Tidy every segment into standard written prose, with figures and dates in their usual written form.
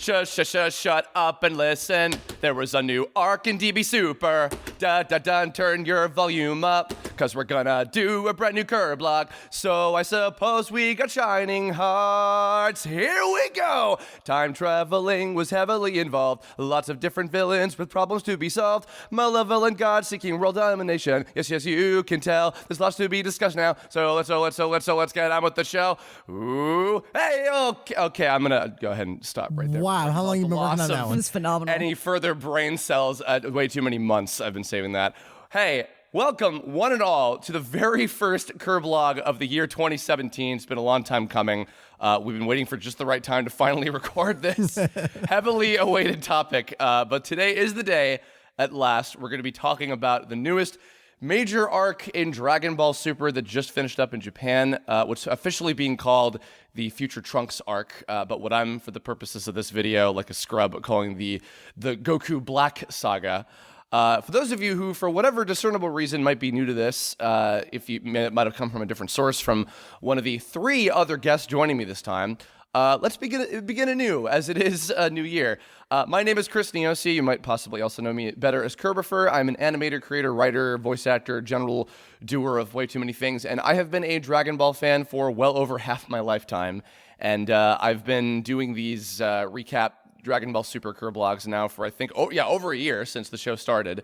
Shut up and listen. There was a new arc in DBSuper. Turn your volume up, cause we're gonna do a brand new Kirblog. So I suppose we got shining hearts. Here we go. Time traveling was heavily involved. Lots of different villains with problems to be solved. Malevolent god seeking world domination. Yes, you can tell. There's lots to be discussed now. So let's get on with the show. Ooh, hey, okay. I'm gonna go ahead and stop right there. Wow, how long have you been working on that one? This is phenomenal. Any further brain cells? Way too many months I've been saving that. Hey, welcome one and all to the very first Kirblog of the year 2017. It's been a long time coming. We've been waiting for just the right time to finally record this heavily awaited topic. But today is the day, at last. We're going to be talking about the newest major arc in Dragon Ball Super that just finished up in Japan, which is officially being called the Future Trunks arc, but what I'm, for the purposes of this video, like a scrub, calling the Goku Black Saga. For those of you who, for whatever discernible reason, might be new to this, if you might have come from a different source from one of the three other guests joining me this time, let's begin anew, as it is a new year. My name is Chris Niosi. You might possibly also know me better as Kirbifer. I'm an animator, creator, writer, voice actor, general doer of way too many things, and I have been a Dragon Ball fan for well over half my lifetime. And I've been doing these recap Dragon Ball Super Kirblogs now for, I think, over a year since the show started,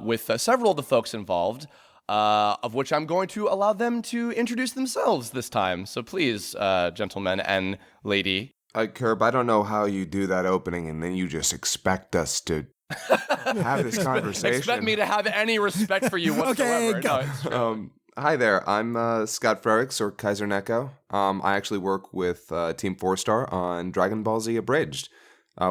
with several of the folks involved. Of which I'm going to allow them to introduce themselves this time. So please, gentlemen and lady. Kirb, I don't know how you do that opening and then you just expect us to have this conversation. Expect me to have any respect for you whatsoever. Okay, go. No, hi there, I'm Scott Frerichs, or Kaiserneko. I actually work with Team 4-Star on Dragon Ball Z Abridged.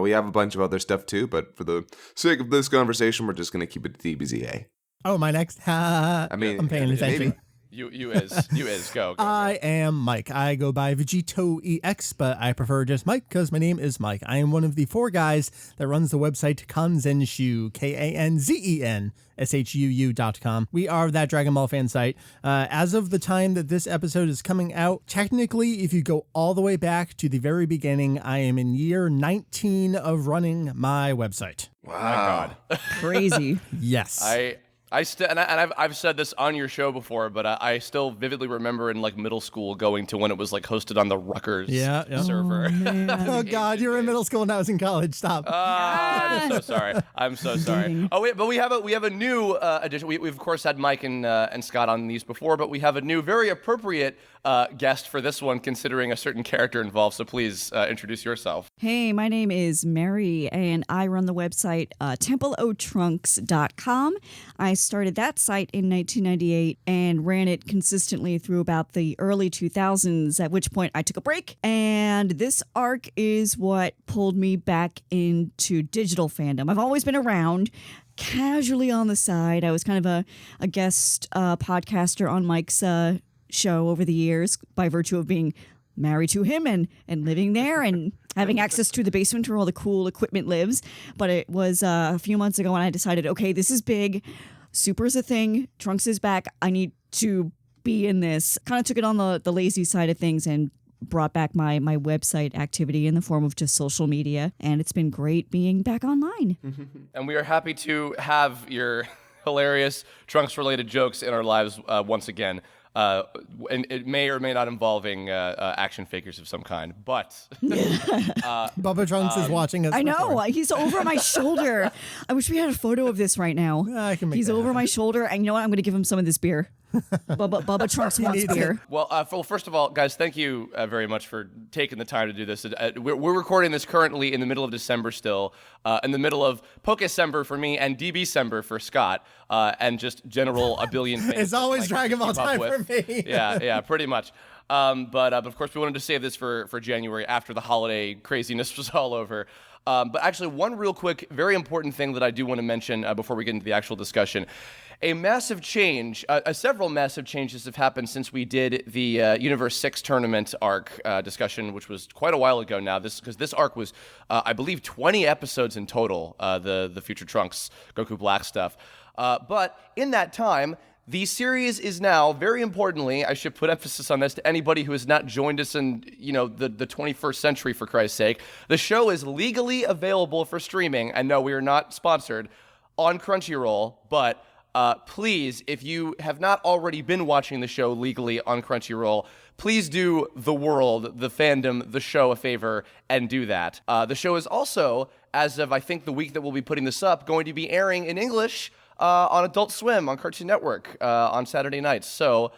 We have a bunch of other stuff too, but for the sake of this conversation, we're just going to keep it to DBZA. Oh, my next. I'm paying attention. Maybe. You is. Go. I am Mike. I go by VegettoEX, but I prefer just Mike because my name is Mike. I am one of the four guys that runs the website Kanzenshu, KANZENSHUU.com. We are that Dragon Ball fan site. As of the time that this episode is coming out, technically, if you go all the way back to the very beginning, I am in year 19 of running my website. Wow. My God. Crazy. Yes. I've said this on your show before, but I still vividly remember in like middle school going to when it was like hosted on the Rutgers server. Oh God, you were in middle school and I was in college. Stop. I'm so sorry. I'm so sorry. Oh wait, but we have a new addition. We've of course had Mike and Scott on these before, but we have a new, very appropriate guest for this one, considering a certain character involved. So please introduce yourself. Hey, my name is Meri, and I run the website TempleOTrunks.com. I started that site in 1998 and ran it consistently through about the early 2000s, at which point I took a break. And this arc is what pulled me back into digital fandom. I've always been around, casually on the side. I was kind of a guest podcaster on Mike's show over the years by virtue of being married to him and living there and having access to the basement where all the cool equipment lives. But it was a few months ago when I decided, okay, this is big. Super's a thing. Trunks is back. I need to be in this. Kind of took it on the lazy side of things and brought back my website activity in the form of just social media. And it's been great being back online. And we are happy to have your hilarious Trunks-related jokes in our lives once again. And it may or may not involving action figures of some kind, but Bubba Trunks is watching us. I know, he's over my shoulder. I wish we had a photo of this right now. I can make He's that over happen. my shoulder, and you know what? I'm going to give him some of this beer. Bubba Trunks wants beer. Well, first of all, guys, thank you very much for taking the time to do this. We're recording this currently in the middle of December still, in the middle of Pokecember for me and DBSember for Scott, and just general a billion things. It's always Dragon Ball time for me. Yeah, pretty much. But of course, we wanted to save this for January after the holiday craziness was all over. But actually, one real quick, very important thing that I do want to mention before we get into the actual discussion. A massive change, several massive changes have happened since we did the Universe 6 tournament arc discussion, which was quite a while ago now. Because this arc was, I believe, 20 episodes in total, the Future Trunks, Goku Black stuff. But in that time, The series is now, very importantly, I should put emphasis on this to anybody who has not joined us in, the 21st century, for Christ's sake. The show is legally available for streaming, and no, we are not sponsored, on Crunchyroll, but please, if you have not already been watching the show legally on Crunchyroll, please do the world, the fandom, the show a favor and do that. The show is also, as of I think the week that we'll be putting this up, going to be airing in English on Adult Swim on Cartoon Network on Saturday nights. So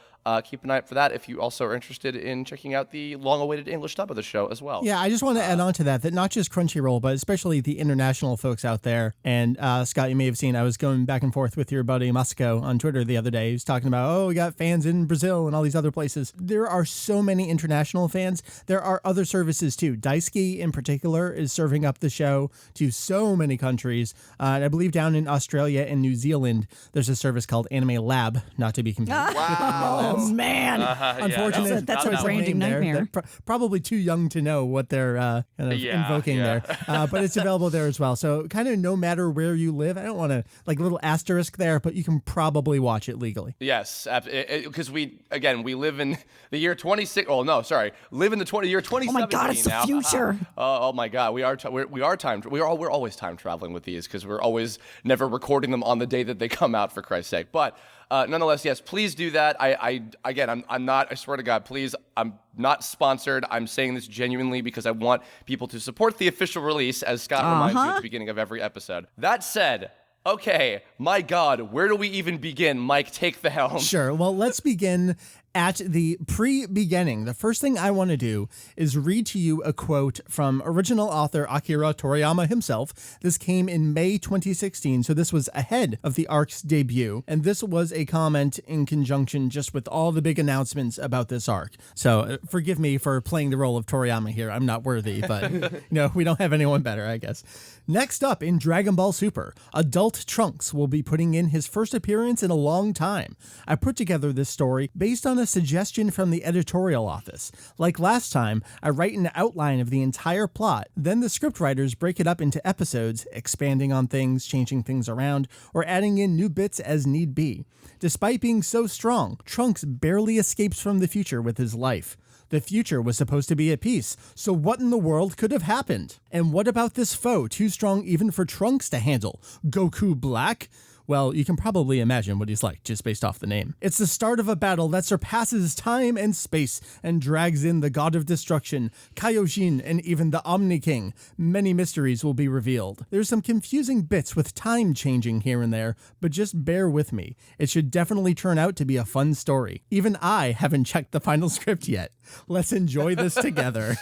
keep an eye out for that if you also are interested in checking out the long-awaited English dub of the show as well. Yeah, I just want to add on to that not just Crunchyroll, but especially the international folks out there. And Scott, you may have seen, I was going back and forth with your buddy Masako on Twitter the other day. He was talking about, we got fans in Brazil and all these other places. There are so many international fans. There are other services too. Daisuke in particular is serving up the show to so many countries. And I believe down in Australia and New Zealand, there's a service called Anime Lab, not to be confused with Wow. Oh, man. Unfortunately, that's a branding nightmare. Probably too young to know what they're kind of invoking there. But it's available there as well. So kind of no matter where you live, I don't want to little asterisk there, but you can probably watch it legally. Yes, because we live in the year 26. Oh no, sorry, live in the year 2017. Oh my God, it's now. the future. Oh my God, we're always time traveling with these because we're always never recording them on the day that they come out, for Christ's sake. But nonetheless, yes, please do that. I'm not, I swear to God, please, I'm not sponsored. I'm saying this genuinely because I want people to support the official release, as Scott reminds you at the beginning of every episode. That said, okay, my God, where do we even begin? Mike, take the helm. Sure. Well, let's begin at the pre-beginning. The first thing I want to do is read to you a quote from original author Akira Toriyama himself. This came in May 2016, so this was ahead of the arc's debut, and this was a comment in conjunction just with all the big announcements about this arc. So forgive me for playing the role of Toriyama here. I'm not worthy, but we don't have anyone better, I guess. Next up, in Dragon Ball Super, adult Trunks will be putting in his first appearance in a long time. I put together this story based on a suggestion from the editorial office. Like last time, I write an outline of the entire plot, then the scriptwriters break it up into episodes, expanding on things, changing things around, or adding in new bits as need be. Despite being so strong, Trunks barely escapes from the future with his life. The future was supposed to be at peace, so what in the world could have happened? And what about this foe, too strong even for Trunks to handle? Goku Black? Well, you can probably imagine what he's like, just based off the name. It's the start of a battle that surpasses time and space and drags in the god of destruction, Kaioshin, and even the Omni King. Many mysteries will be revealed. There's some confusing bits with time changing here and there, but just bear with me. It should definitely turn out to be a fun story. Even I haven't checked the final script yet. Let's enjoy this together.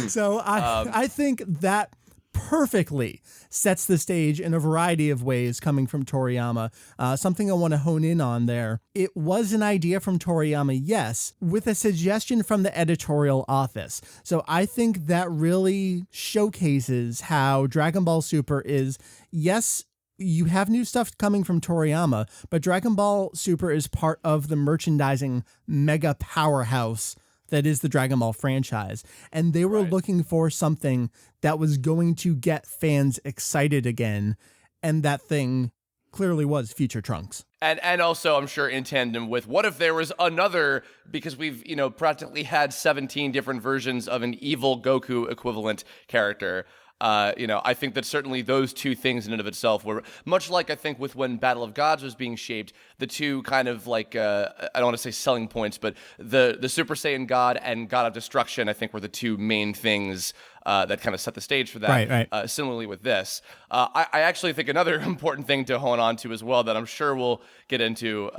So I think that perfectly sets the stage in a variety of ways coming from Toriyama. Something I want to hone in on there. It was an idea from Toriyama, yes, with a suggestion from the editorial office. So I think that really showcases how Dragon Ball Super is, yes, you have new stuff coming from Toriyama, but Dragon Ball Super is part of the merchandising mega powerhouse that is the Dragon Ball franchise. And they were looking for something that was going to get fans excited again. And that thing clearly was future Trunks. And also, I'm sure in tandem with, what if there was another, because we've, practically had 17 different versions of an evil Goku equivalent character. I think that certainly those two things in and of itself were much like, I think, with when Battle of Gods was being shaped, the two kind of I don't want to say selling points, but the Super Saiyan God and God of Destruction, I think, were the two main things that kind of set the stage for that. Right. Similarly with this. I actually think another important thing to hone on to as well that I'm sure we'll get into,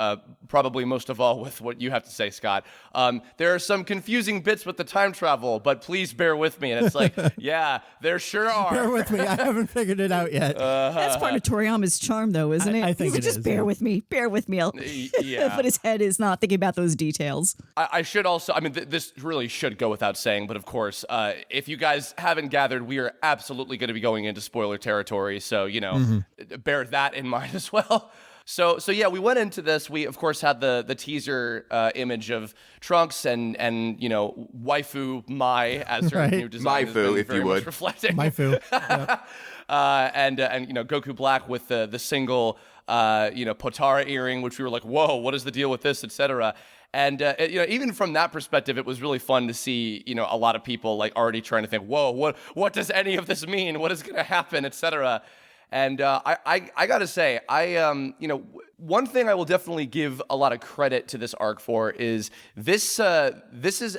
probably most of all with what you have to say, Scott. There are some confusing bits with the time travel, but please bear with me. And it's like, yeah, there sure are. Bear with me. I haven't figured it out yet. That's part of Toriyama's charm, though, isn't it? I think He's it just is. Bear with me. Bear with me. Yeah. But his head is not thinking about those details. I should also, this really should go without saying, but of course, if you guys haven't gathered, we are absolutely going to be going into spoiler territory, so, bear that in mind as well. So yeah, we went into this. We of course had the teaser image of Trunks and waifu Mai as her Right. new design. Maifu, if very you much would. reflecting. Maifu. Yeah. And Goku Black with the single Potara earring, which we were like, whoa, what is the deal with this, etc. And even from that perspective, it was really fun to see a lot of people like already trying to think, whoa, what does any of this mean? What is going to happen, etc. And I gotta say, one thing I will definitely give a lot of credit to this arc for is this is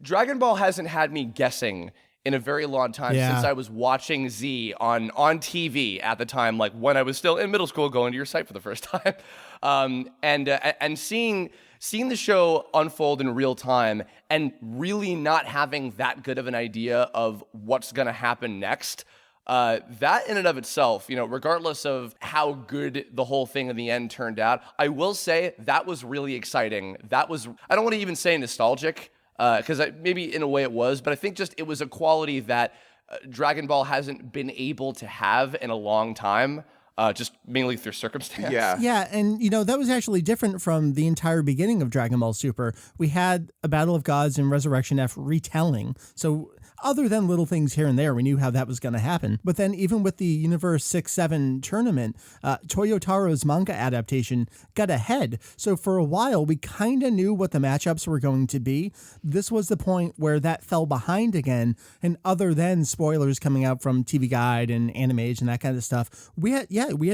Dragon Ball hasn't had me guessing in a very long time since I was watching Z on TV at the time, like when I was still in middle school, going to your site for the first time, and seeing the show unfold in real time and really not having that good of an idea of what's gonna happen next. That in and of itself, regardless of how good the whole thing in the end turned out, I will say that was really exciting. That was, I don't want to even say nostalgic, because maybe in a way it was, but I think just it was a quality that Dragon Ball hasn't been able to have in a long time, just mainly through circumstance. Yeah, and that was actually different from the entire beginning of Dragon Ball Super. We had a Battle of Gods and Resurrection F retelling, so other than little things here and there, we knew how that was going to happen. But then even with the Universe 6-7 tournament, Toyotaro's manga adaptation got ahead. So for a while, we kind of knew what the matchups were going to be. This was the point where that fell behind again. And other than spoilers coming out from TV Guide and Animage and that kind of stuff, we had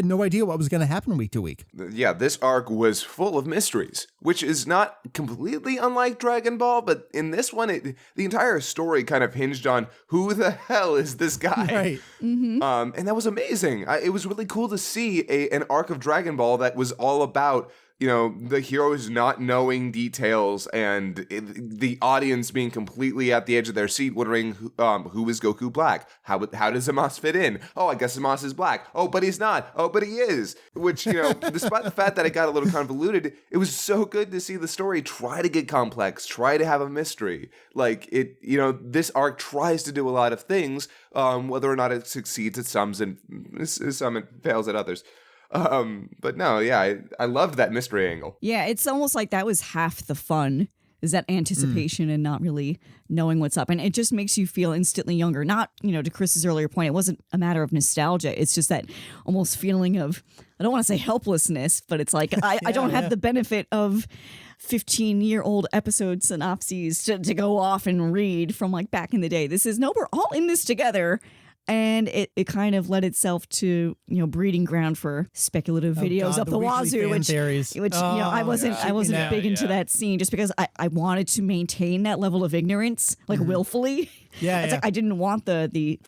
no idea what was going to happen week to week. Yeah, this arc was full of mysteries, which is not completely unlike Dragon Ball, but in this one, the entire story kind of hinged on who the hell is this guy, Right? Mm-hmm. And that was amazing. It was really cool to see an arc of Dragon Ball that was all about the heroes not knowing details and the audience being completely at the edge of their seat, wondering who is Goku Black? How does Zamasu fit in? Oh, I guess Zamasu is black. Oh, but he's not. Oh, but he is. Which, despite the fact that it got a little convoluted, it was so good to see the story try to get complex, try to have a mystery. Like this arc tries to do a lot of things, whether or not it succeeds at some and it fails at others. But no, yeah, I loved that mystery angle. Yeah, it's almost like that was half the fun, is that anticipation and not really knowing what's up. And it just makes you feel instantly younger. Not, to Chris's earlier point, it wasn't a matter of nostalgia. It's just that almost feeling of, I don't want to say helplessness, but it's like, I don't have the benefit of 15-year-old episode synopses to go off and read from like back in the day. This is, no, we're all in this together. And it kind of led itself to breeding ground for speculative videos up the wazoo, which I wasn't big into that scene just because I wanted to maintain that level of ignorance like willfully. It's like I didn't want the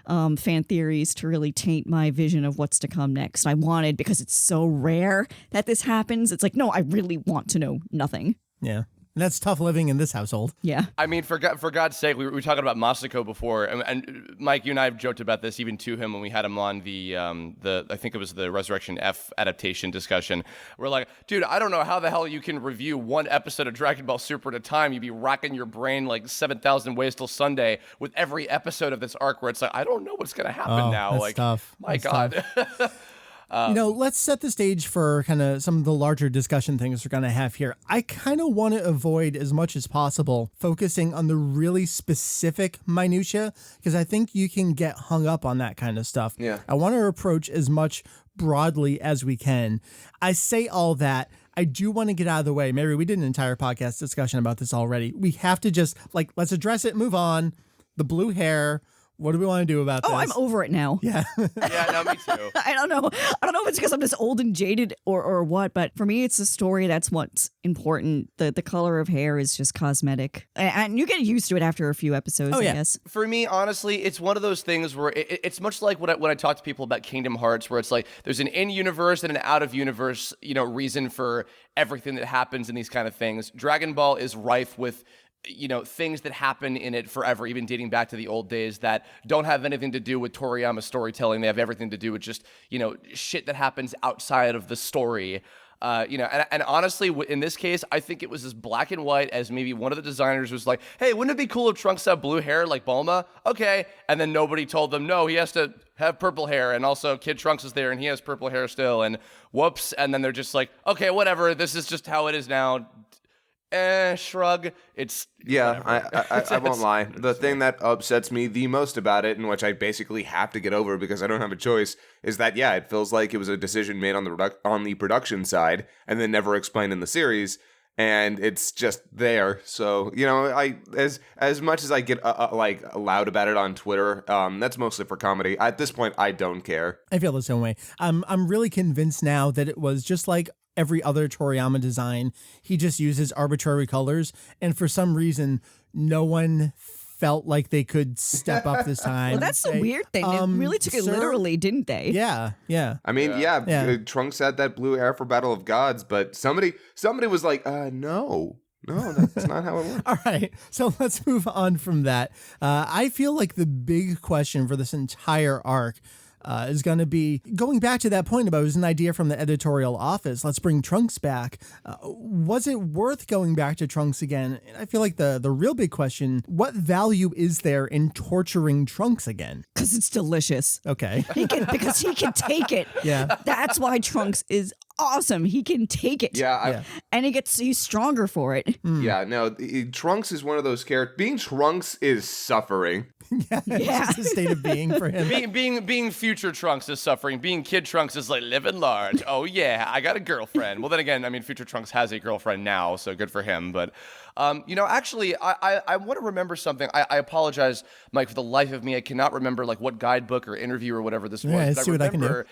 fan theories to really taint my vision of what's to come next. I wanted, because it's so rare that this happens, it's like, no, I really want to know nothing. Yeah. And that's tough living in this household. Yeah. I mean, for God's sake, we were talking about Masako before, and Mike, you and I have joked about this even to him when we had him on the I think it was the Resurrection F adaptation discussion. We're like, dude, I don't know how the hell you can review one episode of Dragon Ball Super at a time. You'd be racking your brain like 7,000 ways till Sunday with every episode of this arc where it's like, I don't know what's gonna happen now. That's like, tough. My That's God. tough. Let's set the stage for kind of some of the larger discussion things we're going to have here. I kind of want to avoid as much as possible focusing on the really specific minutia, because I think you can get hung up on that kind of stuff. Yeah. I want to approach as much broadly as we can. I say all that. I do want to get out of the way. Mary, we did an entire podcast discussion about this already. We have to just let's address it, move on. The blue hair. What do we want to do about this? Oh, I'm over it now. Yeah. Yeah, no, me too. I don't know if it's because I'm just old and jaded or what, but for me, it's a story that's what's important. The color of hair is just cosmetic. And you get used to it after a few episodes, I guess. For me, honestly, it's one of those things where it's much like when I talk to people about Kingdom Hearts, where it's like there's an in-universe and an out-of-universe, reason for everything that happens in these kind of things. Dragon Ball is rife with things that happen in it forever, even dating back to the old days, that don't have anything to do with Toriyama's storytelling. They have everything to do with just, shit that happens outside of the story. And honestly, in this case, I think it was as black and white as maybe one of the designers was like, hey, wouldn't it be cool if Trunks had blue hair like Bulma? Okay. And then nobody told them, no, he has to have purple hair. And also Kid Trunks is there and he has purple hair still. And whoops. And then they're just like, okay, whatever. This is just how it is now. Shrug. It's I won't lie. The thing that upsets me the most about it, and which I basically have to get over because I don't have a choice, is that it feels like it was a decision made on the production side and then never explained in the series, and it's just there. So I as much as I get like loud about it on Twitter, that's mostly for comedy. At this point, I don't care. I feel the same way. I'm really convinced now that it was just like every other Toriyama design. He just uses arbitrary colors, and for some reason, no one felt like they could step up this time. Well, that's the weird thing. They really took it literally, didn't they? Yeah. I mean, Trunks had that blue hair for Battle of Gods, but somebody was like, no, that's not how it works. All right, so let's move on from that. I feel like the big question for this entire arc is going to be going back to that point about it was an idea from the editorial office. Let's bring Trunks back. Was it worth going back to Trunks again? I feel like the real big question, what value is there in torturing Trunks again? Because it's delicious. Okay. Because he can take it. Yeah. That's why Trunks is awesome. He can take it. And he's stronger for it. Yeah, no, Trunks is one of those characters. Being Trunks is suffering. It's just a state of being for him. Being future Trunks is suffering. Being Kid Trunks is like living large. Oh yeah, I got a girlfriend. Well, then again, I mean, future Trunks has a girlfriend now, so good for him. But actually, I want to remember something. I apologize, Mike, for the life of me. I cannot remember like what guidebook or interview or whatever this was. Let's see what I can do.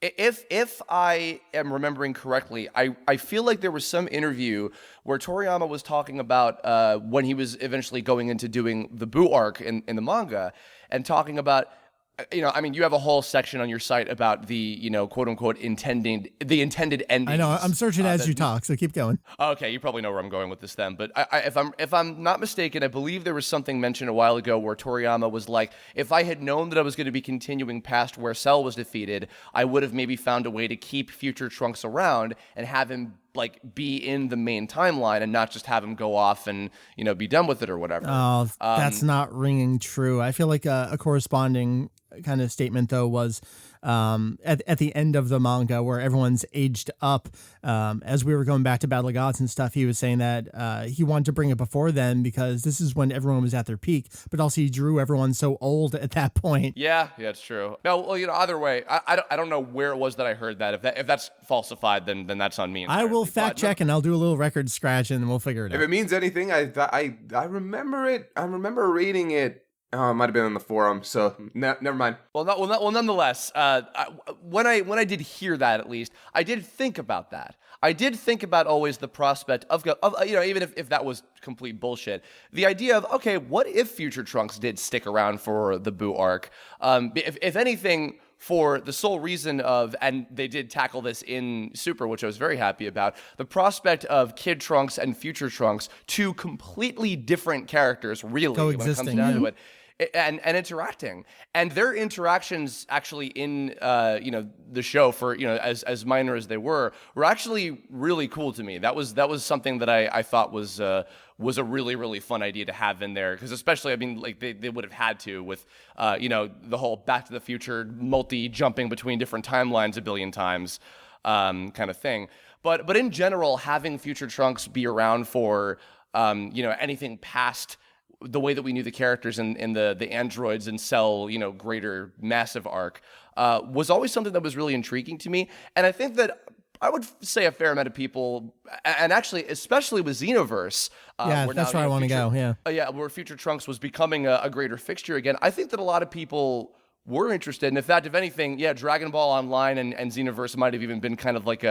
If I am remembering correctly, I feel like there was some interview where Toriyama was talking about when he was eventually going into doing the Boo arc in the manga and talking about, you have a whole section on your site about the, quote unquote intended endings. I know, I'm searching as you talk, so keep going. Okay, you probably know where I'm going with this then. But if I'm not mistaken, I believe there was something mentioned a while ago where Toriyama was like, if I had known that I was going to be continuing past where Cell was defeated, I would have maybe found a way to keep future Trunks around and have him like be in the main timeline and not just have him go off and be done with it or whatever. Oh, that's not ringing true. I feel like a corresponding kind of statement though was at the end of the manga where everyone's aged up. As we were going back to Battle of Gods and stuff, he was saying that he wanted to bring it before then because this is when everyone was at their peak, but also he drew everyone so old at that point. Yeah, it's true. No, well, either way, I don't know where it was that I heard that. If that's falsified, then that's on me entirely. I will fact check and I'll do a little record scratch and we'll figure it out. If it means anything, I remember it. I remember reading it. Oh, it might have been on the forum, so never mind. Well, nonetheless, when I did hear that, at least, I did think about that. I did think about always the prospect of even if that was complete bullshit, the idea of, okay, what if future Trunks did stick around for the Boo arc? If anything, for the sole reason of, and they did tackle this in Super, which I was very happy about, the prospect of Kid Trunks and future Trunks, two completely different characters, really, when it comes down to it. And interacting, and their interactions actually in the show, for as minor as they were actually really cool to me. That was something that I thought was a really, really fun idea to have in there, because especially they would have had to with the whole Back to the Future jumping between different timelines a billion times kind of thing. But in general, having future Trunks be around for anything past the way that we knew the characters in the androids and Cell, greater massive arc, was always something that was really intriguing to me. And I think that I would say a fair amount of people, and actually, especially with Xenoverse. That's where I want to go, yeah. Where Future Trunks was becoming a greater fixture again. I think that a lot of people were interested. And in fact, if anything, Dragon Ball Online and Xenoverse might have even been kind of like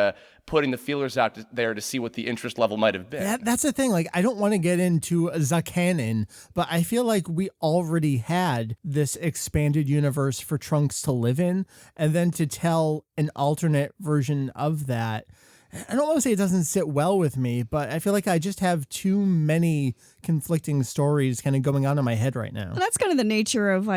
putting the feelers out there to see what the interest level might have been. That's the thing. Like, I don't want to get into Zakanon, but I feel like we already had this expanded universe for Trunks to live in, and then to tell an alternate version of that. I don't want to say it doesn't sit well with me, but I feel like I just have too many conflicting stories kind of going on in my head right now. Well, that's kind of the nature of,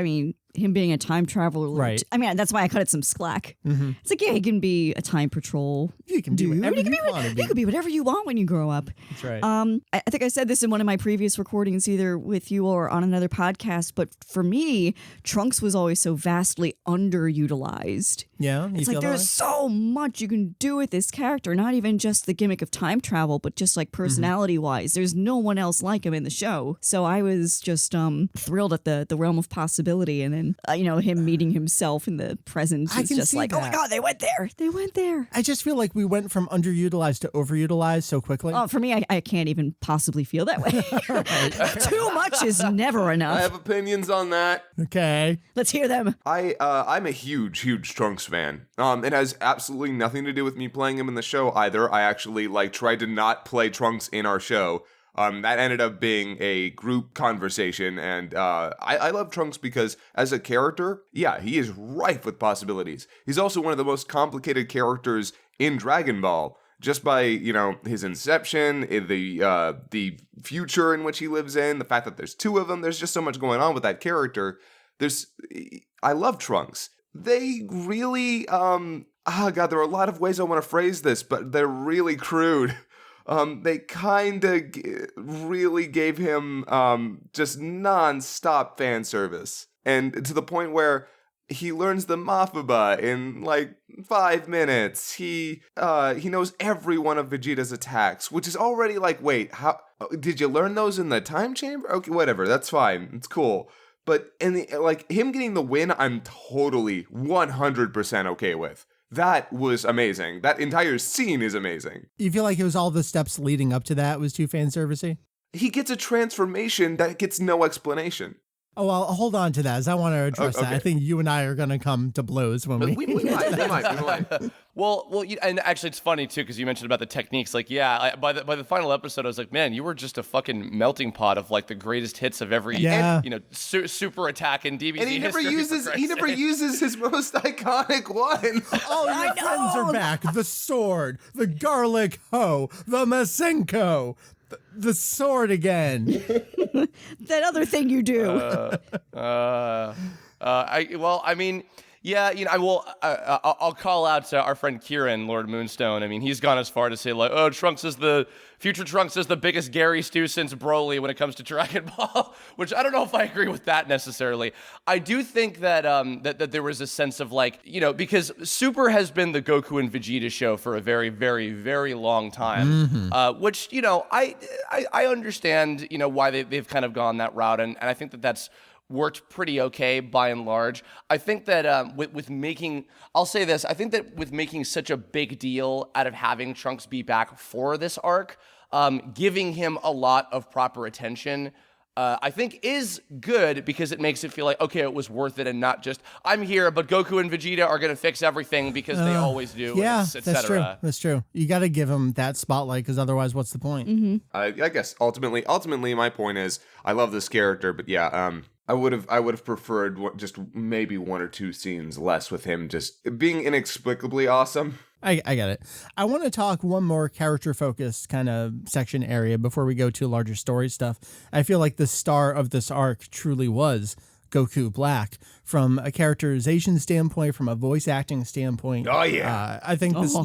him being a time traveler. Right. I mean, that's why I cut it some slack. It's like, yeah, he can be a time patrol. You can do whatever you want to be. You can be whatever you want when you grow up. That's right. I think I said this in one of my previous recordings, either with you or on another podcast, but for me, Trunks was always so vastly underutilized. Yeah, it's like there's so much you can do with this character, not even just the gimmick of time travel, but just like personality-wise. There's no one else like him in the show. So I was just thrilled at the realm of possibility, and then him meeting himself in the present is just like, oh my god, they went there. They went there. I just feel like we went from underutilized to overutilized so quickly. Oh, for me, I can't even possibly feel that way. Too much is never enough. I have opinions on that. Okay. Let's hear them. I'm a huge Trunks fan. It has absolutely nothing to do with me playing him in the show either. I actually tried to not play Trunks in our show. That ended up being a group conversation, and I love Trunks because as a character, yeah, he is rife with possibilities. He's also one of the most complicated characters in Dragon Ball. Just by, his inception, the future in which he lives in, the fact that there's two of them, there's just so much going on with that character. I love Trunks. They really, there are a lot of ways I want to phrase this, but they're really crude. They kind of really gave him just non-stop fan service. And to the point where he learns the Mafuba in 5 minutes. He knows every one of Vegeta's attacks, which is already wait, how did you learn those in the time chamber? Okay, whatever, that's fine, it's cool. But in the him getting the win, I'm totally 100% okay with. That was amazing. That entire scene is amazing. You feel like it was all the steps leading up to that was too fan servicey? He gets a transformation that gets no explanation. Oh, well, hold on to that, as I want to address that. I think you and I are going to come to blows when we might. Well, and actually, it's funny too because you mentioned about the techniques. By the final episode, I was like, man, you were just a fucking melting pot of the greatest hits of every super attack in DBZ and he never history. He never uses his most iconic one. All your friends are back. The sword, the garlic hoe, the Masenko. The sword again. That other thing you do. I'll call out our friend Kieran, Lord Moonstone. I mean, he's gone as far to say future Trunks is the biggest Gary Stu since Broly when it comes to Dragon Ball, which I don't know if I agree with that necessarily. I do think that that there was a sense of because Super has been the Goku and Vegeta show for a very, very, very long time, which I understand why they've kind of gone that route, and I think that's worked pretty okay by and large. I think that with making, I'll say this, I think that with making such a big deal out of having Trunks be back for this arc, giving him a lot of proper attention, I think is good because it makes it feel like, okay, it was worth it and not just, I'm here, but Goku and Vegeta are going to fix everything because they always do, yeah, that's true. That's true. You got to give him that spotlight because otherwise what's the point? I guess ultimately my point is I love this character, but yeah, I would have preferred just maybe one or two scenes less with him just being inexplicably awesome. I get it. I want to talk one more character-focused kind of section area before we go to larger story stuff. I feel like the star of this arc truly was Goku Black from a characterization standpoint, from a voice acting standpoint. Oh, yeah. I think this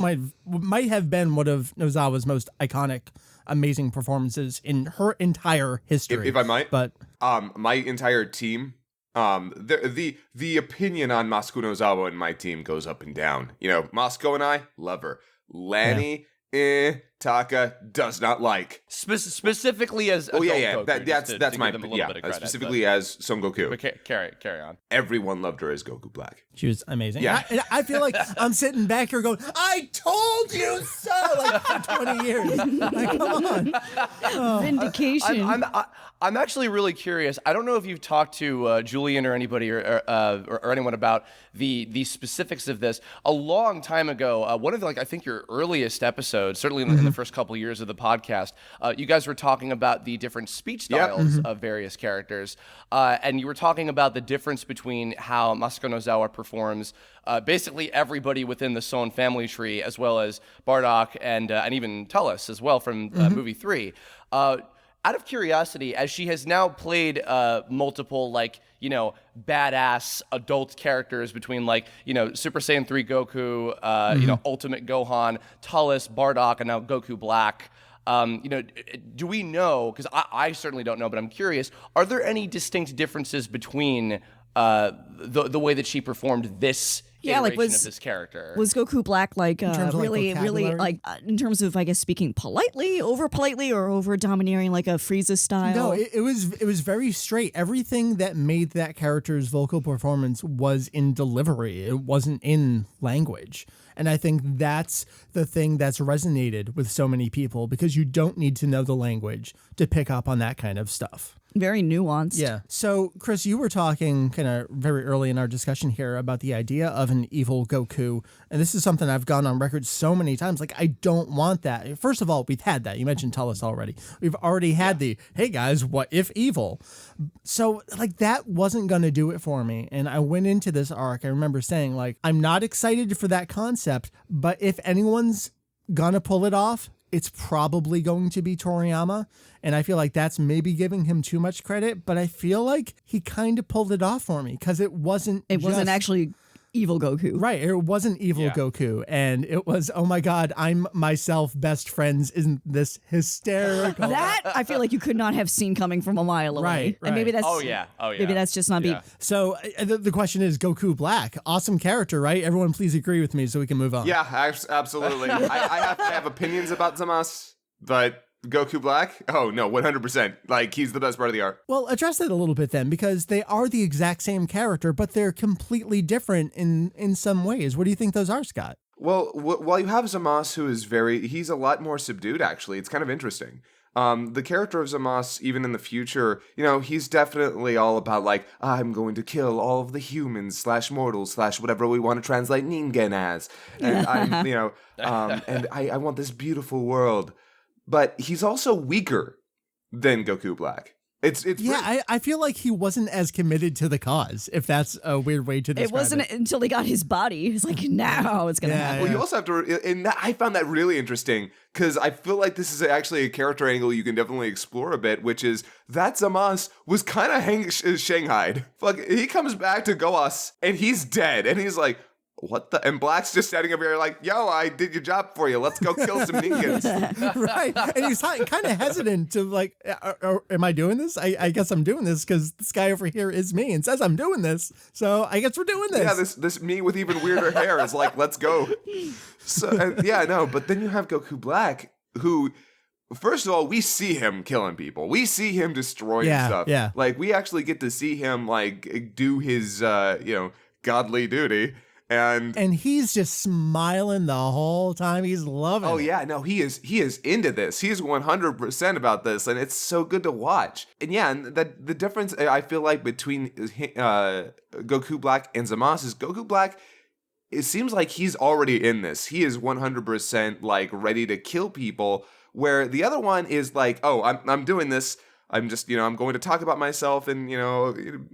might have been one of Nozawa's most iconic, amazing performances in her entire history. If I might. But my entire team, the opinion on Masuko Nozawa and my team goes up and down. Masuko and I love her. Lanny, Taka does not like. Specifically as Goku, that's my credit, specifically as Son Goku. But carry on. Everyone loved her as Goku Black. She was amazing. Yeah. I feel like I'm sitting back here going, I told you so, for 20 years. Come on. Vindication. I'm actually really curious. I don't know if you've talked to Julian or anybody or anyone about the specifics of this. A long time ago, one of I think your earliest episodes, certainly in the first couple of years of the podcast, you guys were talking about the different speech styles of various characters, and you were talking about the difference between how Masuko Nozawa performs basically everybody within the Son family tree, as well as Bardock and even Tullus as well from movie 3. out of curiosity, as she has now played multiple, like, badass adult characters between, like, Super Saiyan 3 Goku, Ultimate Gohan, Talus, Bardock, and now Goku Black. Do we know, because I certainly don't know, but I'm curious, are there any distinct differences between the way that she performed this iteration of this character? Was Goku Black like really, vocabulary? like in terms of, I guess, speaking politely, over domineering, like a Frieza style? No, it was very straight. Everything that made that character's vocal performance was in delivery. It wasn't in language. And I think that's the thing that's resonated with so many people, because you don't need to know the language to pick up on that kind of stuff. Very nuanced. Yeah. So, Chris, you were talking kind of very early in our discussion here about the idea of an evil Goku. And this is something I've gone on record so many times. Like, I don't want that. First of all, we've had that. You mentioned Tullus already. We've already had the, hey guys, what if evil? So, like, that wasn't going to do it for me. And I went into this arc, I remember saying, like, I'm not excited for that concept, but if anyone's gonna pull it off, it's probably going to be Toriyama. And I feel like that's maybe giving him too much credit, but I feel like he kind of pulled it off for me, because it wasn't actually evil Goku. Right. It wasn't evil Goku. And it was, oh my God, I'm myself best friends. Isn't this hysterical? That I feel like you could not have seen coming from a mile away. Right. And maybe that's maybe that's just not being. So the question is, Goku Black, awesome character, right? Everyone please agree with me so we can move on. Yeah, absolutely. I have opinions about Zamasu, but Goku Black? Oh, no, 100%. Like, he's the best part of the arc. Well, address that a little bit then, because they are the exact same character, but they're completely different in some ways. What do you think those are, Scott? Well, while you have Zamasu, he's a lot more subdued, actually. It's kind of interesting. The character of Zamasu, even in the future, he's definitely all about, like, I'm going to kill all of the humans / mortals / whatever we want to translate Ningen as. And and I want this beautiful world. But he's also weaker than Goku Black. It's I feel like he wasn't as committed to the cause, if that's a weird way to describe it. It wasn't until he got his body. He's like, now it's going to happen. Well, you also have to, and I found that really interesting, because I feel like this is actually a character angle you can definitely explore a bit, which is that Zamasu was kind of shanghaied. Fuck, he comes back to Goas, and he's dead, and he's like, what the? And Black's just standing over here like, yo, I did your job for you. Let's go kill some Ningans. Right. And he's kind of hesitant to, like, am I doing this? I guess I'm doing this because this guy over here is me and says I'm doing this. So I guess we're doing this. Yeah, this me with even weirder hair is like, let's go. So, but then you have Goku Black, who, first of all, we see him killing people. We see him destroying stuff. Yeah. Like, we actually get to see him, like, do his, godly duty. And he's just smiling the whole time. He's loving it. Oh yeah, no, he is into this. He's 100% about this, and it's so good to watch. And yeah, and the difference I feel like between Goku Black and Zamasu is Goku Black, it seems like he's already in this. He is 100% like ready to kill people, where the other one is like, oh, I'm doing this. I'm just, I'm going to talk about myself and,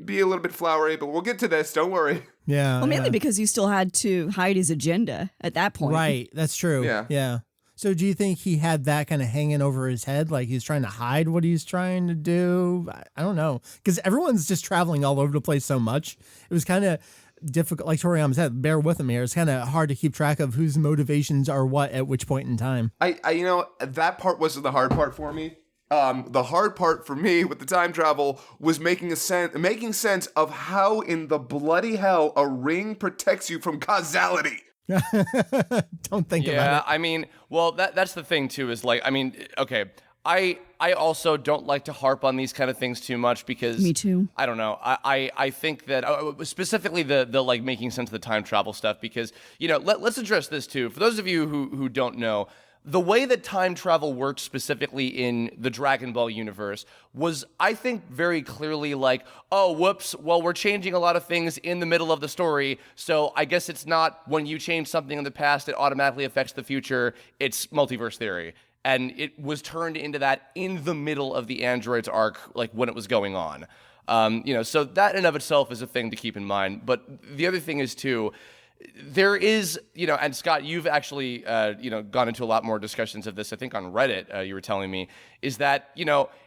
be a little bit flowery, but we'll get to this. Don't worry. Yeah. Well, mainly because he still had to hide his agenda at that point. Right. That's true. Yeah. So do you think he had that kind of hanging over his head? Like he's trying to hide what he's trying to do? I don't know. Because everyone's just traveling all over the place so much. It was kind of difficult. Like Toriyama said, bear with him here. It's kind of hard to keep track of whose motivations are what at which point in time. That part wasn't the hard part for me. The hard part for me with the time travel was making sense of how in the bloody hell a ring protects you from causality. Don't think about it. Yeah, I mean, well, that's the thing too. Is like, I mean, okay, I also don't like to harp on these kind of things too much because me too. I don't know. I think that specifically the like making sense of the time travel stuff because let's address this too. For those of you who don't know. The way that time travel works specifically in the Dragon Ball universe was, I think, very clearly like, oh, whoops, well, we're changing a lot of things in the middle of the story, so I guess it's not when you change something in the past, it automatically affects the future. It's multiverse theory. And it was turned into that in the middle of the Androids arc, like when it was going on. So that in and of itself is a thing to keep in mind. But the other thing is, too, there is, and Scott, you've actually, gone into a lot more discussions of this, I think on Reddit, you were telling me, is that,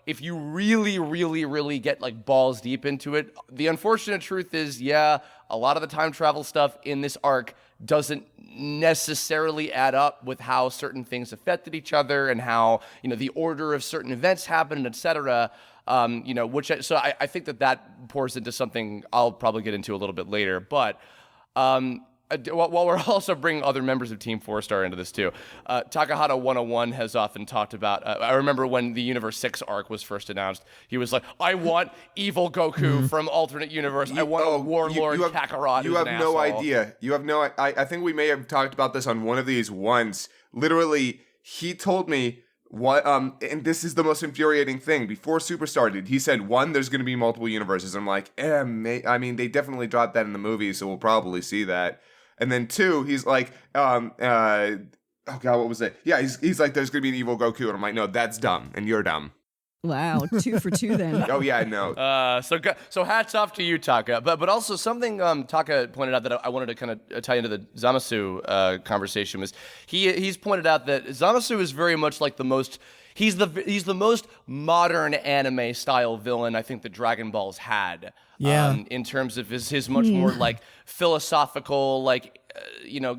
if you really, really, really get like balls deep into it, the unfortunate truth is, a lot of the time travel stuff in this arc doesn't necessarily add up with how certain things affected each other and how, the order of certain events happened, etc. So I think that pours into something I'll probably get into a little bit later, but, while we're also bringing other members of Team 4-Star into this too, Takahata 101 has often talked about, I remember when the Universe 6 arc was first announced, he was like, I want evil Goku from alternate universe. I want a warlord Kakarot. You have no asshole. idea. You have no, I think we may have talked about this on one of these once. Literally, he told me, what, and this is the most infuriating thing. Before Super started, he said, one, there's going to be multiple universes. I'm like, I mean, they definitely dropped that in the movie, so we'll probably see that. And then two, he's like, oh God, what was it? Yeah, he's like, there's going to be an evil Goku. And I'm like, no, that's dumb. And you're dumb. Wow, 2 for 2 then. Oh, yeah, I know. So hats off to you, Taka. But also something Taka pointed out that I wanted to kind of tie into the Zamasu conversation was he's pointed out that Zamasu is very much like he's the most modern anime style villain I think that Dragon Ball's had. Yeah. In terms of his much more like philosophical, like,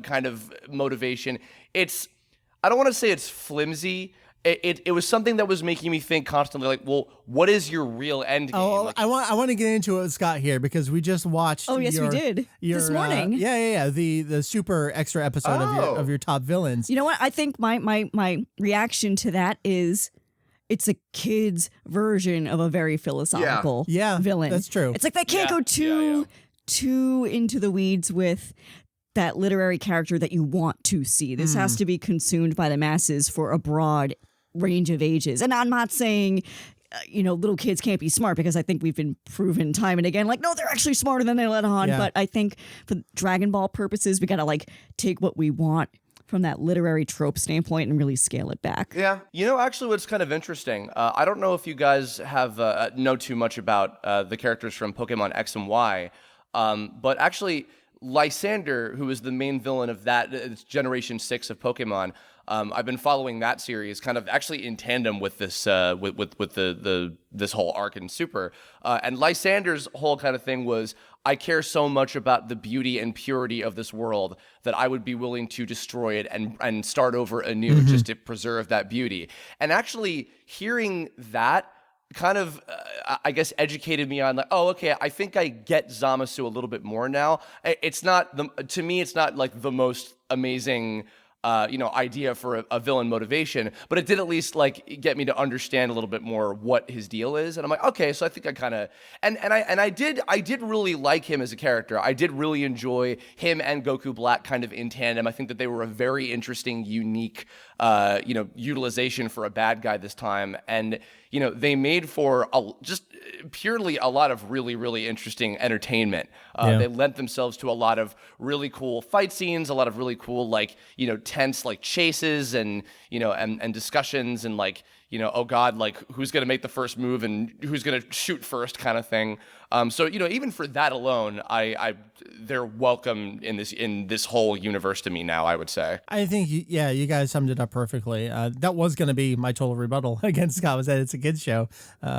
kind of motivation. I don't want to say it's flimsy. It was something that was making me think constantly, like, well, what is your real end game? Oh, like, I want to get into it with Scott here because we just watched. Oh yes, we did this morning. The super extra episode of your top villains. You know what? I think my reaction to that is, it's a kid's version of a very philosophical villain. That's true. It's like they can't go too into the weeds with that literary character that you want to see. This has to be consumed by the masses for a broad range of ages. And I'm not saying, little kids can't be smart, because I think we've been proven time and again, like, no, they're actually smarter than they let on. Yeah. But I think for Dragon Ball purposes, we got to like take what we want from that literary trope standpoint and really scale it back. Yeah. Actually what's kind of interesting, I don't know if you guys have know too much about the characters from Pokemon X and Y, but actually Lysander, who is the main villain of that, it's Generation 6 of Pokemon, I've been following that series kind of actually in tandem with this with this whole arc in Super. And Lysander's whole kind of thing was, I care so much about the beauty and purity of this world that I would be willing to destroy it and start over anew just to preserve that beauty. And actually hearing that kind of, I guess, educated me on like, oh, okay, I think I get Zamasu a little bit more now. It's not, to me, it's not like the most amazing idea for a villain motivation, but it did at least like get me to understand a little bit more what his deal is. And I'm like, okay, so I think I kind of, and I did really like him as a character. I did really enjoy him and Goku Black kind of in tandem. I think that they were a very interesting, unique, utilization for a bad guy this time. And, they made for just purely a lot of really, really interesting entertainment. They lent themselves to a lot of really cool fight scenes, a lot of really cool, like, tense, like, chases and, and discussions and, like, oh God, like, who's going to make the first move and who's going to shoot first kind of thing. So, even for that alone, they're welcome in this whole universe to me now, I would say. I think, you guys summed it up perfectly. That was going to be my total rebuttal against Scott, was that it's a kid's show.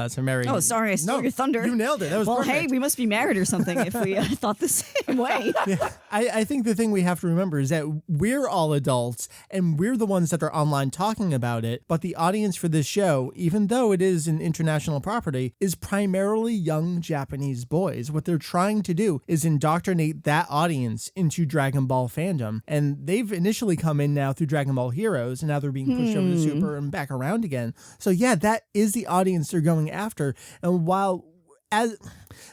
So Meri. Oh, sorry, I stole your thunder. You nailed it. That was perfect. Hey, we must be married or something if we thought the same way. Yeah. I think the thing we have to remember is that we're all adults and we're the ones that are online talking about it, but the audience for this show, even though it is an international property, is primarily young Japanese boys. What they're trying to do is indoctrinate that audience into Dragon Ball fandom, and they've initially come in now through Dragon Ball Heroes, and now they're being pushed over to Super and back around again. So that is the audience they're going after. And while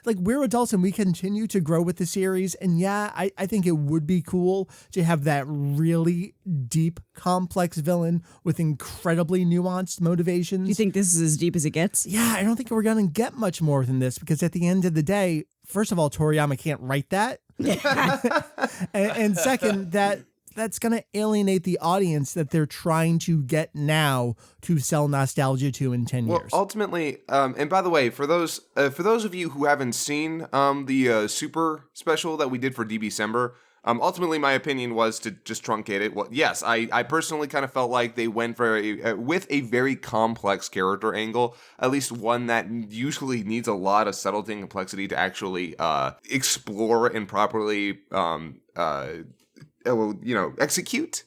we're adults and we continue to grow with the series, and I think it would be cool to have that really deep, complex villain with incredibly nuanced motivations. You think this is as deep as it gets? Yeah, I don't think we're going to get much more than this, because at the end of the day, first of all, Toriyama can't write that. and second, that that's going to alienate the audience that they're trying to get now to sell nostalgia to in 10 years. Ultimately, and by the way, for those of you who haven't seen the super special that we did for DBSuper, ultimately my opinion was to just truncate it. Well, yes, I personally kind of felt like they went for with a very complex character angle, at least one that usually needs a lot of subtlety and complexity to actually explore and properly execute.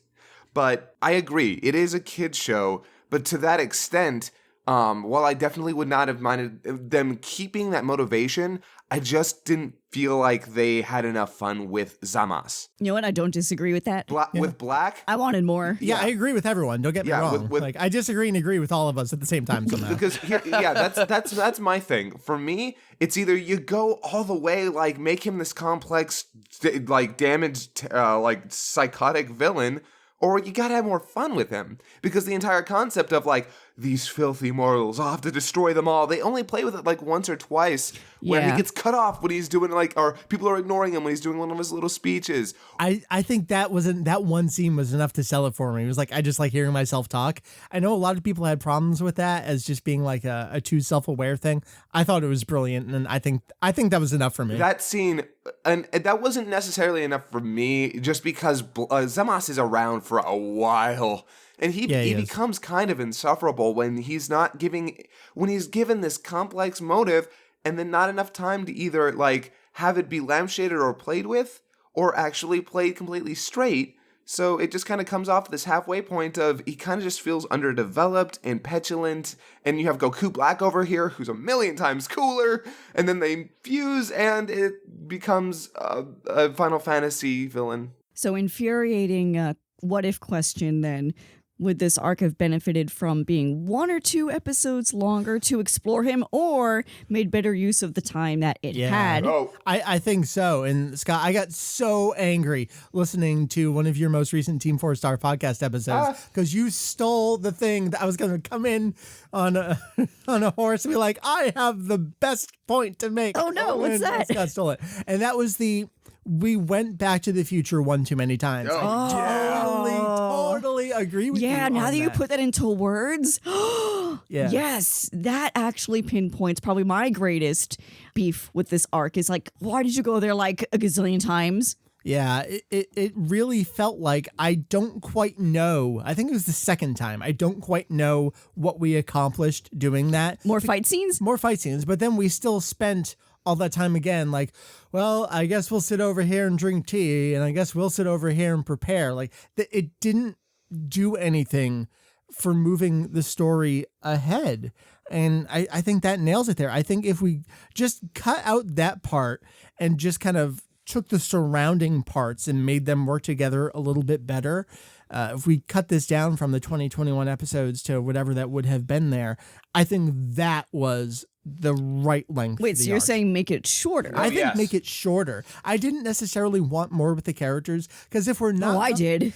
But I agree, it is a kid's show, but to that extent, while I definitely would not have minded them keeping that motivation, I just didn't feel like they had enough fun with Zamasu. You know what? I don't disagree with that. With Black? I wanted more. Yeah, I agree with everyone. Don't get me wrong. Like, I disagree and agree with all of us at the same time somehow. Because that's my thing. For me, it's either you go all the way, like make him this complex, like damaged, like psychotic villain, or you gotta have more fun with him. Because the entire concept of like, these filthy mortals, I'll have to destroy them all. They only play with it like once or twice where he gets cut off when he's doing like, or people are ignoring him when he's doing one of his little speeches. I think that one scene was enough to sell it for me. It was like, I just like hearing myself talk. I know a lot of people had problems with that as just being like a too self-aware thing. I thought it was brilliant, and I think that was enough for me. That scene, and that wasn't necessarily enough for me just because Zamasu is around for a while. And he becomes kind of insufferable when he's given this complex motive and then not enough time to either like have it be lampshaded or played with or actually played completely straight. So it just kind of comes off this halfway point of he kind of just feels underdeveloped and petulant. And you have Goku Black over here who's a million times cooler. And then they fuse and it becomes a Final Fantasy villain. So infuriating what if question then. Would this arc have benefited from being 1 or 2 episodes longer to explore him, or made better use of the time that it had? Oh. I think so. And Scott, I got so angry listening to one of your most recent Team 4 Star podcast episodes because you stole the thing that I was going to come in on a horse and be like, I have the best point to make. Oh no, what's that? Scott stole it. And that was we went back to the future one too many times. Totally agree with you. Yeah, now that you put that into words, yes, that actually pinpoints probably my greatest beef with this arc is like, why did you go there like a gazillion times? Yeah, it really felt like I don't quite know. I think it was the second time. I don't quite know what we accomplished doing that. More fight scenes? More fight scenes, but then we still spent all that time again, like, well, I guess we'll sit over here and drink tea, and I guess we'll sit over here and prepare. Like, it didn't do anything for moving the story ahead. And I think that nails it there. I think if we just cut out that part and just kind of took the surrounding parts and made them work together a little bit better, if we cut this down from the 2021 episodes to whatever that would have been there, I think that was the right length. Wait, so you're saying make it shorter? I think make it shorter. I didn't necessarily want more with the characters because if we're not... Oh, I did.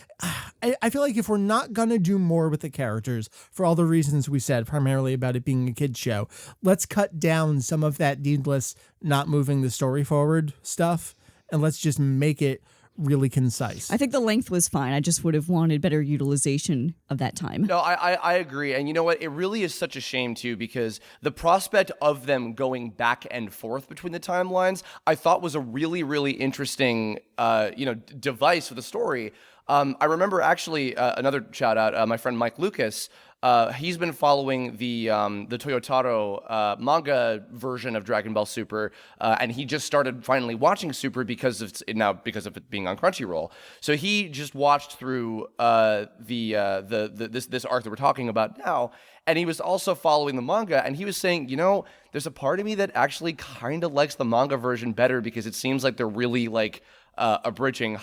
I feel like if we're not going to do more with the characters for all the reasons we said, primarily about it being a kid's show, let's cut down some of that needless not moving the story forward stuff and let's just make it really concise. I think the length was fine. I just would have wanted better utilization of that time. No, I agree. And you know what? It really is such a shame, too, because the prospect of them going back and forth between the timelines, I thought was a really, really interesting, device for the story. I remember actually another shout out, my friend Mike Lucas. He's been following the Toyotaro manga version of Dragon Ball Super, and he just started finally watching Super because of it being on Crunchyroll. So he just watched through this arc that we're talking about now, and he was also following the manga, and he was saying, there's a part of me that actually kind of likes the manga version better because it seems like they're really like abridging,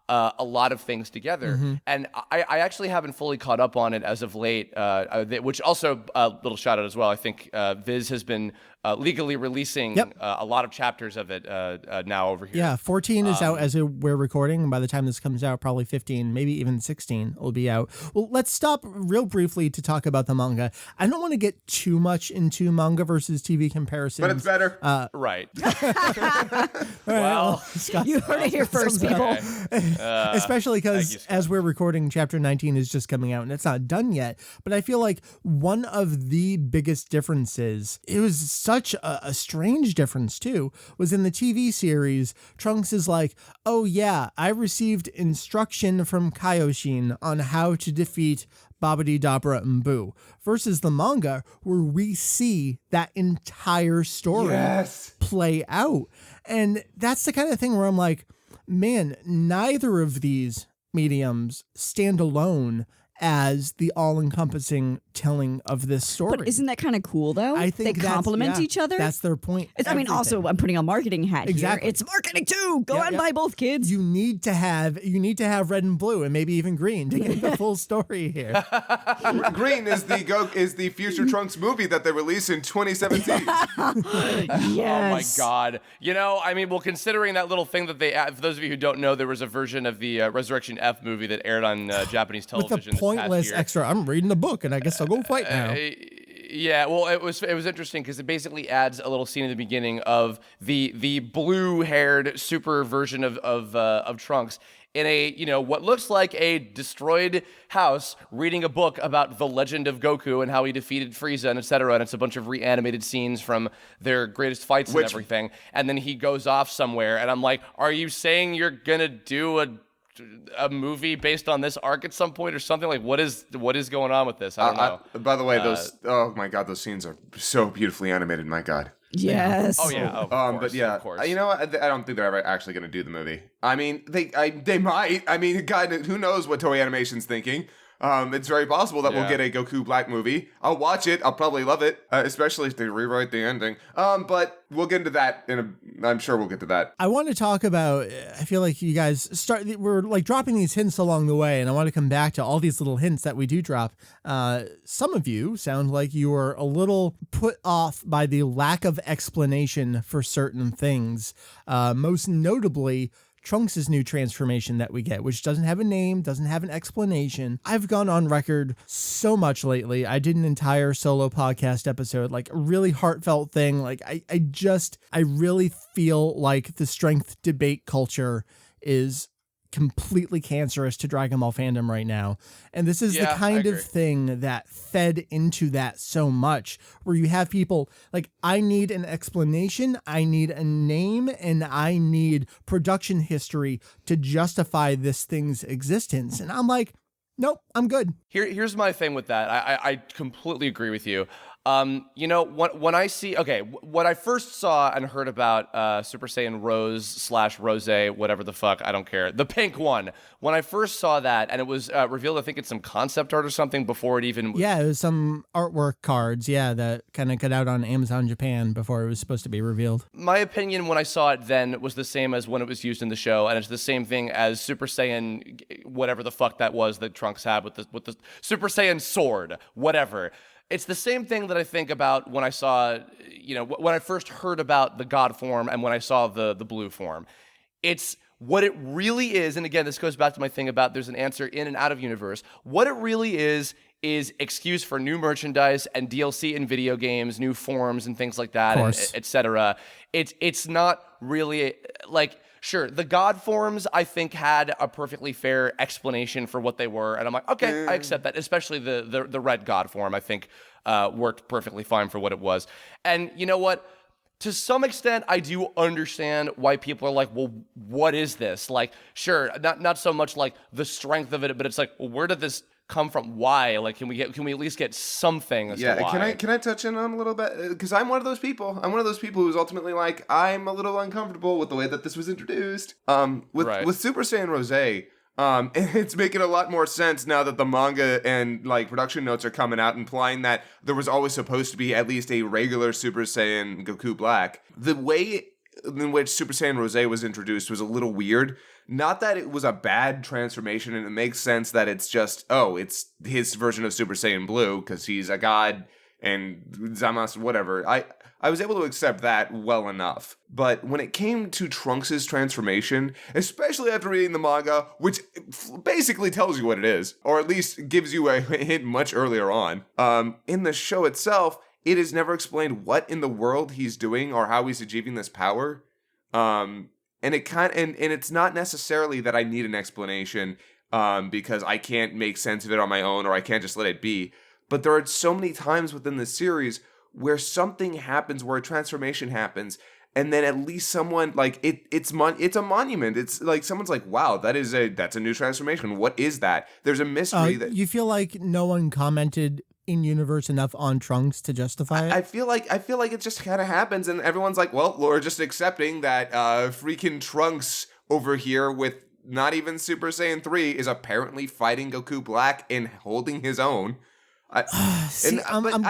a lot of things together. Mm-hmm. And I actually haven't fully caught up on it as of late, which also, a little shout out as well. I think Viz has been legally releasing a lot of chapters of it now over here. Yeah, 14 is out as we're recording, and by the time this comes out, probably 15, maybe even 16 will be out. Well, let's stop real briefly to talk about the manga. I don't want to get too much into manga versus TV comparisons. But it's better. Right. Well, Scott, You heard it here first, people. especially because as we're recording, chapter 19 is just coming out and it's not done yet. But I feel like one of the biggest differences, it was such a strange difference too, was in the TV series. Trunks is like, oh yeah, I received instruction from Kaioshin on how to defeat Babidi Dabra and Boo, versus the manga where we see that entire story play out. And that's the kind of thing where I'm like, man, neither of these mediums stand alone as the all-encompassing telling of this story. But isn't that kind of cool, though? I think they complement each other. That's their point. I mean, also, I'm putting a marketing hat Exactly. here. It's marketing too. Go out and buy both, kids. You need to have red and blue and maybe even green to get the full story here. Green is the Future Trunks movie that they released in 2017. Yes. Oh my God. You know, I mean, well, considering that little thing that they, for those of you who don't know, there was a version of the Resurrection F movie that aired on Japanese television With the pointless extra, I'm reading a book and I guess I'll go fight now. Yeah, well, it was interesting because it basically adds a little scene in the beginning of the blue-haired super version of Trunks in a, you know, what looks like a destroyed house reading a book about the legend of Goku and how he defeated Frieza and etc. And it's a bunch of reanimated scenes from their greatest fights and everything. And then he goes off somewhere and I'm like, are you saying you're gonna do a movie based on this arc at some point or something? Like, what is going on with this? I don't know. By the way, oh my God, those scenes are so beautifully animated. My God. Yes. Oh yeah. Of course, but yeah, of course. You know what? I don't think they're ever actually going to do the movie. I mean, they might. I mean, God, who knows what Toei Animation's thinking? It's very possible that we'll get a Goku Black movie. I'll watch it. I'll probably love it, especially if they rewrite the ending. But we'll get into that I'm sure we'll get to that. I want to talk about, I feel like you guys we're like dropping these hints along the way, and I want to come back to all these little hints that we do drop. Some of you sound like you are a little put off by the lack of explanation for certain things. Most notably, Trunks' new transformation that we get, which doesn't have a name, doesn't have an explanation. I've gone on record so much lately. I did an entire solo podcast episode, like a really heartfelt thing. Like I really feel like the strength debate culture is completely cancerous to Dragon Ball fandom right now. And this is the kind of thing that fed into that so much, where you have people like, I need an explanation, I need a name, and I need production history to justify this thing's existence. And I'm like, nope, I'm good. Here's my thing with that. I completely agree with you. You know, when I see, what I first saw and heard about Super Saiyan Rose / Rose, whatever the fuck, I don't care, the pink one, when I first saw that, and it was revealed, I think it's some concept art or something before it even... Yeah, it was some artwork cards, that kind of got out on Amazon Japan before it was supposed to be revealed. My opinion when I saw it then was the same as when it was used in the show, and it's the same thing as Super Saiyan, whatever the fuck that was that Trunks had with the Super Saiyan sword, whatever. It's the same thing that I think about when I saw, you know, when I first heard about the God form and when I saw the blue form. It's what it really is, and again, this goes back to my thing about there's an answer in and out of universe. What it really is excuse for new merchandise and DLC in video games, new forms and things like that, and et cetera. It's not really like... Sure, the God forms, I think, had a perfectly fair explanation for what they were, and I'm like, okay, I accept that, especially the red God form, I think, worked perfectly fine for what it was. And you know what? To some extent, I do understand why people are like, well, what is this? Like, sure, not so much like the strength of it, but it's like, well, where did this come from? Why? Like, can we at least get something as to why? Can I touch in on a little bit? Because I'm one of those people. I'm one of those people who's ultimately like, I'm a little uncomfortable with the way that this was introduced. With Super Saiyan Rose, it's making a lot more sense now that the manga and like production notes are coming out implying that there was always supposed to be at least a regular Super Saiyan Goku Black. The way in which Super Saiyan Rose was introduced was a little weird. Not that it was a bad transformation, and it makes sense that it's just, it's his version of Super Saiyan Blue, because he's a god, and Zamasu, whatever. I was able to accept that well enough. But when it came to Trunks' transformation, especially after reading the manga, which basically tells you what it is, or at least gives you a hint much earlier on, in the show itself, it is never explained what in the world he's doing or how he's achieving this power. And it's not necessarily that I need an explanation because I can't make sense of it on my own or I can't just let it be. But there are so many times within the series where something happens, where a transformation happens, and then at least someone like it's a monument. It's like someone's like, "Wow, that's a new transformation. What is that?" There's a mystery that you feel like no one commented in universe enough on Trunks to justify it. I feel like it just kind of happens, and everyone's like, "Well, we're just accepting that freaking Trunks over here with not even Super Saiyan 3 is apparently fighting Goku Black and holding his own." I'm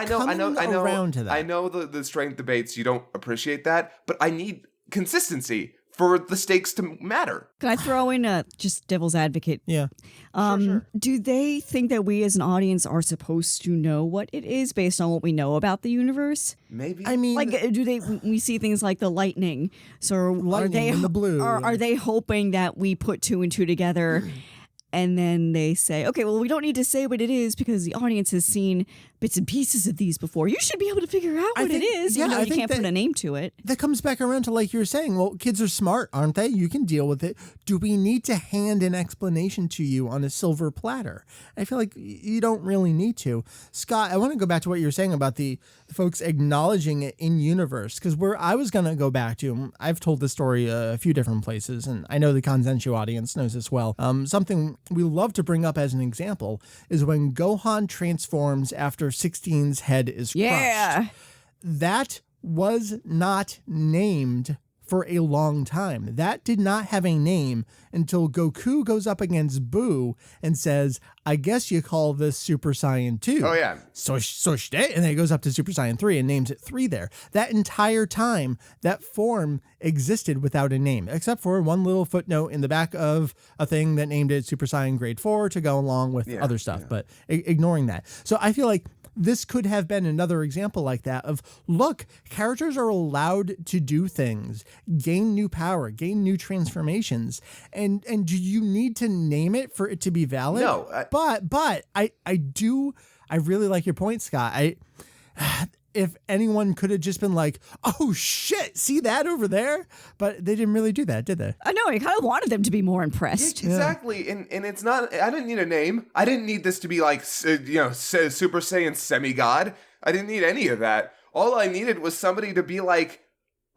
coming around to that. I know the strength debates, you don't appreciate that, but I need consistency for the stakes to matter. Can I throw in just devil's advocate? Yeah. Sure. Do they think that we as an audience are supposed to know what it is based on what we know about the universe? Maybe. I mean, Like, we see things like the lightning. So Lightning and the blue. Are they hoping that we put two and two together? And then they say, okay, well, we don't need to say what it is because the audience has seen bits and pieces of these before. You should be able to figure out what it is, even though you can't put a name to it. That comes back around to, like you were saying, well, kids are smart, aren't they? You can deal with it. Do we need to hand an explanation to you on a silver platter? I feel like you don't really need to. Scott, I want to go back to what you were saying about the folks acknowledging it in universe, because where I was going to go back to, I've told this story a few different places, and I know the Kanzenshu audience knows this well. Something we love to bring up as an example is when Gohan transforms after 16's head is crushed. That was not named for a long time. That did not have a name until Goku goes up against Boo and says, I guess you call this Super Saiyan 2. Oh, yeah. So and then he goes up to Super Saiyan 3 and names it 3 there. That entire time, that form existed without a name, except for one little footnote in the back of a thing that named it Super Saiyan Grade 4 to go along with other stuff, but ignoring that. So I feel like this could have been another example like that of, look, characters are allowed to do things, gain new power, gain new transformations. And do you need to name it for it to be valid? No. But I really like your point, Scott. If anyone could have just been like, oh shit, see that over there? But they didn't really do that, did they? I know, I kind of wanted them to be more impressed. Exactly. And it's not, I didn't need a name. I didn't need this to be like, Super Saiyan Semigod. I didn't need any of that. All I needed was somebody to be like,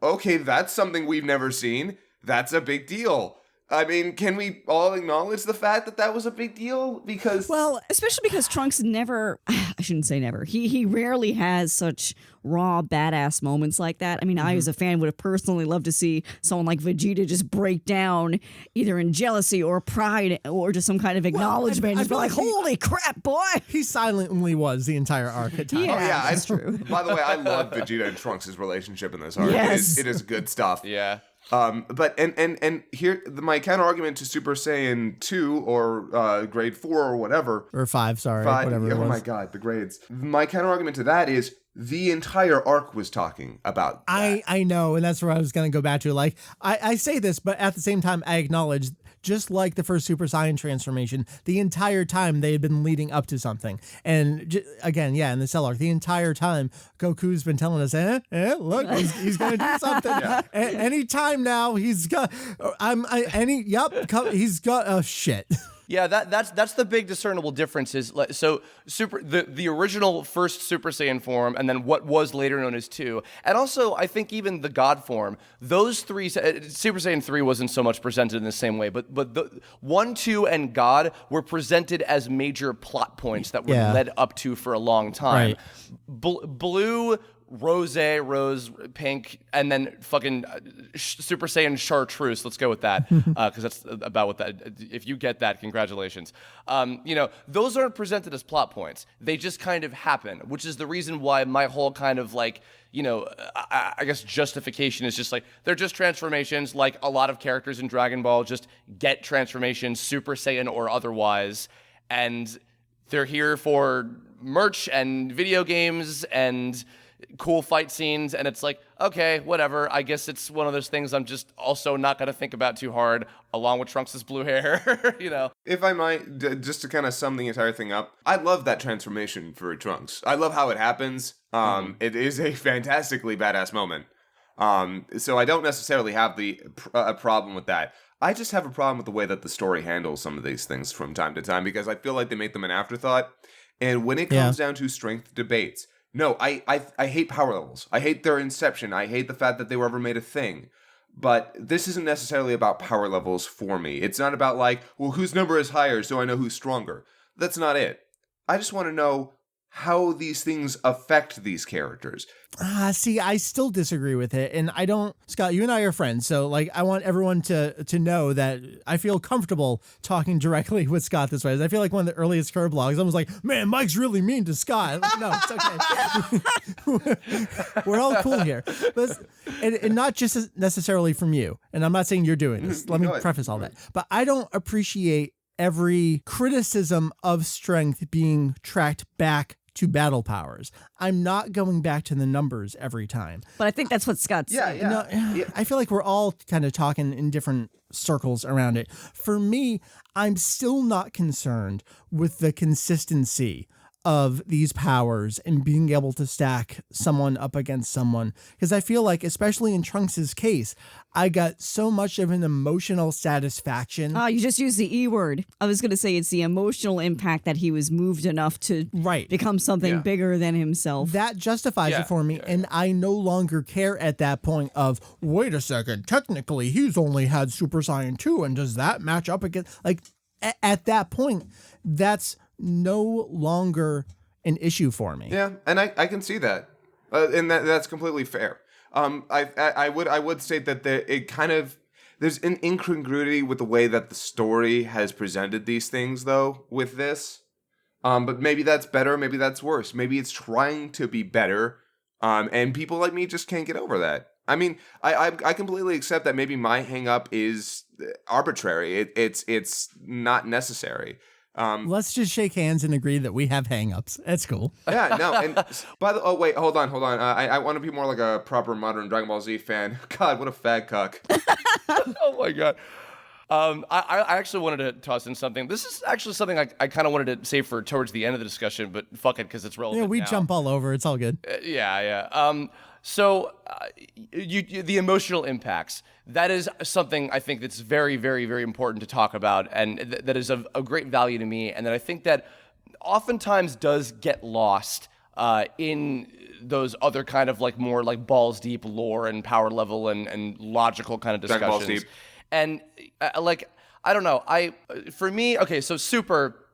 okay, that's something we've never seen. That's a big deal. I mean, can we all acknowledge the fact that that was a big deal? Because... Well, especially because Trunks never... I shouldn't say never. He rarely has such raw, badass moments like that. I mean, I as a fan would have personally loved to see someone like Vegeta just break down either in jealousy or pride or just some kind of acknowledgement. Just be like, holy crap, boy! He silently was the entire arc at times. Yeah, Oh, yeah, that's true. By the way, I love Vegeta and Trunks' relationship in this arc. Yes. It is good stuff. Yeah. But here my counter argument to Super Saiyan 2 or grade 4 or whatever, Or 5, sorry, 5, whatever it was. oh my god, the grades. My counter argument to that is the entire arc was talking about that. I know, and that's where I was going to go back to. Like, I say this, but at the same time, I acknowledge, just like the first Super Saiyan transformation, the entire time they had been leading up to something. And again, in the Cell arc, the entire time, Goku's been telling us, look, he's going to do something. Anytime now, he's got, he's got, shit. Yeah, that's the big discernible difference is so the original first Super Saiyan form and then what was later known as 2. And also I think even the God form, those three Super Saiyan 3 wasn't so much presented in the same way, but the 1, 2 and God were presented as major plot points that were led up to for a long time. Right. Blue, rose, pink, and then fucking Super Saiyan Chartreuse. Let's go with that, because that's about what that. If you get that, congratulations. Those aren't presented as plot points. They just kind of happen, which is the reason why my whole kind of like, I guess justification is just like they're just transformations. Like a lot of characters in Dragon Ball just get transformations, Super Saiyan or otherwise, and They're here for merch and video games and cool fight scenes, and it's like, okay, whatever. I guess it's one of those things I'm just also not going to think about too hard, along with Trunks' blue hair, you know? If I might, just to kind of sum the entire thing up, I love that transformation for Trunks. I love how it happens. It is a fantastically badass moment. So I don't necessarily have a problem with that. I just have a problem with the way that the story handles some of these things from time to time, because I feel like they make them an afterthought. And when it comes down to strength debates, no, I hate power levels. I hate their inception. I hate the fact that they were ever made a thing. But this isn't necessarily about power levels for me. It's not about like, well, whose number is higher so I know who's stronger. That's not it. I just want to know how these things affect these characters. See, I still disagree with it. And I don't, Scott, you and I are friends. So like, I want everyone to know that I feel comfortable talking directly with Scott this way. I feel like one of the earliest Kirblogs, I was like, man, Mike's really mean to Scott. Like, no, it's okay. We're all cool here. But and not just necessarily from you. And I'm not saying you're doing this. Let me preface all that. But I don't appreciate every criticism of strength being tracked back to battle powers. I'm not going back to the numbers every time. But I think that's what Scott's saying. I feel like we're all kind of talking in different circles around it. For me, I'm still not concerned with the consistency of these powers and being able to stack someone up against someone. Because I feel like, especially in Trunks' case, I got so much of an emotional satisfaction. You just used the E word. I was going to say it's the emotional impact that he was moved enough to become something bigger than himself. That justifies it for me, and I no longer care at that point of, wait a second, technically he's only had Super Saiyan 2, and does that match up against... Like, at that point, that's no longer an issue for me. Yeah, and I can see that, and that's completely fair. I would state that there's an incongruity with the way that the story has presented these things, though, with this. But maybe that's better, maybe that's worse. Maybe it's trying to be better, and people like me just can't get over that. I mean, I completely accept that maybe my hang-up is arbitrary. It's not necessary. Let's just shake hands and agree that we have hang-ups. That's cool. Yeah, no, and wait, hold on. I want to be more like a proper modern Dragon Ball Z fan. God, what a fag cuck. Oh my god. I actually wanted to toss in something. This is actually something I kind of wanted to save for towards the end of the discussion, but fuck it, because it's relevant. Yeah, we now. jump all over. It's all good. So the emotional impacts, that is something I think that's very, very, very important to talk about, and that is of great value to me, and that I think that oftentimes does get lost in those other kind of like more like balls deep lore and power level and logical kind of discussions. Balls deep. And I don't know. For me, okay, so Super,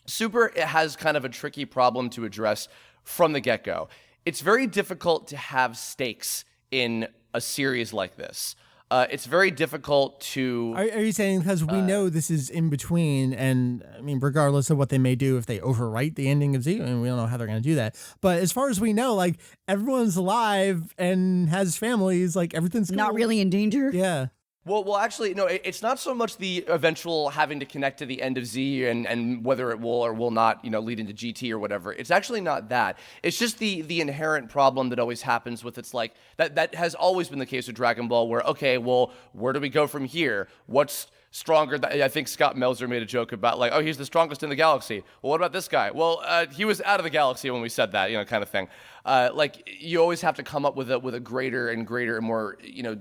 it has kind of a tricky problem to address from the get-go. It's very difficult to have stakes in a series like this. It's very difficult to... Are you saying because we know this is in between, and I mean, regardless of what they may do, if they overwrite the ending of Z, and we don't know how they're going to do that. But as far as we know, like, everyone's alive and has families, like, everything's not really in danger? Yeah. Well, actually, no, it's not so much the eventual having to connect to the end of Z and whether it will or will not, lead into GT or whatever. It's actually not that. It's just the inherent problem that always happens with it's like, that has always been the case with Dragon Ball where, okay, well, where do we go from here? What's stronger? I think Scott Melzer made a joke about like, oh, he's the strongest in the galaxy. Well, what about this guy? Well, he was out of the galaxy when we said that, kind of thing. Like, you always have to come up with a greater and more,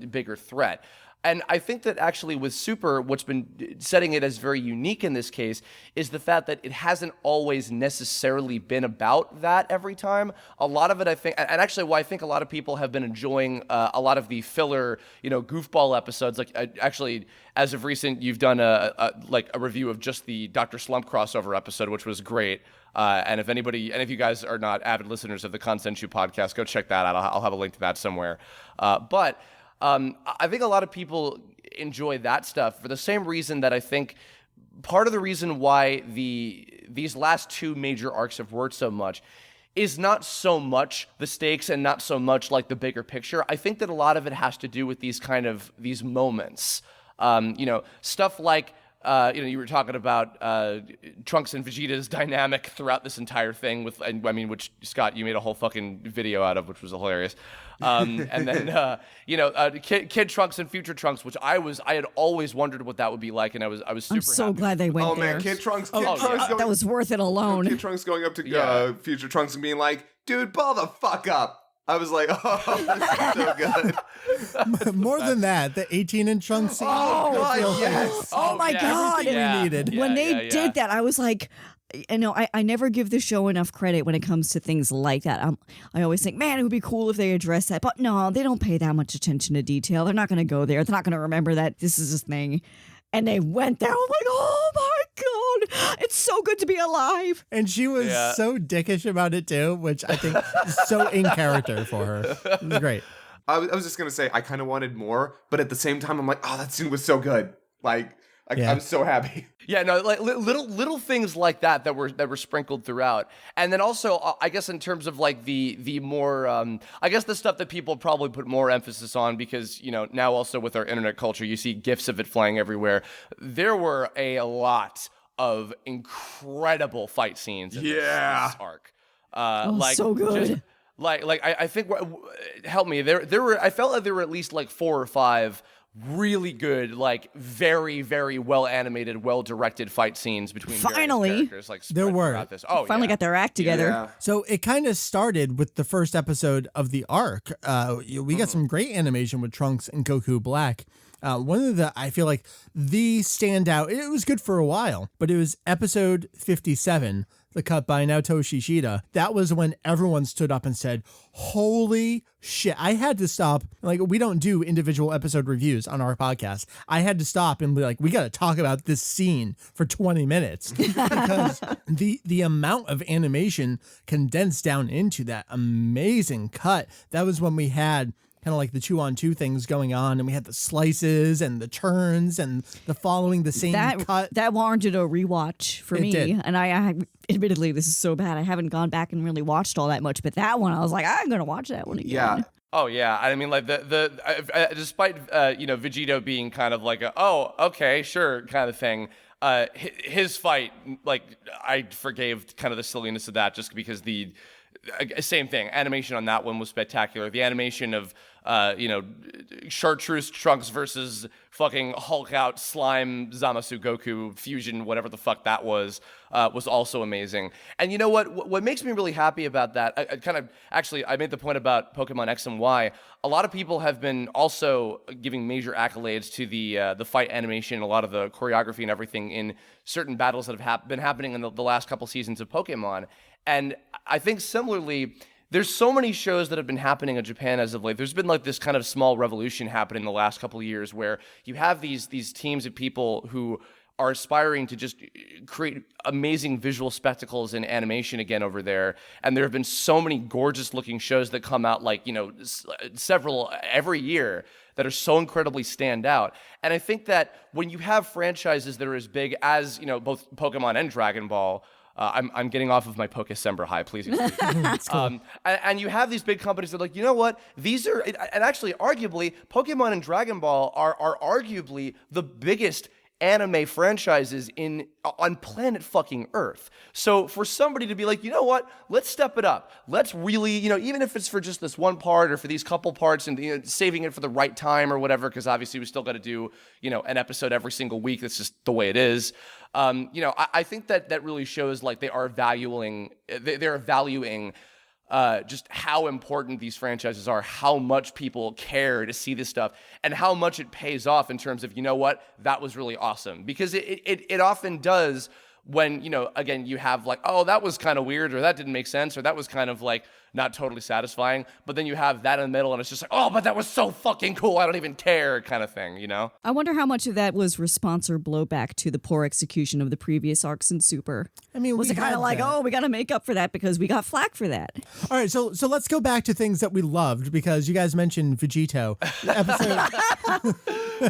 bigger threat. And I think that actually with Super, what's been setting it as very unique in this case is the fact that it hasn't always necessarily been about that every time. A lot of it, I think, and actually why I think a lot of people have been enjoying a lot of the filler, goofball episodes. Like, actually, as of recent, you've done a review of just the Dr. Slump crossover episode, which was great. And if you guys are not avid listeners of the Consenshu podcast, go check that out. I'll have a link to that somewhere. But I think a lot of people enjoy that stuff for the same reason that I think part of the reason why these last two major arcs have worked so much is not so much the stakes and not so much like the bigger picture. I think that a lot of it has to do with these moments. Stuff like you were talking about Trunks and Vegeta's dynamic throughout this entire thing which Scott, you made a whole fucking video out of, which was hilarious. And then, Kid Trunks and Future Trunks, which I had always wondered what that would be like, and I was super I'm so happy. glad they went there. Oh man, Kid Trunks that was worth it alone. Kid Trunks going up to Future Trunks and being like, dude, ball the fuck up. I was like, oh, this is so good. More than that, the 18-inch Trunks scene. Oh, God, yes. Oh my God. Everything we needed. When they did that, I was like, I never give the show enough credit when it comes to things like that. I always think, man, it would be cool if they addressed that. But no, they don't pay that much attention to detail. They're not going to go there. They're not going to remember that this is a thing. And they went there. I'm like, oh my God, it's so good to be alive. And she was so dickish about it too, which I think is so in character for her. It was great. I was just going to say, I kind of wanted more, but at the same time, I'm like, oh, that scene was so good. Like, I'm so happy. Yeah, no, like little things like that were sprinkled throughout, and then also I guess in terms of like the more I guess the stuff that people probably put more emphasis on because now also with our internet culture you see GIFs of it flying everywhere. There were a lot of incredible fight scenes in this arc. So good. Just, I think help me. There were I felt like there were at least like 4 or 5. Really good, like very, very well animated, well directed fight scenes between various characters. Like there were. This. Finally got their act together. Yeah. So it kind of started with the first episode of the arc. We got some great animation with Trunks and Goku Black. One of I feel like the standout, it was good for a while, but it was episode 57, the cut by Naoto Shishida. That was when everyone stood up and said, holy shit. I had to stop. Like, we don't do individual episode reviews on our podcast. I had to stop and be like, we got to talk about this scene for 20 minutes because the amount of animation condensed down into that amazing cut. That was when we had kind of like the 2-on-2 things going on, and we had the slices and the turns and the following the same cut. That warranted a rewatch for me. Did. And I admittedly, this is so bad. I haven't gone back and really watched all that much, but that one, I was like, I'm going to watch that one again. Yeah. Oh yeah, I mean, like despite Vegeta being kind of like okay, sure kind of thing. His fight, like I forgave kind of the silliness of that just because the same thing. Animation on that one was spectacular. The animation of Chartreuse Trunks versus fucking Hulk out slime Zamasu Goku fusion, whatever the fuck that was also amazing. And you know what makes me really happy about that, I made the point about Pokemon X and Y. A lot of people have been also giving major accolades to the fight animation, a lot of the choreography and everything in certain battles that have been happening in the last couple seasons of Pokemon. And I think similarly, there's so many shows that have been happening in Japan as of late. There's been like this kind of small revolution happening in the last couple of years where you have these teams of people who are aspiring to just create amazing visual spectacles and animation again over there. And there have been so many gorgeous looking shows that come out several every year that are so incredibly stand out. And I think that when you have franchises that are as big as, both Pokemon and Dragon Ball, I'm getting off of my Pokecember high, please. Cool. And you have these big companies that are like, you know what? These are, and actually, arguably, Pokemon and Dragon Ball are arguably the biggest anime franchises on planet fucking Earth. So for somebody to be like, you know what? Let's step it up. Let's really, even if it's for just this one part or for these couple parts and saving it for the right time or whatever, because obviously we still got to do, an episode every single week. That's just the way it is. I think that really shows like they're valuing just how important these franchises are, how much people care to see this stuff, and how much it pays off in terms of, that was really awesome. Because it often does when, again, you have like, oh, that was kind of weird, or that didn't make sense, or that was kind of like not totally satisfying. But then you have that in the middle, and it's just like, oh, but that was so fucking cool, I don't even care kind of thing, I wonder how much of that was response or blowback to the poor execution of the previous arcs in Super. I mean, was it kind of like, oh, we got to make up for that because we got flack for that? All right, so let's go back to things that we loved, because you guys mentioned Vegito. Episode.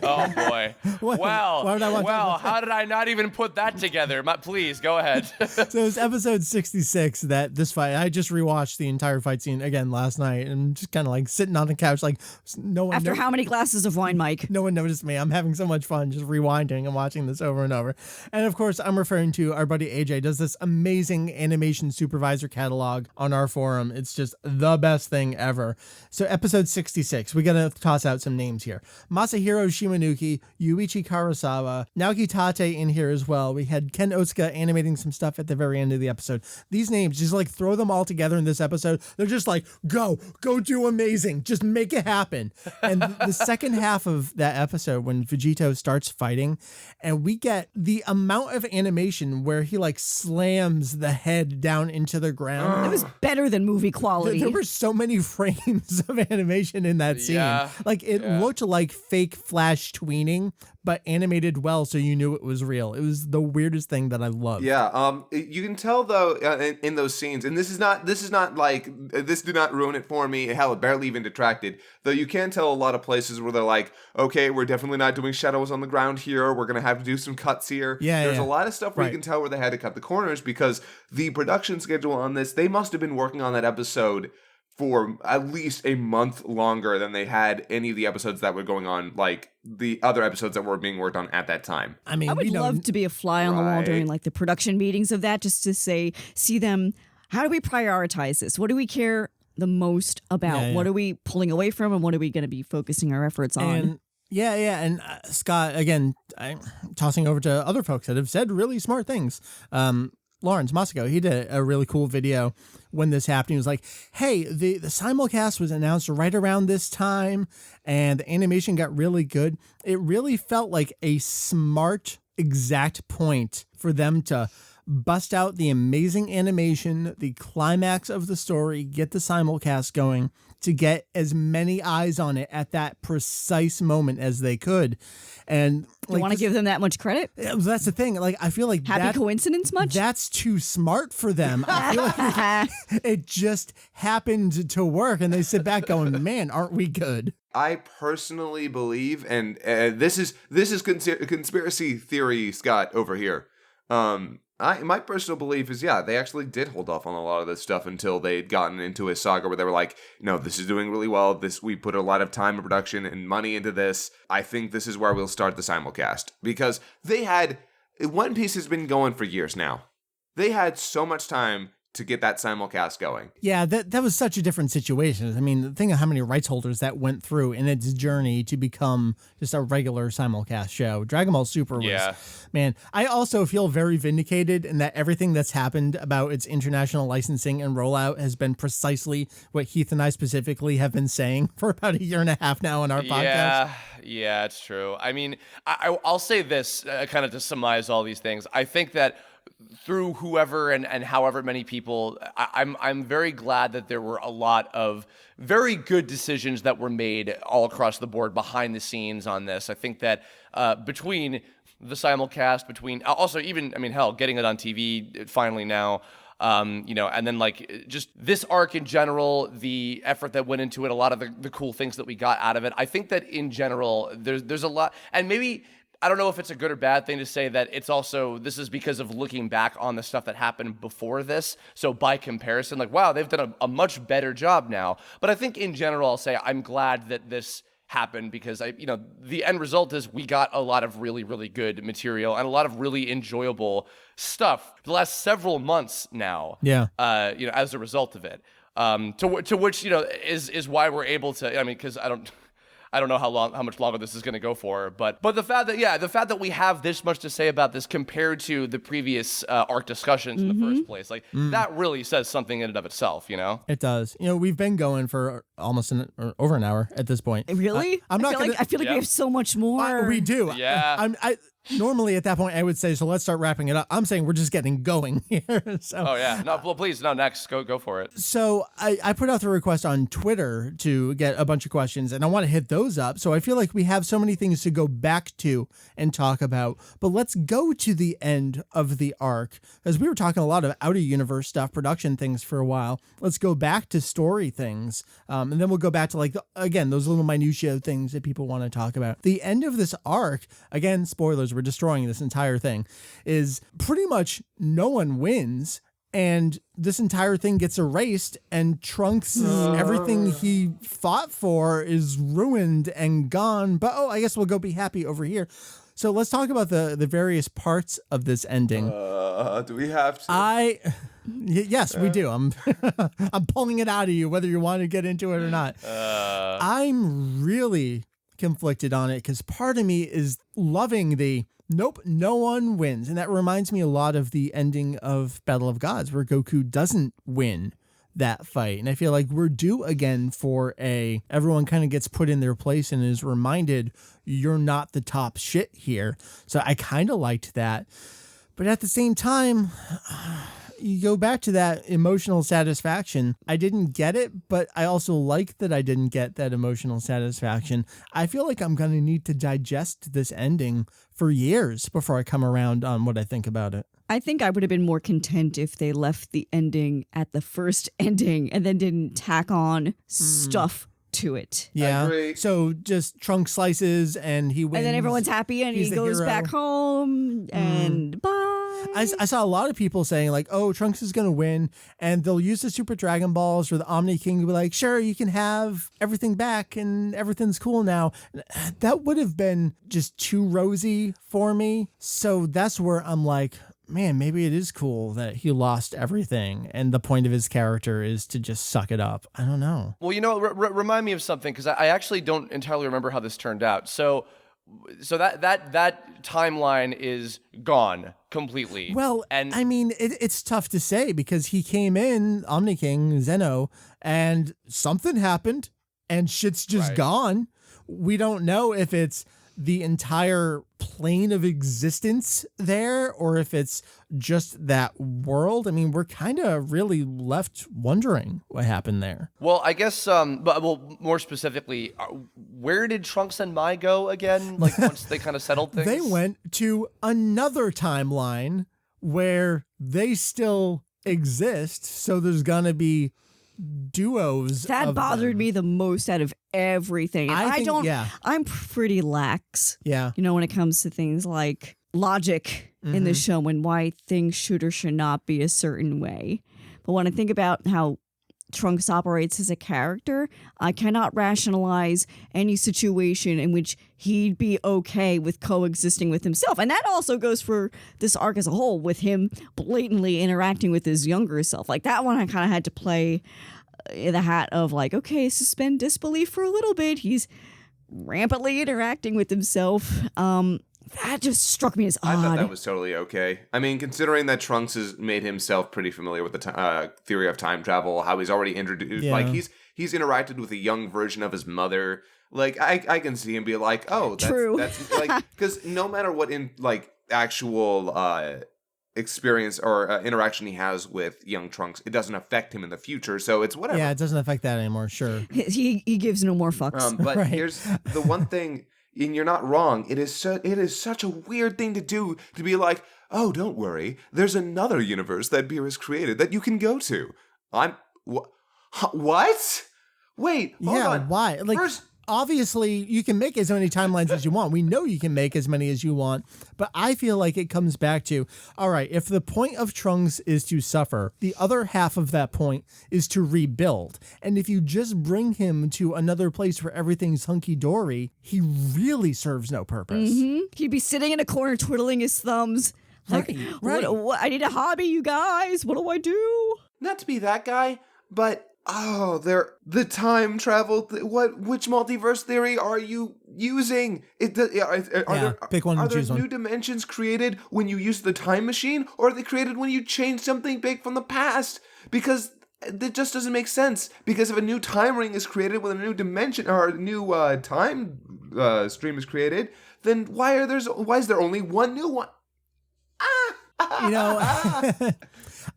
Oh boy! Wow! How did I not even put that together? Please go ahead. So it's episode 66 that this fight. I just rewatched the entire entire fight scene again last night, and just kind of like sitting on the couch, like no one. After how many glasses of wine, Mike? No one noticed me. I'm having so much fun just rewinding and watching this over and over. And of course, I'm referring to our buddy AJ does this amazing animation supervisor catalog on our forum. It's just the best thing ever. So episode 66, we got to toss out some names here. Masahiro Shimanuki, Yuichi Karasawa, Naoki Tate in here as well. We had Ken Otsuka animating some stuff at the very end of the episode. These names, just like throw them all together in this episode. They're just like, go do amazing. Just make it happen. And the second half of that episode when Vegeta starts fighting and we get the amount of animation where he like slams the head down into the ground. It was better than movie quality. There were so many frames of animation in that scene. Yeah, like it looked like fake flash tweening, but animated well so you knew it was real. It was the weirdest thing that I loved. Yeah, you can tell though in those scenes, and this is not like this did not ruin it for me. Hell, it barely even detracted. Though you can tell a lot of places where they're like, okay, we're definitely not doing shadows on the ground here. We're gonna have to do some cuts here. Yeah, there's yeah. a lot of stuff where you can tell where they had to cut the corners because the production schedule on this, they must have been working on that episode for at least a month longer than they had any of the episodes that were going on, like the other episodes that were being worked on at that time. I mean, I would love to be a fly on the wall during like the production meetings of that, just to see them. How do we prioritize this? What do we care the most about? Yeah. What are we pulling away from, and what are we going to be focusing our efforts on? And and Scott, again, I'm tossing over to other folks that have said really smart things. Lawrence Moscow, he did a really cool video when this happened. He was like, hey, the simulcast was announced right around this time and the animation got really good. It really felt like a smart, exact point for them to bust out the amazing animation, the climax of the story, get the simulcast going to get as many eyes on it at that precise moment as they could. And you want to give them that much credit? That's the thing. Like, I feel like Happy coincidence much? That's too smart for them. I feel like it just happened to work, and they sit back going, "Man, aren't we good?" I personally believe, and this is conspiracy theory, Scott, over here. My personal belief is, they actually did hold off on a lot of this stuff until they'd gotten into a saga where they were like, no, this is doing really well. We put a lot of time and production and money into this. I think this is where we'll start the simulcast. Because One Piece has been going for years now. They had so much time to get that simulcast going. Yeah, that was such a different situation. I mean, think of how many rights holders that went through in its journey to become just a regular simulcast show. Dragon Ball Super was, man, I also feel very vindicated in that everything that's happened about its international licensing and rollout has been precisely what Heath and I specifically have been saying for about a year and a half now on our podcast. Yeah, it's true. I mean, I'll say this kind of to summarize all these things. I think that through whoever and however many people, I'm very glad that there were a lot of very good decisions that were made all across the board behind the scenes on this. I think that between the simulcast, between also even, I mean, hell, getting it on TV finally now, and then like just this arc in general, the effort that went into it, a lot of the cool things that we got out of it. I think that in general, there's a lot, and maybe I don't know if it's a good or bad thing to say that it's also, this is because of looking back on the stuff that happened before this. So by comparison, like, wow, they've done a much better job now. But I think in general, I'll say I'm glad that this happened because the end result is we got a lot of really, really good material and a lot of really enjoyable stuff the last several months now. Yeah. As a result of it. To which, is why we're able to, because I don't know how much longer this is going to go for, but the fact that we have this much to say about this compared to the previous arc discussions in the first place, like that really says something in and of itself, It does. We've been going for almost over an hour at this point. Really? I feel like we have so much more. We do. Yeah. Normally at that point I would say, so let's start wrapping it up. I'm saying we're just getting going here. So. Oh yeah. No, well, please, no, next, go for it. So I put out the request on Twitter to get a bunch of questions, and I want to hit those up. So I feel like we have so many things to go back to and talk about. But let's go to the end of the arc, as we were talking a lot of outer universe stuff, production things for a while. Let's go back to story things, and then we'll go back to again those little minutiae things that people want to talk about. The end of this arc, again, spoilers. We're destroying this entire thing, is pretty much no one wins and this entire thing gets erased, and Trunks' everything he fought for is ruined and gone. But I guess we'll go be happy over here. So let's talk about the various parts of this ending. Do we have to? Yes, we do. I'm pulling it out of you, whether you want to get into it or not. I'm really conflicted on it because part of me is loving the nope, no one wins. And that reminds me a lot of the ending of Battle of Gods, where Goku doesn't win that fight. And I feel like we're due again for everyone kind of gets put in their place and is reminded you're not the top shit here. So I kind of liked that. But at the same time, you go back to that emotional satisfaction. I didn't get it, but I also like that I didn't get that emotional satisfaction. I feel like I'm going to need to digest this ending for years before I come around on what I think about it. I think I would have been more content if they left the ending at the first ending and then didn't tack on stuff to it. Yeah. So just Trunks slices and he wins. And then everyone's happy and he goes back home and bye. I saw a lot of people saying like, oh, Trunks is going to win and they'll use the Super Dragon Balls or the Omni King to be like, sure, you can have everything back and everything's cool now. That would have been just too rosy for me. So that's where I'm like, man, maybe it is cool that he lost everything and the point of his character is to just suck it up. I don't know. Well, remind me of something, because I actually don't entirely remember how this turned out. So that timeline is gone completely. Well, and I mean, it's tough to say because he came in, Omni King, Zeno, and something happened and shit's just gone. We don't know if it's the entire plane of existence there or if it's just that world. I mean, we're kind of really left wondering what happened there. Well, I guess, but more specifically, where did Trunks and Mai go again? Like once they kind of settled things? They went to another timeline where they still exist. So there's going to be duos. That bothered me the most out of everything. And I'm pretty lax. Yeah. When it comes to things like logic in the show and why things should or should not be a certain way. But when I think about how Trunks operates as a character, I cannot rationalize any situation in which he'd be okay with coexisting with himself. And that also goes for this arc as a whole, with him blatantly interacting with his younger self. Like that one I kind of had to play the hat of like, okay, suspend disbelief for a little bit. He's rampantly interacting with himself. That just struck me as odd. I thought that was totally okay. I mean, considering that Trunks has made himself pretty familiar with the theory of time travel, how he's already introduced, like he's interacted with a young version of his mother. Like I can see him be like, oh, that's like, because no matter what in like actual experience or interaction he has with young Trunks, it doesn't affect him in the future. So it's whatever. Yeah, it doesn't affect that anymore. Sure. He gives no more fucks. But here's the one thing. And you're not wrong. It is such a weird thing to do, to be like, oh, don't worry. There's another universe that beer has created that you can go to. What? Wait, hold on. Why? Like, obviously, you can make as many timelines as you want. We know you can make as many as you want. But I feel like it comes back to, all right, if the point of Trunks is to suffer, the other half of that point is to rebuild. And if you just bring him to another place where everything's hunky-dory, he really serves no purpose. Mm-hmm. He'd be sitting in a corner twiddling his thumbs. Like, right. What, I need a hobby, you guys. What do I do? Not to be that guy, but... oh, the time travel. Which multiverse theory are you using? Pick one and choose one. Are there new dimensions created when you use the time machine, or are they created when you change something big from the past? Because it just doesn't make sense. Because if a new time ring is created when a new dimension or a new time stream is created, then why is there only one new one?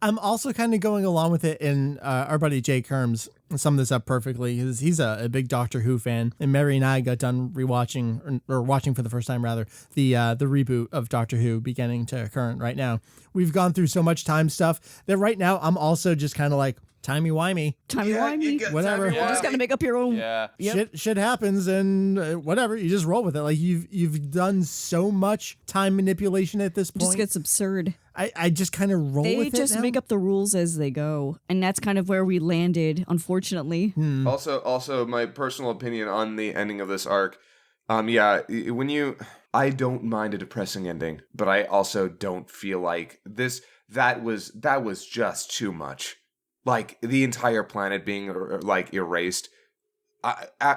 I'm also kind of going along with it, and our buddy Jay Kerms summed this up perfectly. He's a big Doctor Who fan, and Meri and I got done rewatching, or watching for the first time rather, the reboot of Doctor Who beginning to current right now. We've gone through so much time stuff that right now I'm also just kind of like, timey-wimey. Timey-wimey. Whatever. You just got to make up your own. Yeah. Yep. Shit happens and whatever. You just roll with it. Like you've done so much time manipulation at this point. It just gets absurd. I just kind of roll with it. They just now. make up the rules as they go, and that's kind of where we landed, unfortunately. Also, my personal opinion on the ending of this arc. I don't mind a depressing ending, but I also don't feel like that was just too much. Like the entire planet being like erased.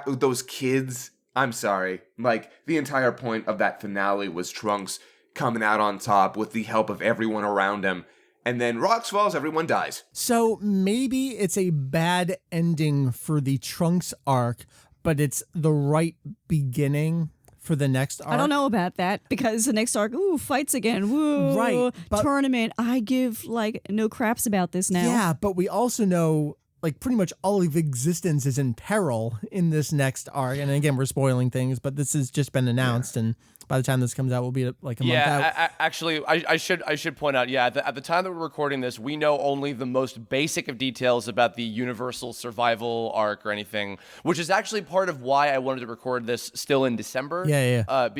Those kids, I'm sorry. Like the entire point of that finale was Trunks coming out on top with the help of everyone around him. And then rocks falls, everyone dies. So maybe it's a bad ending for the Trunks arc, but it's the right beginning for the next arc. I don't know about that because the next arc, fights again, woo, right, but, tournament. I give like no craps about this now. Yeah, but we also know like pretty much all of existence is in peril in this next arc. And again, we're spoiling things, but this has just been announced, and by the time this comes out, we'll be like a month out. Actually, I should point out, at the time that we're recording this, we know only the most basic of details about the universal survival arc or anything, which is actually part of why I wanted to record this still in December.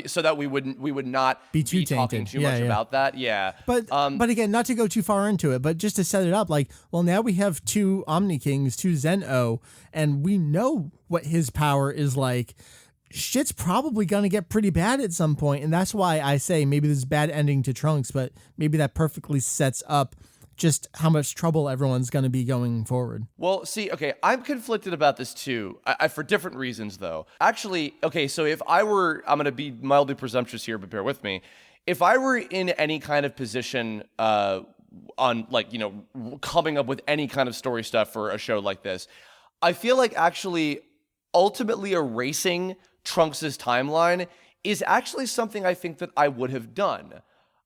So that we would not be talking too much about that. Yeah. But again, not to go too far into it, but just to set it up, like, well, now we have two Omni Kings, two Zen-O, and we know what his power is like. Shit's probably going to get pretty bad at some point, and that's why I say maybe this is bad ending to Trunks, but maybe that perfectly sets up just how much trouble everyone's going to be going forward. Well, see, okay, I'm conflicted about this too, I for different reasons though. Actually, okay, so if I'm going to be mildly presumptuous here, but bear with me. If I were in any kind of position on like, coming up with any kind of story stuff for a show like this, I feel like actually ultimately erasing Trunks' timeline is actually something I think that I would have done.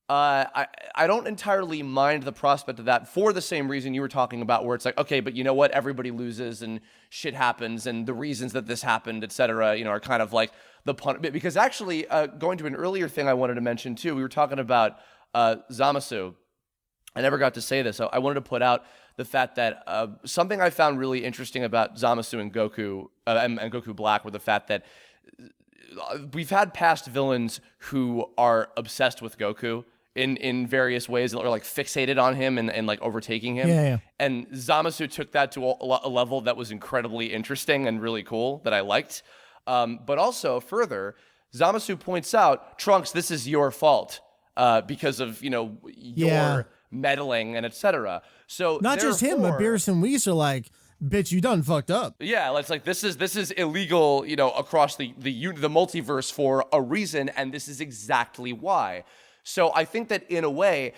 I don't entirely mind the prospect of that for the same reason you were talking about, where it's like, okay, but you know what? Everybody loses and shit happens, and the reasons that this happened, etc., are kind of like the pun. Because actually, going to an earlier thing I wanted to mention too, we were talking about Zamasu. I never got to say this. I wanted to put out the fact that something I found really interesting about Zamasu and Goku and Goku Black were the fact that we've had past villains who are obsessed with Goku in various ways, or like fixated on him and like overtaking him. Yeah. And Zamasu took that to a level that was incredibly interesting and really cool that I liked. But also further, Zamasu points out, Trunks, this is your fault because of, your meddling and etc. So not just him, but Beerus and Whis are like, bitch, you done fucked up. Yeah, it's like this is illegal, across the multiverse for a reason, and this is exactly why. So I think that in a way,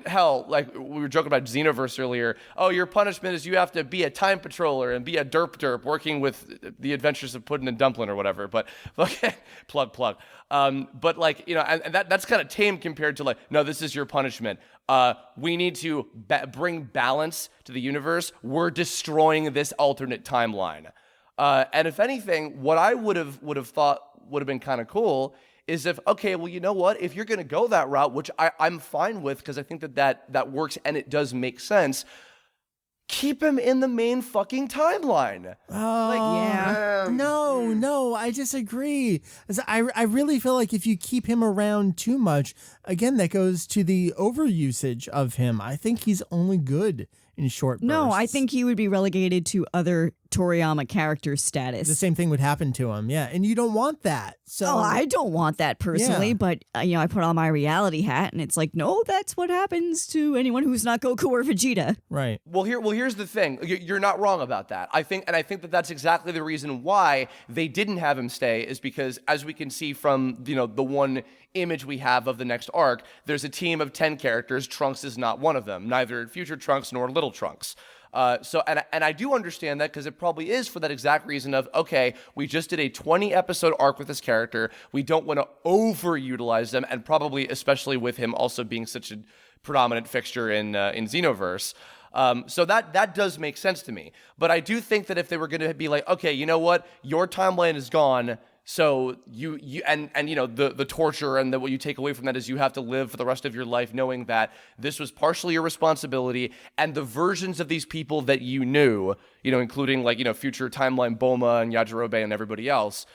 hell, like we were joking about Xenoverse earlier. Oh, your punishment is you have to be a time patroller and be a derp working with the Adventures of Puddin' and Dumplin' or whatever. But okay, plug. But like, and that's kind of tame compared to like, no, this is your punishment. We need to bring balance to the universe. We're destroying this alternate timeline. And if anything, what I would have thought would have been kind of cool is if, okay, well, you know what? If you're going to go that route, which I'm fine with because I think that works and it does make sense, keep him in the main fucking timeline. No, I disagree. I really feel like if you keep him around too much, again, that goes to the overusage of him. I think he's only good in short bursts. No, I think he would be relegated to other Toriyama character status. The same thing would happen to him, yeah. And you don't want that. So I don't want that personally, but I put on my reality hat, and it's like, no, that's what happens to anyone who's not Goku or Vegeta. Right. Well, here's the thing. You're not wrong about that. I think that that's exactly the reason why they didn't have him stay, is because as we can see from the one image we have of the next arc, there's a team of 10 characters. Trunks is not one of them, neither future Trunks nor little Trunks. So I do understand that, because it probably is for that exact reason of, okay, we just did a 20 episode arc with this character. We don't want to overutilize them, and probably especially with him also being such a predominant fixture in Xenoverse. So that does make sense to me. But I do think that if they were going to be like, okay, you know what, your timeline is gone. So you the torture and what you take away from that is you have to live for the rest of your life knowing that this was partially your responsibility, and the versions of these people that you knew, including like future timeline Bulma and Yajirobe and everybody else,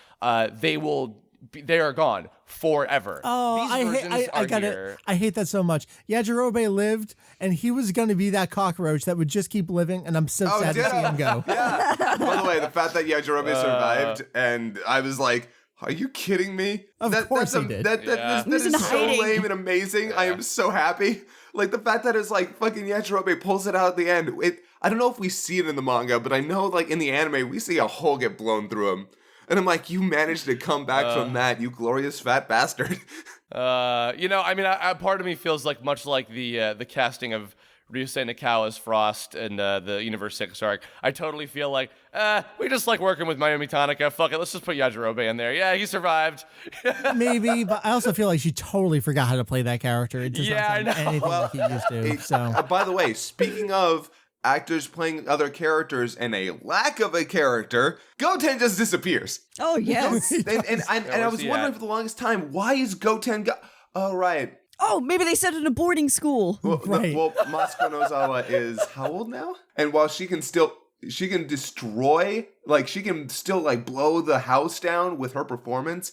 they will they are gone forever. Oh, I hate that so much. Yajirobe lived, and he was going to be that cockroach that would just keep living, and I'm so sad to see him go. Yeah. By the way, the fact that Yajirobe survived, and I was like, are you kidding me? Of course he did. That is so lame and amazing. I am so happy. Like, the fact that it's like fucking Yajirobe pulls it out at the end. I don't know if we see it in the manga, but I know like in the anime, we see a hole get blown through him. And I'm like, you managed to come back from that, you glorious fat bastard. Part of me feels like much like the casting of Ryusei Nakawa's Frost and the Universe 6 arc. I totally feel like, we just like working with Mayumi Tanaka. Fuck it, let's just put Yajirobe in there. Yeah, he survived. Maybe, but I also feel like she totally forgot how to play that character. It does not sound anything like he used to. So. By the way, speaking of actors playing other characters and a lack of a character, Goten just disappears. Oh, yes. and I was wondering for the longest time, why is Goten Oh, right. Oh, maybe they sent it in a boarding school. Right. Masuko Nozawa is how old now? And while she can destroy, like she can still like blow the house down with her performance,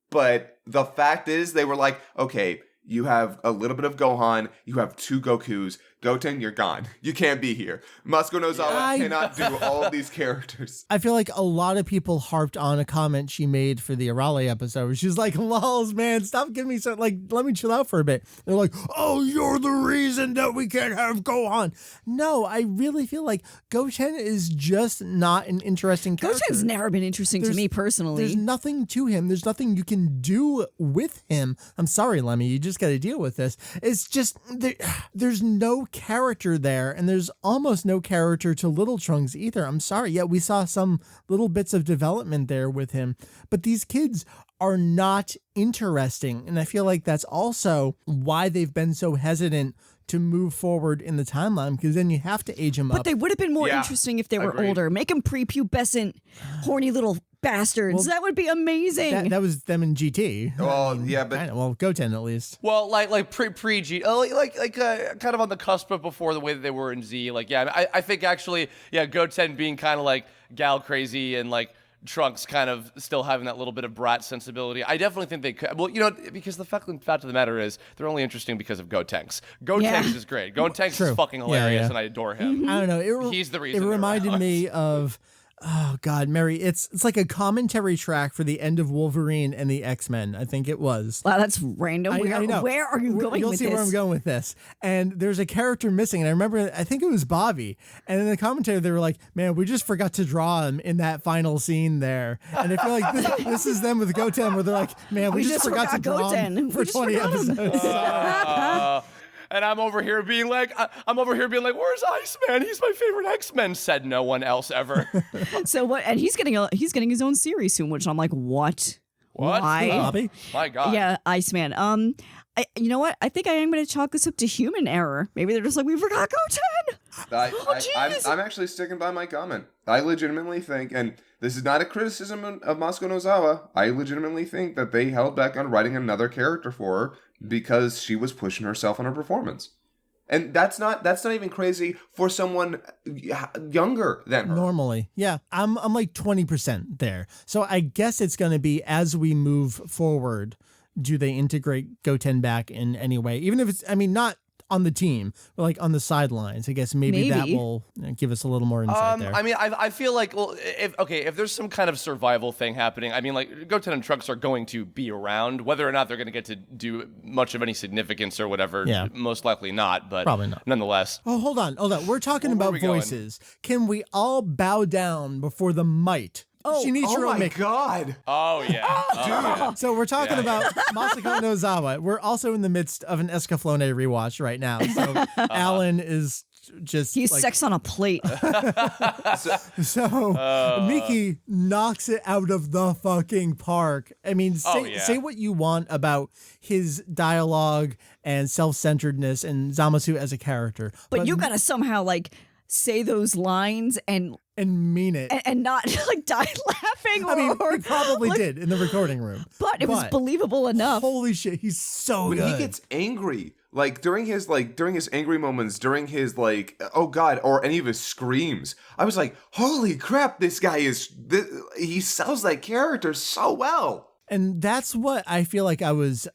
but the fact is they were like, okay, you have a little bit of Gohan, you have 2 Gokus. Goten, you're gone. You can't be here. Masuko Nozawa cannot do all of these characters. I feel like a lot of people harped on a comment she made for the Arale episode where she's like, lols, man, stop giving me so, like, let me chill out for a bit. They're like, oh, you're the reason that we can't have Gohan. No, I really feel like Goten is just not an interesting character. Goten's never been interesting to me personally. There's nothing to him. There's nothing you can do with him. I'm sorry, Lemmy, you just got to deal with this. It's just, there's no character there, and there's almost no character to Little Trunks either. I'm sorry. Yeah, we saw some little bits of development there with him, but these kids are not interesting, and I feel like that's also why they've been so hesitant to move forward in the timeline, because then you have to age them up. But they would have been more interesting if they were older. Make them prepubescent, horny little bastards. Well, that would be amazing. That was them in GT. Well, yeah, but Goten at least. Well, like pre G, kind of on the cusp of before the way that they were in Z. Like, yeah, I think actually, yeah, Goten being kind of like gal crazy and like Trunks kind of still having that little bit of brat sensibility. I definitely think they could. Well, because the fact of the matter is, they're only interesting because of Gotenks. Gotenks is great. Gotenks is fucking hilarious, and I adore him. I don't know. He's the reason. It reminded me of. Oh God, Meri! It's like a commentary track for the end of Wolverine and the X-Men. I think it was. Wow, that's random. I know. Where are you going with this? You'll see where I'm going with this. And there's a character missing, and I remember, I think it was Bobby. And in the commentary, they were like, "Man, we just forgot to draw him in that final scene there." And I feel like this is them with Goten, where they're like, "Man, we just forgot to draw him for 20 episodes." And I'm over here being like, where's Iceman? He's my favorite X-Men. Said no one else ever. So what? And he's getting his own series soon, which I'm like, what? What? Why? Bobby? My God. Yeah, Iceman. You know what? I think I am going to chalk this up to human error. Maybe they're just like, we forgot Goten. I'm actually sticking by my comment. I legitimately think, and this is not a criticism of Masuko Nozawa, I legitimately think that they held back on writing another character for her because she was pushing herself on her performance. And that's not even crazy for someone younger than her. Normally. Yeah. I'm like 20% there. So I guess it's going to be, as we move forward, do they integrate Goten back in any way? Even if it's, not on the team, but like on the sidelines. I guess maybe. That will give us a little more insight there. I feel like, well, if there's some kind of survival thing happening, like Goten and Trunks are going to be around. Whether or not they're going to get to do much of any significance or whatever, most likely not, but probably not. Nonetheless. Oh, hold on. We're talking about voices. Can we all bow down before the might? Oh my God. Oh, yeah. Dude. So we're talking about Masuko Nozawa. We're also in the midst of an Escaflowne rewatch right now. So Alan is just... He's sex on a plate. So Miki knocks it out of the fucking park. Say what you want about his dialogue and self-centeredness and Zamasu as a character. But you gotta somehow, say those lines and mean it and not die laughing. He probably did in the recording room, but it was believable enough. Holy shit, he's so good. When he gets angry, during his angry moments, during his oh God, or any of his screams, I was like, holy crap, he sells that character so well. And that's what I feel like I was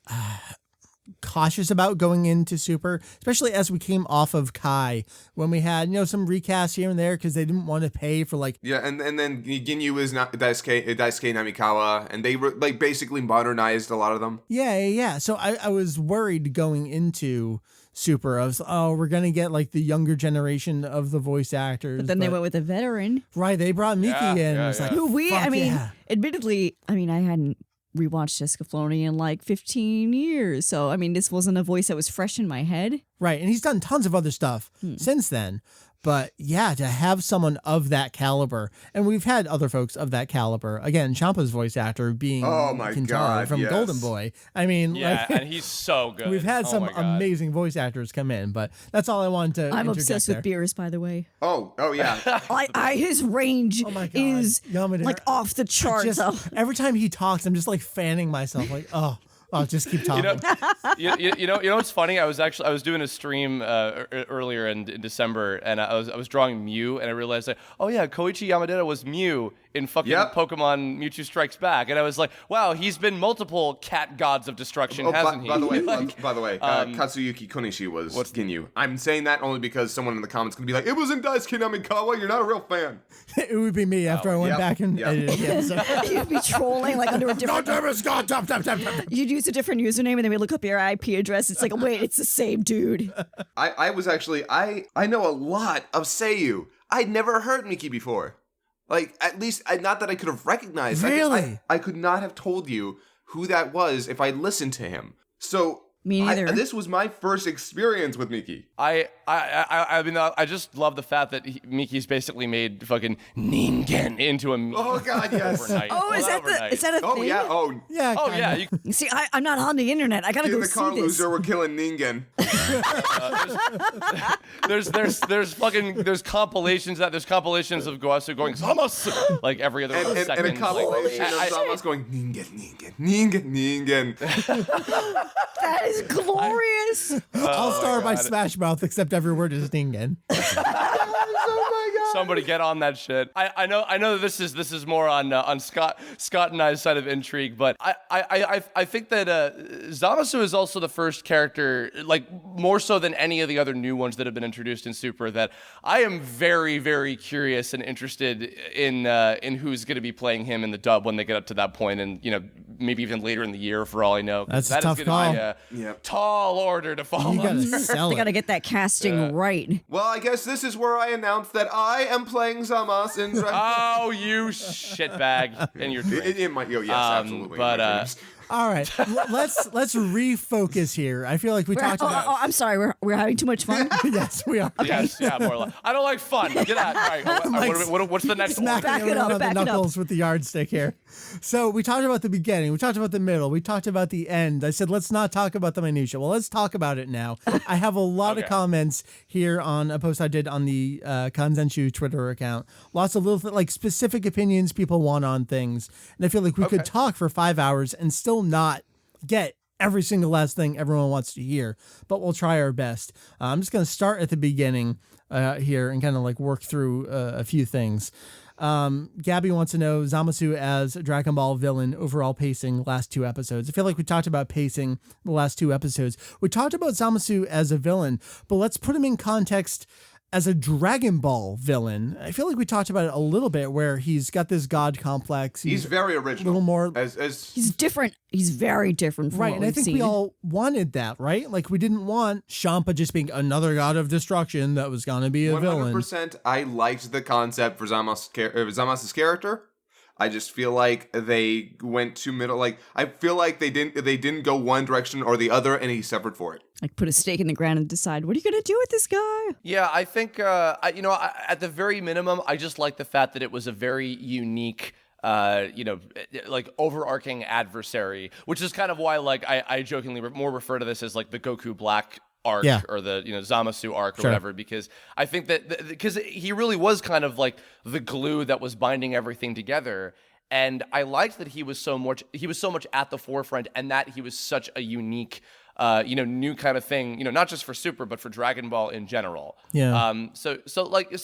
cautious about going into Super, especially as we came off of Kai, when we had, some recasts here and there because they didn't want to pay for like... Yeah, and then Ginyu is not Daisuke Namikawa, and they basically modernized a lot of them. Yeah. So I was worried going into Super. I was, we're going to get like the younger generation of the voice actors. But then they went with a veteran. Right, they brought Miki in. Yeah, It's like, Admittedly, I hadn't rewatched Jessica Filoni in like 15 years. So, this wasn't a voice that was fresh in my head. Right, and he's done tons of other stuff since then. But yeah, to have someone of that caliber, and we've had other folks of that caliber. Again, Champa's voice actor being Kintaro from yes. Golden Boy. And he's so good. We've had some amazing voice actors come in, but that's all I wanted to I'm obsessed with there. Beerus, by the way. Oh yeah. His range is Yamada, like off the charts. Every time he talks, I'm just like fanning myself, like, I'll just keep talking. You know what's funny? I was doing a stream earlier in December, and I was drawing Mew, and I realized Koichi Yamadera was Mew in fucking Pokemon Mewtwo Strikes Back, and I was like, wow, he's been multiple cat gods of destruction, hasn't he? By the way, Katsuyuki Konishi was Ginyu. I'm saying that only because someone in the comments can be like, it wasn't Daisuke Namikawa, you're not a real fan. It would be me after I went back and edited the episode. You'd be trolling like under a different... You'd use a different username, and then we look up your IP address. It's like, wait, it's the same dude. I was actually, I know a lot of Seiyu. I'd never heard Miki before. Like, at least, not that I could have recognized. Really? I could not have told you who that was if I listened to him. So... Me neither. This was my first experience with Miki. I just love the fact that Miki's basically made fucking Ningen into a meme. Oh god, yes. Overnight. Oh, is that a thing? Yeah. You see, I'm not on the internet. I gotta go the see car this. loser were killing Ningen. There's compilations of Goasu going Zamasu like every other second. And a compilation of Zamasu going Ningen. That is glorious. I'll start by Smash Mouth, except every word is Ningen. Oh my god! Somebody get on that shit. I know that this is more on Scott and I's side of intrigue, but I think that Zamasu is also the first character, like more so than any of the other new ones that have been introduced in Super, that I am very, very curious and interested in who's going to be playing him in the dub when they get up to that point, and maybe even later in the year for all I know. That's a tough call. Tall order to follow. You gotta sell They it. gotta get that casting right. Well, I guess this is where I announce that I am playing Zamasu in Oh, you shitbag! And you're in my yes, absolutely. But All right, let's refocus here. I feel like we talked about. Oh, I'm sorry. We're having too much fun. Yes, we are. yes, yeah, more like I don't like fun. Get out! All right, what's the next one? Smacking everyone on the knuckles with the yardstick here. So we talked about the beginning. We talked about the middle. We talked about the end. I said, let's not talk about the minutia. Well, let's talk about it now. I have a lot of comments here on a post I did on the Kanzenshu Twitter account. Lots of little like specific opinions people want on things. And I feel like we could talk for 5 hours and still not get every single last thing everyone wants to hear, but we'll try our best. I'm just going to start at the beginning here and kind of like work through a few things. Gabby wants to know Zamasu as Dragon Ball villain, overall pacing, last 2 episodes. I feel like we talked about pacing the last 2 episodes. We talked about Zamasu as a villain, but let's put him in context as a Dragon Ball villain. I feel like we talked about it a little bit, where he's got this god complex. He's very original. A little more. He's different. He's very different from right, what and I think we all wanted that, right? Like, we didn't want Champa just being another god of destruction that was going to be a villain. 100%. I liked the concept for Zamasu's character. I just feel like they went too middle. Like, I feel like they didn't go one direction or the other, and he suffered for it. Like, put a stake in the ground and decide, what are you going to do with this guy? Yeah, I think, at the very minimum, I just like the fact that it was a very unique, like overarching adversary, which is kind of why, like, I jokingly more refer to this as like the Goku Black arc or the Zamasu arc or whatever, because I think that because he really was kind of like the glue that was binding everything together. And I liked that he was so much at the forefront, and that he was such a unique new kind of thing, not just for Super, but for Dragon Ball in general. Yeah. So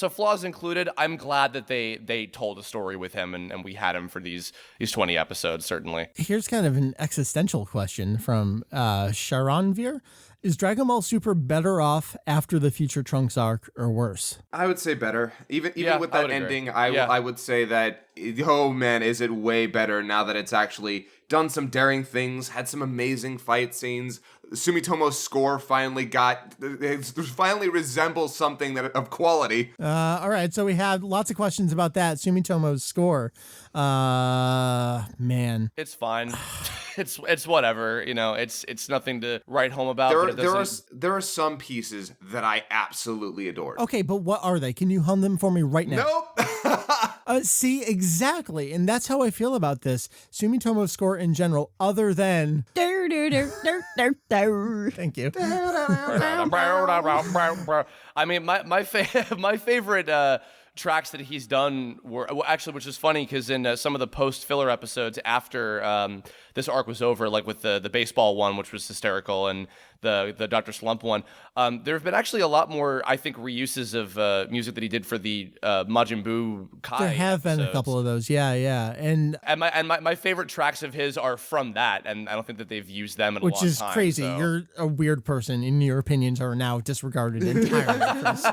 flaws included, I'm glad that they told a story with him and we had him for these 20 episodes, certainly. Here's kind of an existential question from Sharonvir. Is Dragon Ball Super better off after the Future Trunks arc or worse? I would say better. Even Yeah, with I that would agree. ending, Yeah. I would say that, oh man, is it way better now that it's actually done some daring things, had some amazing fight scenes. Sumitomo's score finally resembles something that of quality. All right, so we had lots of questions about that. Sumitomo's score. Man. It's fine. It's whatever, it's nothing to write home about. But There are some pieces that I absolutely adored. Okay, but what are they? Can you hum them for me right now? Nope. See, exactly. And that's how I feel about this. Sumitomo's score in general, other than... Thank you. I mean, my favorite tracks that he's done were actually, which is funny because in some of the post filler episodes after this arc was over, like with the baseball one, which was hysterical, and the Dr. Slump one, there have been actually a lot more, I think, reuses of music that he did for the Majin Buu Kai. There have been a episodes. couple of those, yeah. And my favorite tracks of his are from that, and I don't think that they've used them in a long time. which is crazy. So. You're a weird person, and your opinions are now disregarded entirely. Chris.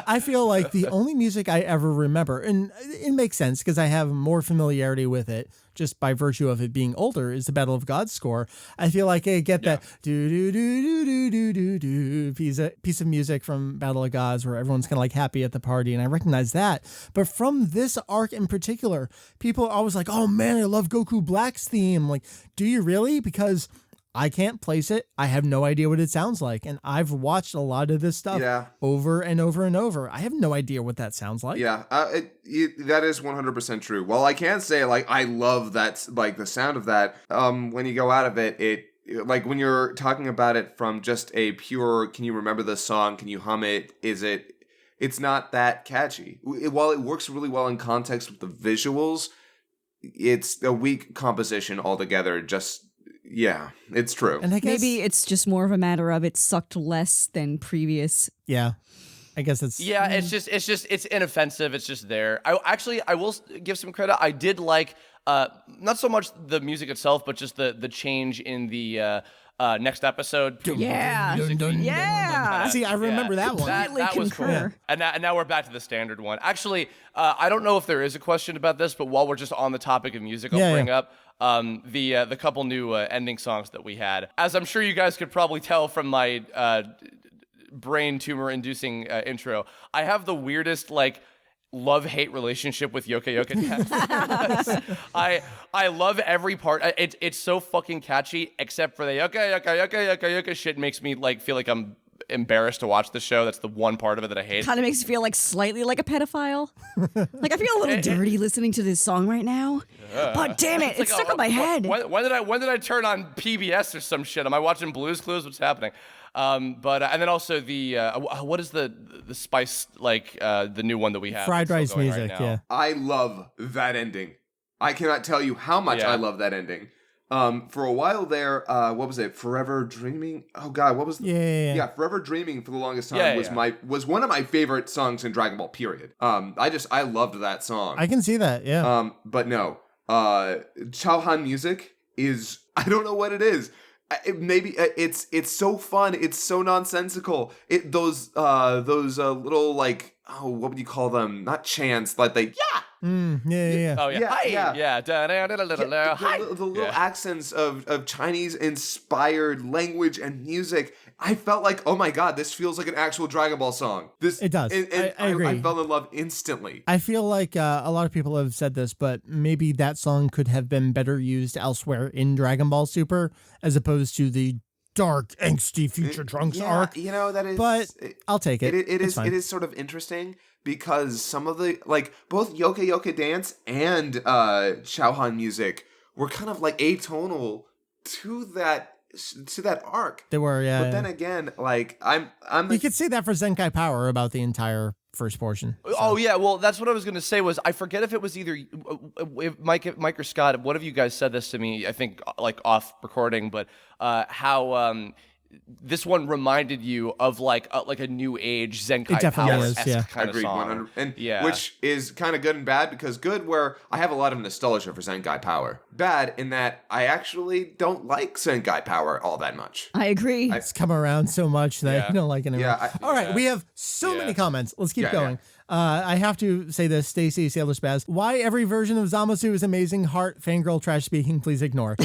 I feel like the only music I ever remember, and it makes sense because I have more familiarity with it just by virtue of it being older, is the Battle of Gods score. I feel like I get that do do do do do do do piece of music from Battle of Gods where everyone's kind of like happy at the party, and I recognize that. But from this arc in particular, people are always like, "Oh man, I love Goku Black's theme." Like, do you really? Because I can't place it. I have no idea what it sounds like. And I've watched a lot of this stuff over and over and over. I have no idea what that sounds like. Yeah, that is 100% true. Well, I can say, like, I love that, like, the sound of that. When you go out of it, like, when you're talking about it from just a pure, can you remember the song, can you hum it, it's not that catchy. While it works really well in context with the visuals, it's a weak composition altogether, just... Yeah, it's true. And I guess, maybe it's just more of a matter of it sucked less than previous. Yeah, I guess it's... Yeah, it's inoffensive. It's just there. I will give some credit. I did like, not so much the music itself, but just the change in the next episode. Yeah. Yeah. See, I remember that one. That was cool. concur. And now we're back to the standard one. Actually, I don't know if there is a question about this, but while we're just on the topic of music, I'll bring up the couple new ending songs that we had. As I'm sure you guys could probably tell from my brain tumor inducing intro, I have the weirdest love-hate relationship with Yoka Yoka Dance. I love every part. It's so fucking catchy, except for the Yoka Yoka Yoka Yoka Yoka shit makes me feel like I'm embarrassed to watch the show. That's the one part of it that I hate. Kind of makes you feel like slightly like a pedophile. Like I feel a little dirty listening to this song right now. But damn it, it's stuck in my head. When did I turn on PBS or some shit? Am I watching Blue's Clues? What's happening? But and then also the what is the spice the new one that we have? Fried rice music, right now. yeah. I love that ending. I cannot tell you how much I love that ending. For a while there, what was it? Forever Dreaming? Oh God, what was Yeah, Forever Dreaming for the longest time was one of my favorite songs in Dragon Ball, period. I loved that song. I can see that, yeah. But no. Chauhan music is, I don't know what it is. It's so fun. It's so nonsensical. Those little what would you call them? Not chants, yeah. Oh yeah. Yeah. Hi. The little accents of Chinese inspired language and music. I felt like, oh my God, this feels like an actual Dragon Ball song. It does. And I agree. I fell in love instantly. I feel like a lot of people have said this, but maybe that song could have been better used elsewhere in Dragon Ball Super as opposed to the dark, angsty Future Trunks arc. You know, that is... But I'll take it. It is sort of interesting because some of the, both Yoka Yoka Dance and Chauhan music were kind of atonal to that to that arc. They were, yeah. But then again, like I'm You could say that for Zenkai Power about the entire first portion. So. Oh yeah, well that's what I was gonna say. Was I forget if it was either if Mike or Scott. One of you guys said this to me. I think like off recording, but how this one reminded you of like a new age Zenkai It definitely Power is, yeah. kind of Agreed, song. 100, and Yeah. which is kind of good and bad, because good where I have a lot of nostalgia for Zenkai Power. Bad in that I actually don't like Zenkai Power all that much. I agree. It's come around so much that Yeah. you don't like it anymore. Yeah, All right, yeah. we have so many comments. Let's keep Yeah, going. I have to say this, Stacy Sailor Spaz. Why every version of Zamasu is amazing? Heart, fangirl, trash speaking. Please ignore.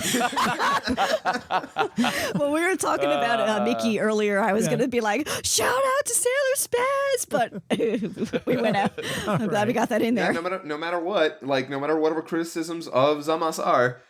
When we were talking about Mickey earlier, I was going to be like, shout out to Sailor Spaz, but we went out. I'm glad we got that in there. Yeah, no matter what, like no matter whatever criticisms of Zamasu are,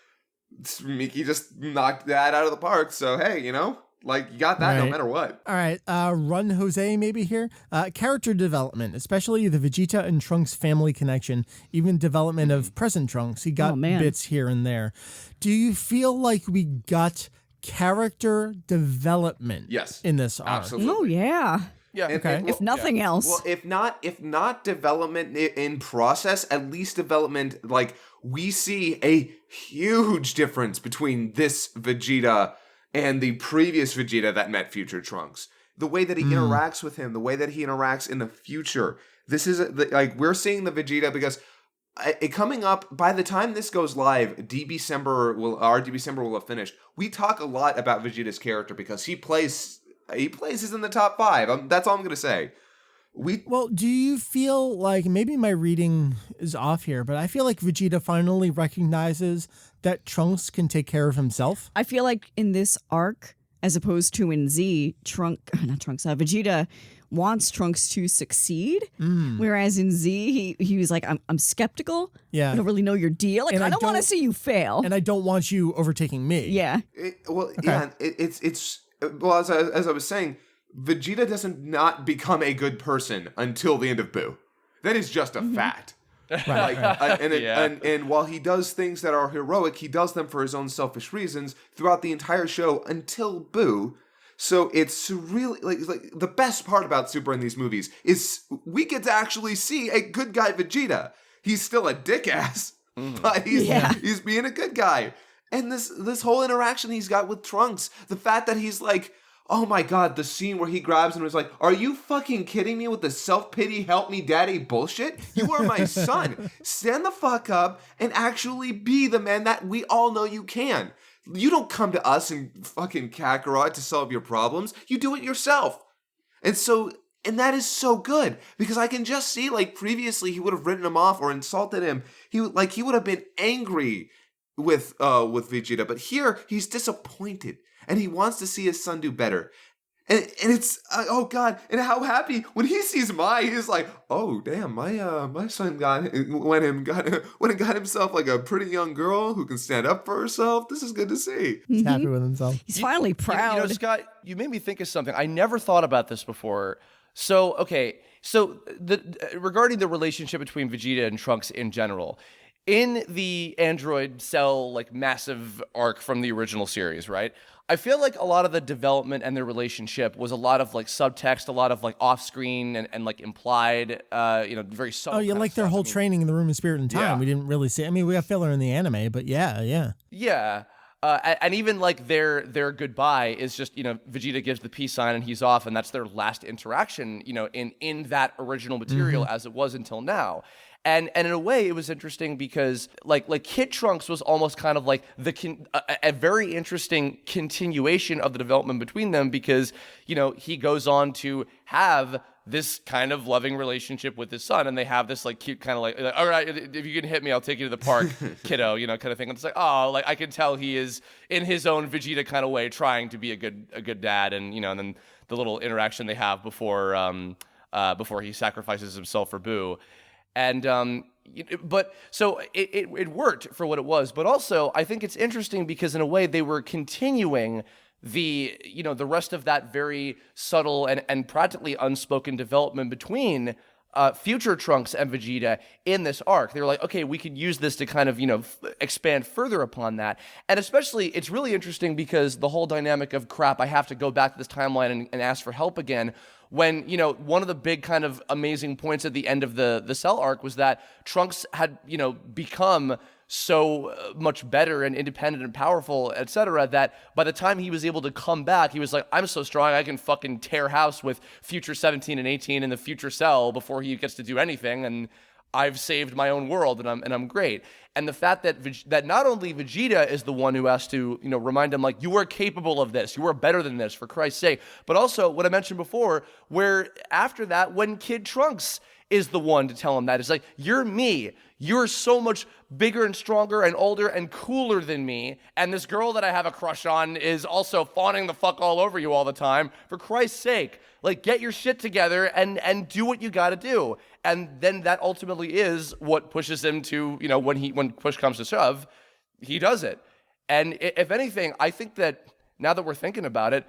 Miki just knocked that out of the park. So hey, you know, like you got that no Right. matter what. All right, Run Jose maybe here. Character development, especially the Vegeta and Trunks family connection, even development of present Trunks. He got Oh, man. bits here and there. Do you feel like we got character development Yes, in this arc? absolutely. Oh, yeah. Yeah. Okay. If nothing else. Well, if not development in process, at least development, like we see a huge difference between this Vegeta and the previous Vegeta that met future Trunks. The way that he interacts with him, the way that he interacts in the future. This is like we're seeing the Vegeta because coming up by the time this goes live, our DBSuper will have finished. We talk a lot about Vegeta's character because he places in the top 5. That's all I'm gonna say. Well, do you feel like maybe my reading is off here, but I feel like Vegeta finally recognizes that Trunks can take care of himself? I feel like in this arc, as opposed to in Z, Vegeta wants Trunks to succeed, whereas in Z, he was like, I'm skeptical. Yeah. I don't really know your deal. Like, And I don't want to see you fail. And I don't want you overtaking me. Yeah. It's as I was saying, Vegeta doesn't not become a good person until the end of Buu. That is just a fact. Right. And while he does things that are heroic, he does them for his own selfish reasons throughout the entire show until Buu. So it's really like the best part about Super in these movies is we get to actually see a good guy Vegeta. He's still a dick ass, but he's being a good guy. And this whole interaction he's got with Trunks, the fact that he's like, oh my god, the scene where he grabs him and is like, are you fucking kidding me with the self-pity help me daddy bullshit? You are my son. Stand the fuck up and actually be the man that we all know you can. You don't come to us in fucking Kakarot to solve your problems. You do it yourself. And that is so good because I can just see like previously he would have written him off or insulted him. He would have been angry with Vegeta, but here he's disappointed and he wants to see his son do better. And it's oh god, and how happy when he sees Mai, he's like, oh damn, my son went and got himself like a pretty young girl who can stand up for herself. This is good to see. He's happy with himself. He's finally proud. You know, Scott, you made me think of something. I never thought about this before. So regarding the relationship between Vegeta and Trunks in general, in the Android Cell like massive arc from the original series, right? I feel like a lot of the development and their relationship was a lot of like subtext, a lot of like off-screen and like implied, very subtle. Oh, you kind of like their stuff. whole I mean, training in the Room of Spirit and Time. Yeah. We didn't really see. I mean, we got filler in the anime, but yeah. Yeah. And even like their goodbye is just, Vegeta gives the peace sign and he's off, and that's their last interaction, in that original material as it was until now. And in a way, it was interesting because like Kid Trunks was almost kind of like a very interesting continuation of the development between them because, he goes on to have this kind of loving relationship with his son, and they have this like cute kind of like, all right, if you can hit me, I'll take you to the park, kiddo, kind of thing. And it's like, oh, like I can tell he is in his own Vegeta kind of way trying to be a good dad, and and then the little interaction they have before he sacrifices himself for Buu. And but so it worked for what it was, but also I think it's interesting because in a way they were continuing the rest of that very subtle and practically unspoken development between future Trunks and Vegeta in this arc. They were like, okay, we could use this to kind of, expand further upon that. And especially, it's really interesting because the whole dynamic of crap, I have to go back to this timeline and ask for help again. When, one of the big kind of amazing points at the end of the Cell arc was that Trunks had, become so much better and independent and powerful, etc., that by the time he was able to come back, he was like, I'm so strong, I can fucking tear house with future 17 and 18 in the future Cell before he gets to do anything, and I've saved my own world, and I'm great. And the fact that not only Vegeta is the one who has to, remind him, like, you are capable of this, you are better than this, for Christ's sake, but also what I mentioned before, where after that, when Kid Trunks is the one to tell him that, it's like, you're me. You're so much bigger and stronger and older and cooler than me. And this girl that I have a crush on is also fawning the fuck all over you all the time. For Christ's sake, like, get your shit together and do what you gotta do. And then that ultimately is what pushes him to, when push comes to shove, he does it. And if anything, I think that now that we're thinking about it,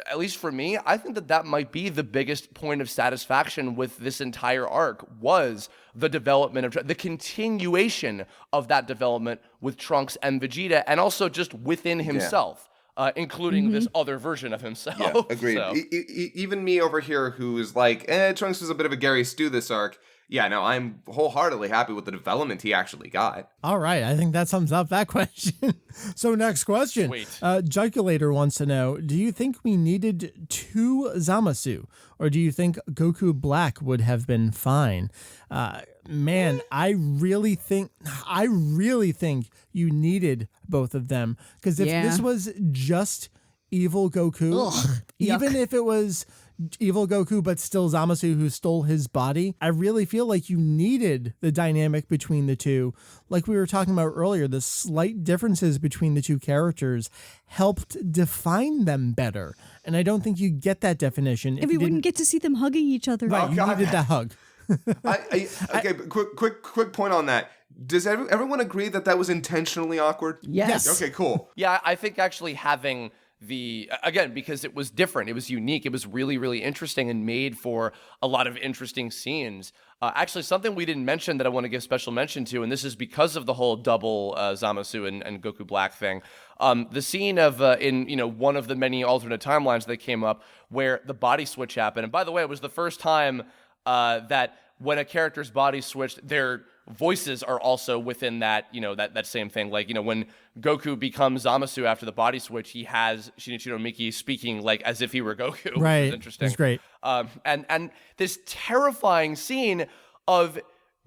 at least for me, I think that might be the biggest point of satisfaction with this entire arc was the development of the continuation of that development with Trunks and Vegeta, and also just within himself, including this other version of himself. Yeah, agreed. So. Even me over here, who is like, Trunks was a bit of a Gary Stu this arc. Yeah, no, I'm wholeheartedly happy with the development he actually got. All right, I think that sums up that question. So next question. Sweet. Jugulator wants to know, do you think we needed 2 Zamasu? Or do you think Goku Black would have been fine? Man, I really think you needed both of them. Because if this was just evil Goku, even if it was evil Goku, but still Zamasu who stole his body, I really feel like you needed the dynamic between the two. Like we were talking about earlier, the slight differences between the two characters helped define them better. And I don't think you get that definition if we wouldn't get to see them hugging each other. Right, you needed that hug. Okay, quick point on that. Does everyone agree that was intentionally awkward? Yes. Okay, cool. Yeah, I think actually having again, because it was different, it was unique, it was really, really interesting and made for a lot of interesting scenes. Actually, something we didn't mention that I want to give special mention to, and this is because of the whole double Zamasu and Goku Black thing, the scene of in one of the many alternate timelines that came up where the body switch happened. And by the way, it was the first time that when a character's body switched, their voices are also within that, that same thing. Like, when Goku becomes Zamasu after the body switch, he has Shinichiro Miki speaking like as if he were Goku. Right. Which is interesting. It's great. And this terrifying scene of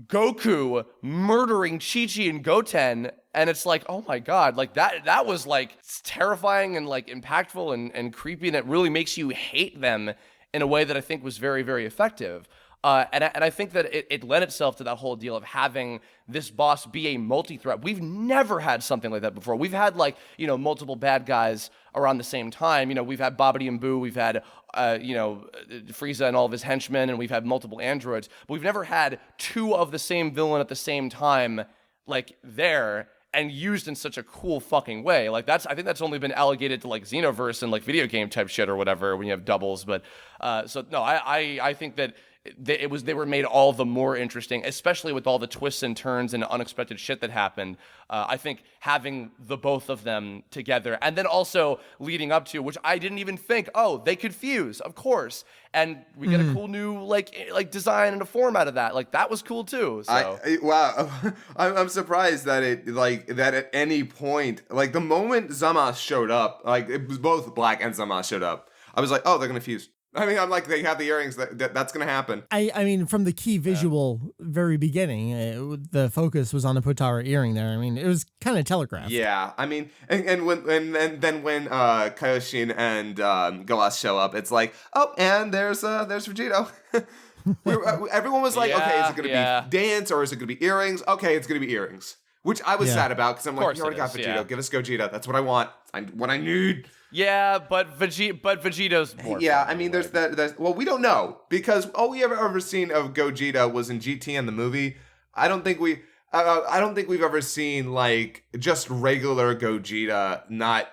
Goku murdering Chi-Chi and Goten, and it's like, oh my God, like that was like terrifying and like impactful and creepy, and it really makes you hate them in a way that I think was very, very effective. And I think that it lent itself to that whole deal of having this boss be a multi-threat. We've never had something like that before. We've had multiple bad guys around the same time. We've had Babidi and Boo, we've had Frieza and all of his henchmen, and we've had multiple androids. But we've never had 2 of the same villain at the same time, like there, and used in such a cool fucking way. Like I think that's only been allocated to like Xenoverse and like video game type shit or whatever when you have doubles. But so no, I think that they were made all the more interesting, especially with all the twists and turns and unexpected shit that happened. I think having the both of them together, and then also leading up to, which I didn't even think, they could fuse, of course, and we get a cool new like design and a form out of that. Like that was cool too. So Wow, I'm surprised that that at any point, like the moment Zamasu showed up, like it was both Black and Zamasu showed up, I was like, oh, they're gonna fuse. I mean, I'm like, they have the earrings. That's going to happen. I mean, from the key visual very beginning, the focus was on the Potara earring there. I mean, it was kind of telegraphed. Yeah, I mean, and then when Kaioshin and Galas show up, it's like, oh, and there's Vegito. Everyone was like, okay, is it going to be dance or is it going to be earrings? Okay, it's going to be earrings. Which I was sad about because I'm like, you already got Vegito. Yeah. Give us Gogeta. That's what I want. What I need. Yeah, but Vegito's more. Yeah, I mean, there's well, we don't know because all we ever seen of Gogeta was in GT and the movie. I don't think I don't think we've ever seen like just regular Gogeta, not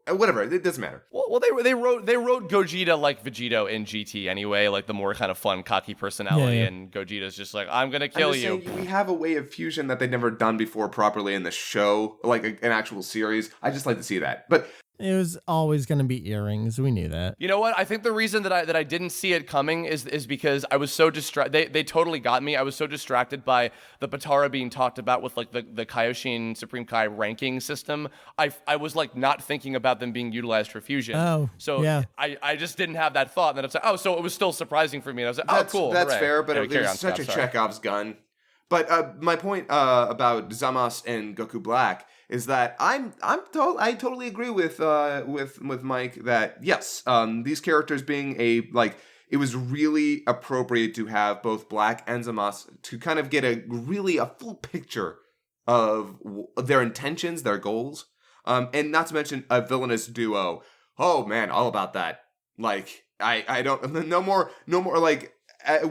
whatever. It doesn't matter. Well, they wrote Gogeta like Vegeta in GT anyway, like the more kind of fun, cocky personality, and Gogeta's just like, I'm gonna kill you. Saying, we have a way of fusion that they've never done before properly in the show, like an actual series. I just like to see that, but. It was always going to be earrings. We knew that. You know what? I think the reason that I didn't see it coming is because I was so distracted. They totally got me. I was so distracted by the Potara being talked about with like the Kaioshin Supreme Kai ranking system. I was like not thinking about them being utilized for fusion. Oh, so yeah. I just didn't have that thought. And then it's like, so it was still surprising for me. And I was like, cool. That's hooray. fair, but Anyway, it's such a Chekhov's gun. But my point about Zamasu and Goku Black is that I totally agree with Mike that yes, these characters being it was really appropriate to have both Black and Zamasu to kind of get a full picture of their intentions, their goals, and not to mention a villainous duo. Oh man, all about that. Like I don't no more like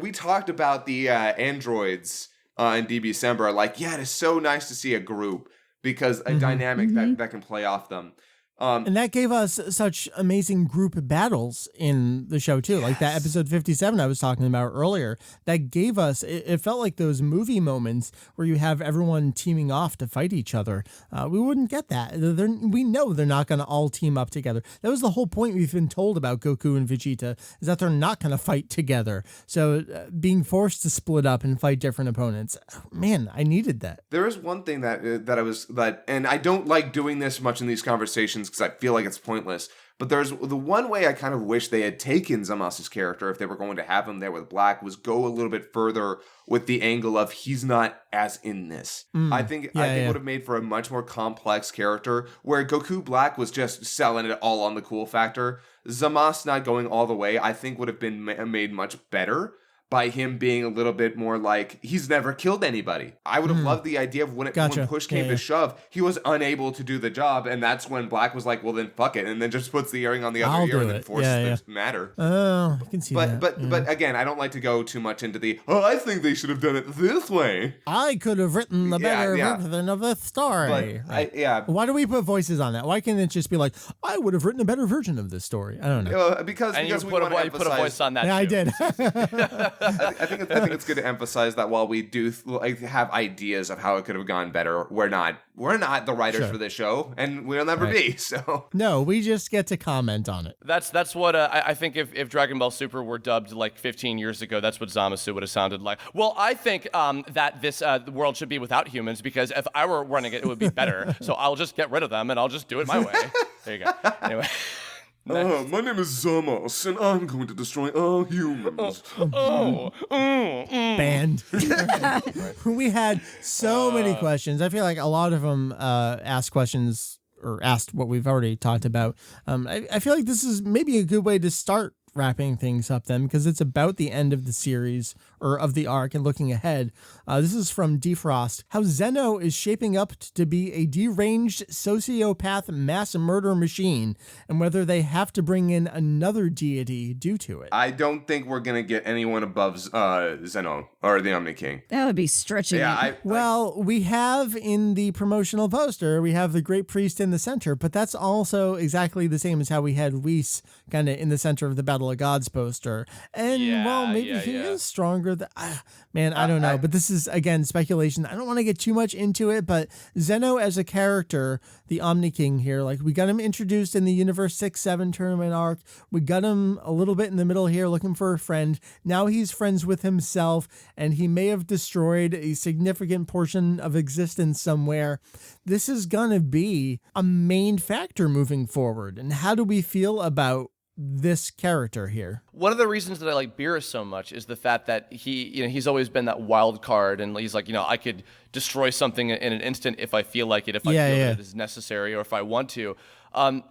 we talked about the androids in DBSuper. Like it is so nice to see a group. Because a dynamic that can play off them. And that gave us such amazing group battles in the show, too. Yes. Like that episode 57 I was talking about earlier. That gave us, it felt like those movie moments where you have everyone teaming off to fight each other. We wouldn't get that. We know they're not going to all team up together. That was the whole point we've been told about Goku and Vegeta, is that they're not going to fight together. So being forced to split up and fight different opponents, man, I needed that. There is one thing and I don't like doing this much in these conversations because I feel like it's pointless. But there's the one way I kind of wish they had taken Zamasu's character, if they were going to have him there with Black, was go a little bit further with the angle of he's not as in this. I think it would have made for a much more complex character where Goku Black was just selling it all on the cool factor. Zamasu not going all the way, I think would have been made much better by him being a little bit more like, he's never killed anybody. I would have loved the idea of when push came to shove, he was unable to do the job, and that's when Black was like, well then fuck it, and then just puts the earring on the other ear and then forces the matter. Oh, I can see that. But again, I don't like to go too much into I think they should have done it this way. I could have written the better version of the story. But Why do we put voices on that? Why can't it just be like, I would have written a better version of this story? I don't know. Because you we put want you put a voice on that. Yeah, too. I did. I think it's good to emphasize that while we do have ideas of how it could have gone better, we're not the writers for this show, and we'll never be. So no, we just get to comment on it. That's what I think. If Dragon Ball Super were dubbed like 15 years ago, that's what Zamasu would have sounded like. Well, I think that this world should be without humans, because if I were running it, it would be better. So I'll just get rid of them and I'll just do it my way. There you go. Anyway. My name is Zamos, and I'm going to destroy all humans. Banned. We had so many questions. I feel like a lot of them asked questions or asked what we've already talked about. I feel like this is maybe a good way to start wrapping things up then, because it's about the end of the series or of the arc and looking ahead. This is from Defrost. How Zeno is shaping up to be a deranged sociopath mass murder machine, and whether they have to bring in another deity due to it. I don't think we're going to get anyone above Zeno or the Omni King. That would be stretching it. Well, we have in the promotional poster, we have the Great Priest in the center, but that's also exactly the same as how we had Whis kind of in the center of the Battle of Gods poster. And maybe he is stronger. I don't know. But this is, again, speculation. I don't want to get too much into it, but Zeno as a character, the Omni King here, like we got him introduced in the Universe 6-7 tournament arc. We got him a little bit in the middle here looking for a friend. Now he's friends with himself, and he may have destroyed a significant portion of existence somewhere. This is going to be a main factor moving forward. And how do we feel about this character here? One of the reasons that I like Beerus so much is the fact that he's always been that wild card, and he's like, I could destroy something in an instant if I feel like it, if I feel that it is necessary, or if I want to.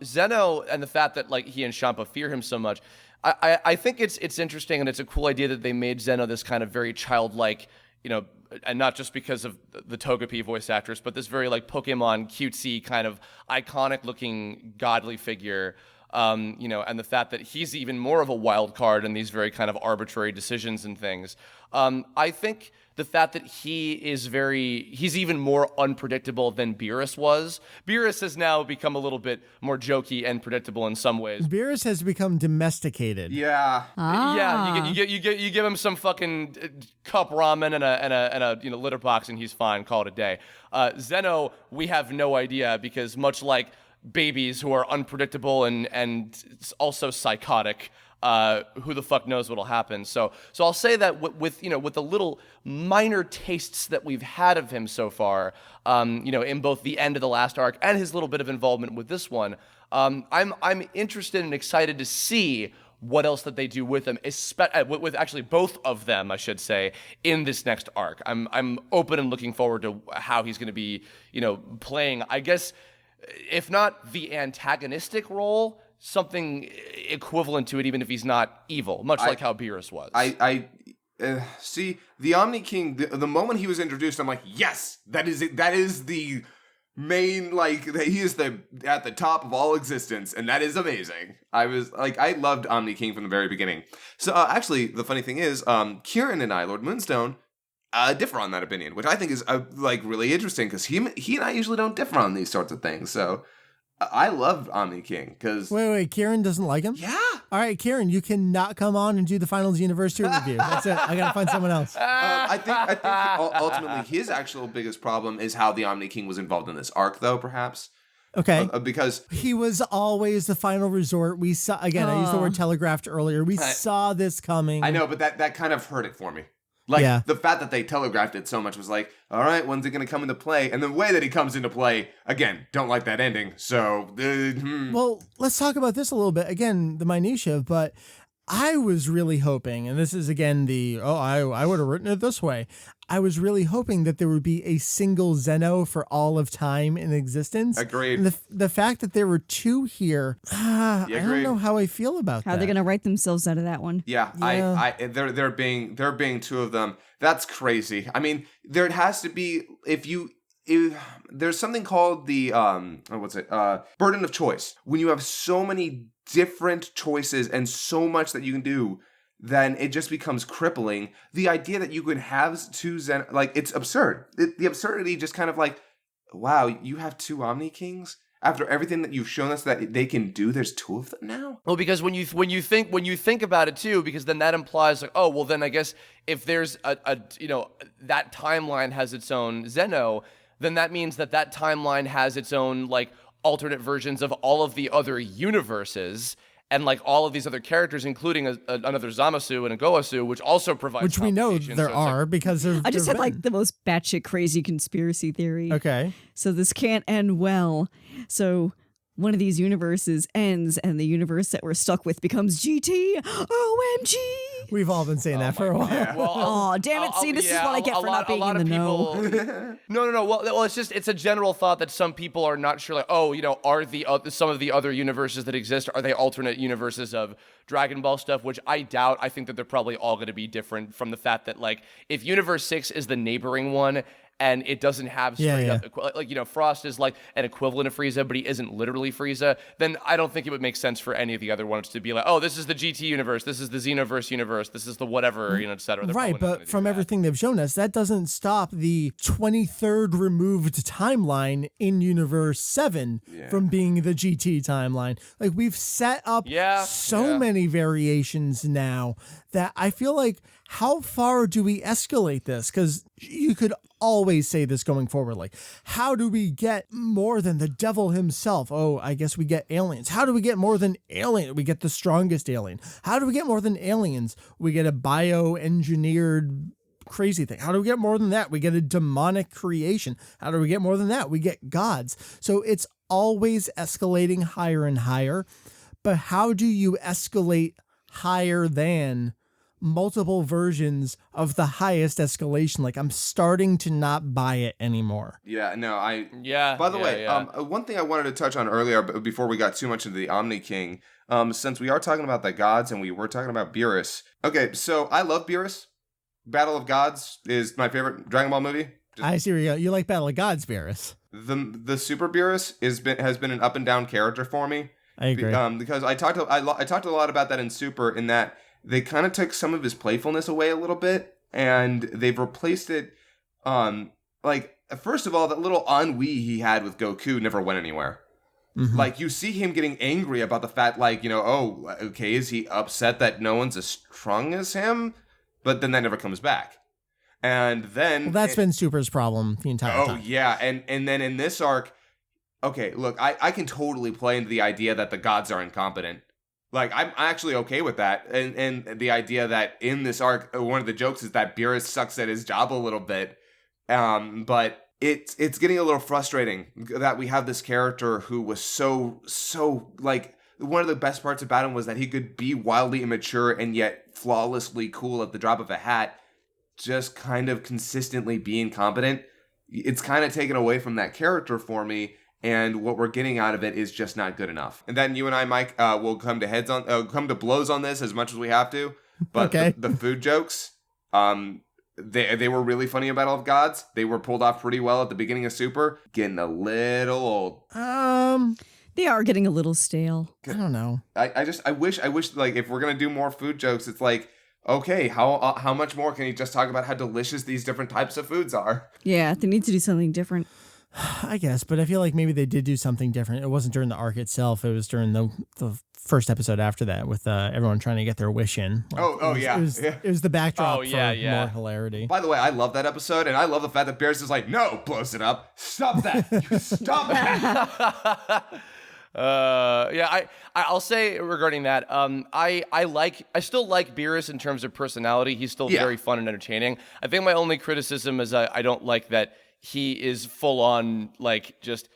Zeno, and the fact that like he and Champa fear him so much, I think it's interesting, and it's a cool idea that they made Zeno this kind of very childlike, and not just because of the Togepi voice actress, but this very like Pokemon cutesy kind of iconic looking godly figure. And the fact that he's even more of a wild card in these very kind of arbitrary decisions and things. I think the fact that he's even more unpredictable than Beerus was. Beerus has now become a little bit more jokey and predictable in some ways. Beerus has become domesticated. Yeah. Yeah, you give him some fucking cup ramen and a litter box and he's fine. Call it a day. Zeno, we have no idea because much like babies who are unpredictable and also psychotic. Who the fuck knows what'll happen? So I'll say that with the little minor tastes that we've had of him so far, in both the end of the last arc and his little bit of involvement with this one, I'm interested and excited to see what else that they do with him, with actually both of them, I should say, in this next arc. I'm open and looking forward to how he's going to be, playing, I guess, if not the antagonistic role, something equivalent to it, even if he's not evil, much like how Beerus was. I see the Omni King. The moment he was introduced, I'm like, yes, that is it. That is the main, he is at the top of all existence, and that is amazing. I loved Omni King from the very beginning. So actually, the funny thing is, Kieran and I, Lord Moonstone, differ on that opinion, which I think is really interesting because he and I usually don't differ on these sorts of things. So. I loved Omni King because... Wait, Kieran doesn't like him? Yeah. All right, Kieran, you cannot come on and do the Finals University review. That's it. I got to find someone else. I think ultimately his actual biggest problem is how the Omni King was involved in this arc, though, perhaps. Okay. Because... he was always the final resort. We saw... Again, I used the word telegraphed earlier. We saw this coming. I know, but that kind of hurt it for me. The fact that they telegraphed it so much was like, all right, when's it going to come into play? And the way that he comes into play, again, don't like that ending. So, Well, let's talk about this a little bit. Again, the minutia, but I was really hoping, and this is again I would have written it this way. I was really hoping that there would be a single Zeno for all of time in existence. Agreed. And the fact that there were two here, I don't know how I feel about that. How are they going to write themselves out of that one? Yeah. There being two of them. That's crazy. I mean, there has to be if there's something called the burden of choice. When you have so many different choices and so much that you can do, then it just becomes crippling. The idea that you could have two Zen, it's absurd. The absurdity just kind of wow, you have two Omni Kings? After everything that you've shown us that they can do, there's two of them now? Well, because when you think about it too, because then that implies then I guess if there's that timeline has its own Zeno, then that means that timeline has its own alternate versions of all of the other universes and all of these other characters, including another Zamasu and a Goasu, which also provides which we know there are because of. I just had the most batshit crazy conspiracy theory. Okay. So this can't end well. So one of these universes ends and the universe that we're stuck with becomes GT. OMG. We've all been saying that for a while. Yeah. Well, damn it. See, this is what I get for not being in the know. No. Well, it's a general thought that some people are not sure, are some of the other universes that exist, are they alternate universes of Dragon Ball stuff, which I doubt. I think that they're probably all going to be different from the fact that, if Universe 6 is the neighboring one, and it doesn't have straight up, Frost is an equivalent of Frieza, but he isn't literally Frieza, then I don't think it would make sense for any of the other ones to be this is the GT universe, this is the Xenoverse universe, this is the whatever, et cetera. They're right, but from everything they've shown us, that doesn't stop the 23rd removed timeline in Universe 7 from being the GT timeline. We've set up so many variations now that I feel how far do we escalate this? Because you could always say this going forward. How do we get more than the devil himself? Oh, I guess we get aliens. How do we get more than alien? We get the strongest alien. How do we get more than aliens? We get a bioengineered crazy thing. How do we get more than that? We get a demonic creation. How do we get more than that? We get gods. So it's always escalating higher and higher. But how do you escalate higher than multiple versions of the highest escalation? I'm starting to not buy it anymore. Yeah, no, By the way, one thing I wanted to touch on earlier, before we got too much into the Omni King, since we are talking about the gods and we were talking about Beerus. Okay, so I love Beerus. Battle of Gods is my favorite Dragon Ball movie. I see where you go. You like Battle of Gods, Beerus. The Super Beerus has been an up and down character for me. I agree. Because I talked a lot about that in Super, in that they kind of took some of his playfulness away a little bit, and they've replaced it. Like, first of all, that little ennui he had with Goku never went anywhere. Mm-hmm. Like, you see him getting angry about the fact, like, oh, okay, is he upset that no one's as strong as him? But then that never comes back. And then... Well, that's been Super's problem the entire time. Oh, yeah. And then in this arc, okay, look, I can totally play into the idea that the gods are incompetent. Like, I'm actually okay with that. And the idea that in this arc, one of the jokes is that Beerus sucks at his job a little bit. But it's getting a little frustrating that we have this character who was so, like, one of the best parts about him was that he could be wildly immature and yet flawlessly cool at the drop of a hat, just kind of consistently being competent. It's kind of taken away from that character for me, and what we're getting out of it is just not good enough. And then you and I, Mike, will come to blows on this as much as we have to. But okay. the food jokes, they were really funny about all of gods. They were pulled off pretty well at the beginning of Super. Getting a little old. They are getting a little stale. I don't know. I wish like, if we're gonna do more food jokes, it's like, okay, how much more can you just talk about how delicious these different types of foods are? Yeah, they need to do something different. I guess, but I feel like maybe they did do something different. It wasn't during the arc itself. It was during the first episode after that, with everyone trying to get their wish in. Like, It was the backdrop for more hilarity. By the way, I love that episode, and I love the fact that Beerus is like, no, blows it up. Stop that. Stop that. I'll say regarding that, I still like Beerus in terms of personality. He's still very fun and entertaining. I think my only criticism is I don't like that he is full on, like, just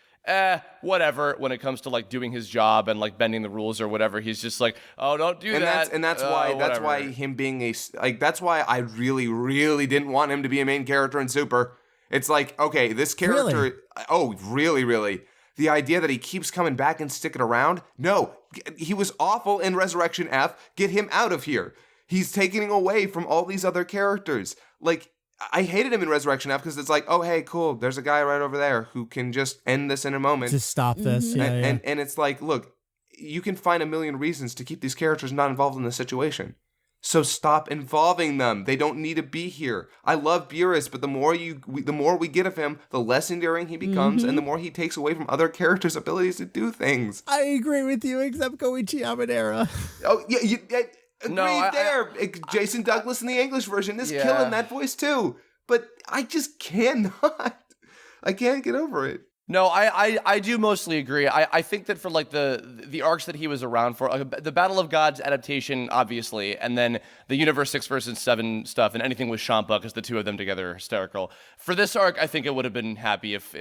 whatever when it comes to, like, doing his job and, like, bending the rules or whatever. He's just like, oh, don't do that. That's why him being that's why I really, really didn't want him to be a main character in Super. It's like, okay, this character, really? Oh, really, really. The idea that he keeps coming back and sticking around? No, he was awful in Resurrection F. Get him out of here. He's taking away from all these other characters. Like, I hated him in Resurrection F because it's like, oh, hey, cool, there's a guy right over there who can just end this in a moment. Just stop this. Mm-hmm. And it's like, look, you can find a million reasons to keep these characters not involved in the situation. So stop involving them. They don't need to be here. I love Beerus, but the more we get of him, the less endearing he becomes, and the more he takes away from other characters' abilities to do things. I agree with you, except Koichi Amadera. Oh, yeah, Jason Douglas in the English version is killing that voice too. But I just cannot. I can't get over it. No, I do mostly agree. I think that for, like, the arcs that he was around for, the Battle of Gods adaptation, obviously, and then the Universe 6 versus 7 stuff, and anything with Champa, because the two of them together are hysterical. For this arc, I think it would have been happy if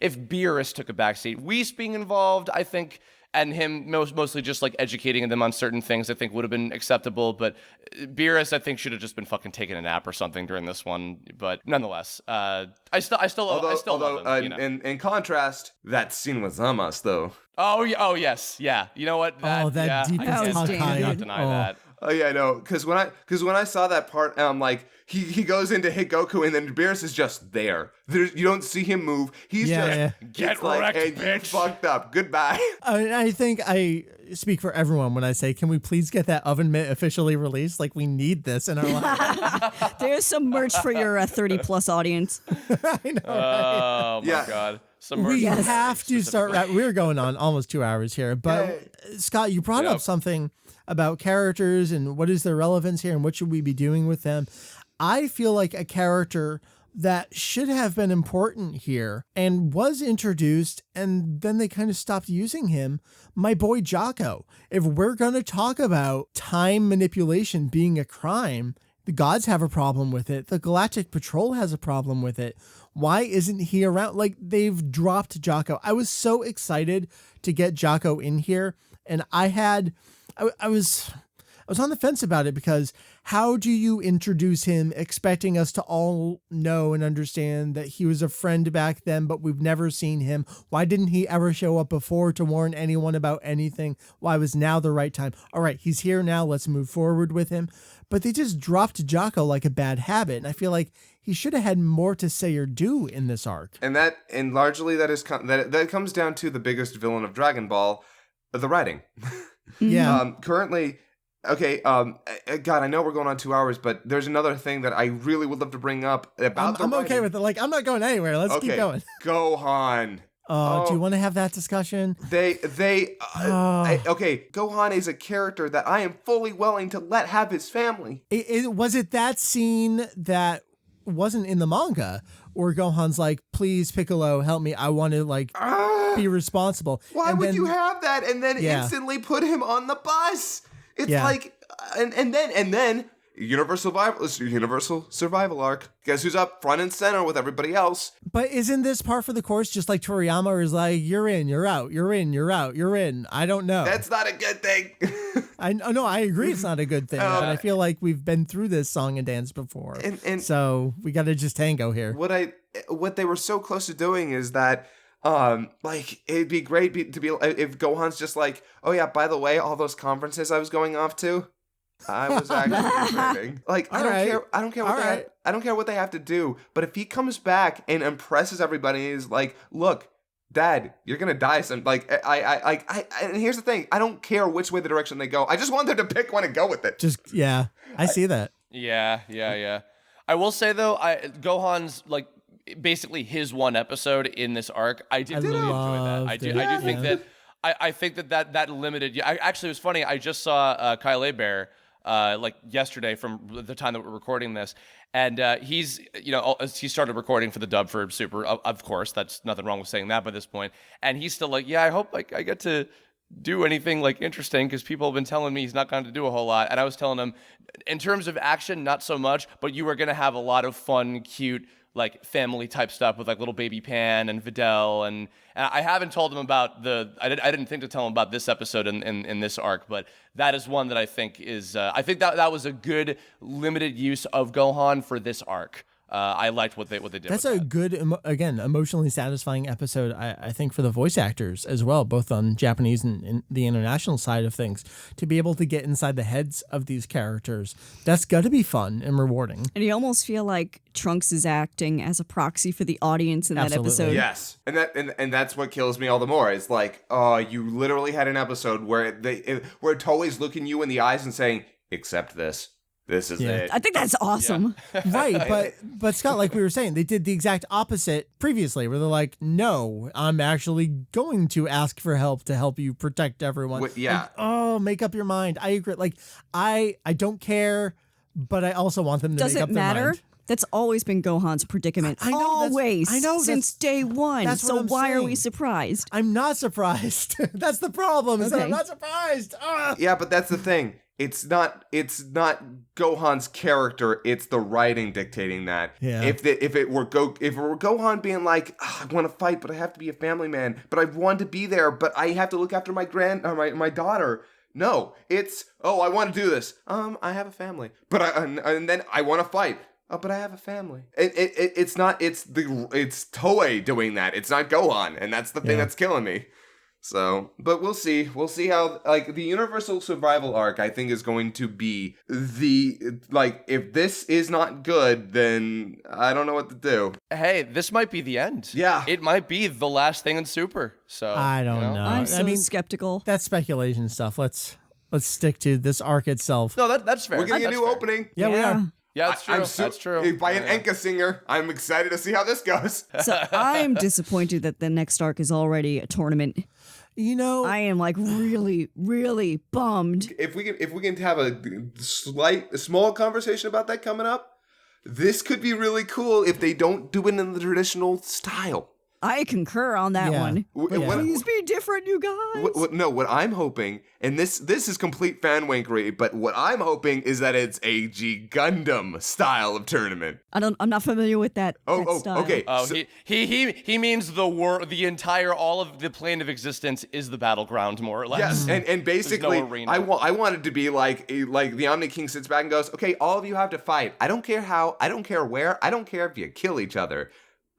Beerus took a backseat. Whis being involved, I think, and him mostly just, like, educating them on certain things, I think would have been acceptable. But Beerus, I think, should have just been fucking taking a nap or something during this one. But nonetheless, I still love him. In contrast, that scene with Zamasu, though. Oh yes, yeah. You know what? That deepest Hawkeye. I cannot deny that. Oh yeah, I know. Because when I saw that part, I'm like, he goes in to hit Goku, and then Beerus is just there. You don't see him move. He's get wrecked, and bitch. You fucked up. Goodbye. I think I speak for everyone when I say, can we please get that oven mitt officially released? Like, we need this in our life. There's some merch for your 30-plus audience. I know. Oh my god. We have to start. We're going on almost 2 hours here, but Scott, you brought up something about characters and what is their relevance here and what should we be doing with them. I feel like a character that should have been important here and was introduced and then they kind of stopped using him, my boy Jocko. If we're going to talk about time manipulation being a crime, the gods have a problem with it. The Galactic Patrol has a problem with it. Why isn't he around? Like, they've dropped Jocko. I was so excited to get Jocko in here, and I was on the fence about it because how do you introduce him expecting us to all know and understand that he was a friend back then, but we've never seen him? Why didn't he ever show up before to warn anyone about anything? Why was now the right time? All right, he's here now. Let's move forward with him. But they just dropped Jocko like a bad habit. And I feel like he should have had more to say or do in this arc. And largely that comes down to the biggest villain of Dragon Ball, the writing. Yeah. Currently, okay, God, I know we're going on 2 hours, but there's another thing that I really would love to bring up about I'm the okay writing. with it. Like, I'm not going anywhere. Let's keep going. Gohan. Do you want to have that discussion? Okay, Gohan is a character that I am fully willing to let have his family. Was it that scene that wasn't in the manga where Gohan's like, please, Piccolo, help me. I want to, like, be responsible. Why and would then, you have that and then instantly put him on the bus? It's like, and then Universal Survival Arc. Guess who's up front and center with everybody else? But isn't this par for the course? Just like Toriyama is like, you're in, you're out, you're in, you're out, you're in. I don't know. That's not a good thing. I agree it's not a good thing. But I feel like we've been through this song and dance before. And so we got to just tango here. What they were so close to doing is that like it'd be great to be if Gohan's just like, oh yeah, by the way, all those conferences I was going off to, I was actually training. Like, I don't care what they have to do. But if he comes back and impresses everybody and is like, look, Dad, you're gonna die some. Like, and here's the thing, I don't care which way the direction they go. I just want them to pick one and go with it. I see that. Yeah. I will say though, Gohan's like basically his one episode in this arc. I did really enjoy that. I do think that. I think that limited. Actually, it was funny. I just saw Kyle Bear like yesterday from the time that we're recording this, and he started recording for the dub for Super. Of course, that's nothing wrong with saying that by this point. And he's still like, I hope like I get to do anything like interesting because people have been telling me he's not going to do a whole lot. And I was telling him, in terms of action, not so much, but you are going to have a lot of fun, cute, like family type stuff with like little baby Pan and Videl, and I haven't told him about I didn't think to tell him about this episode in this arc, but that is one that I think is I think that was a good limited use of Gohan for this arc. I liked what they did. That's with a good, again, emotionally satisfying episode, I think, for the voice actors as well, both on Japanese and the international side of things, to be able to get inside the heads of these characters. That's got to be fun and rewarding. And you almost feel like Trunks is acting as a proxy for the audience in that episode. Yes, and that's what kills me all the more. It's like, you literally had an episode where Toei's looking you in the eyes and saying, "Accept this. This is it." I think that's awesome. Yeah. Right, but Scott, like we were saying, they did the exact opposite previously, where they're like, no, I'm actually going to ask for help to help you protect everyone. Like, make up your mind. I agree. Like, I don't care, but I also want them to make up their mind. Does it matter? That's always been Gohan's predicament. I know, always. I know. Since day one. So why are we surprised? I'm not surprised. That's the problem. Is that I'm not surprised. Yeah, but that's the thing. It's not Gohan's character, it's the writing dictating that. Yeah. If it were Gohan being like, I want to fight, but I have to be a family man, but I want to be there, but I have to look after my my daughter. No, it's, I want to do this. I have a family, but and then I want to fight. Oh, but I have a family. It's Toei doing that. It's not Gohan, and that's the thing that's killing me. So, but we'll see. We'll see how, like, the Universal Survival Arc, I think, is going to be if this is not good, then I don't know what to do. Hey, this might be the end. Yeah. It might be the last thing in Super. So I don't know. I'm so skeptical. That's speculation stuff. Let's stick to this arc itself. No, that's fair. We're getting a new opening. Yeah, we are. Yeah, that's true. That's true. By an Enka singer. I'm excited to see how this goes. So I'm disappointed that the next arc is already a tournament. You know, I am like really, really bummed. If we can have a small conversation about that coming up, this could be really cool if they don't do it in the traditional style. I concur on that one. Please be different, you guys. What I'm hoping, and this is complete fan wankery, but what I'm hoping is that it's a G Gundam style of tournament. I'm not familiar with that. Style. Okay. Oh, so, he means the entire, all of the plane of existence is the battleground, more or less. Yes, and basically, no I want it to be like the Omni King sits back and goes, okay, all of you have to fight. I don't care how, I don't care where, I don't care if you kill each other.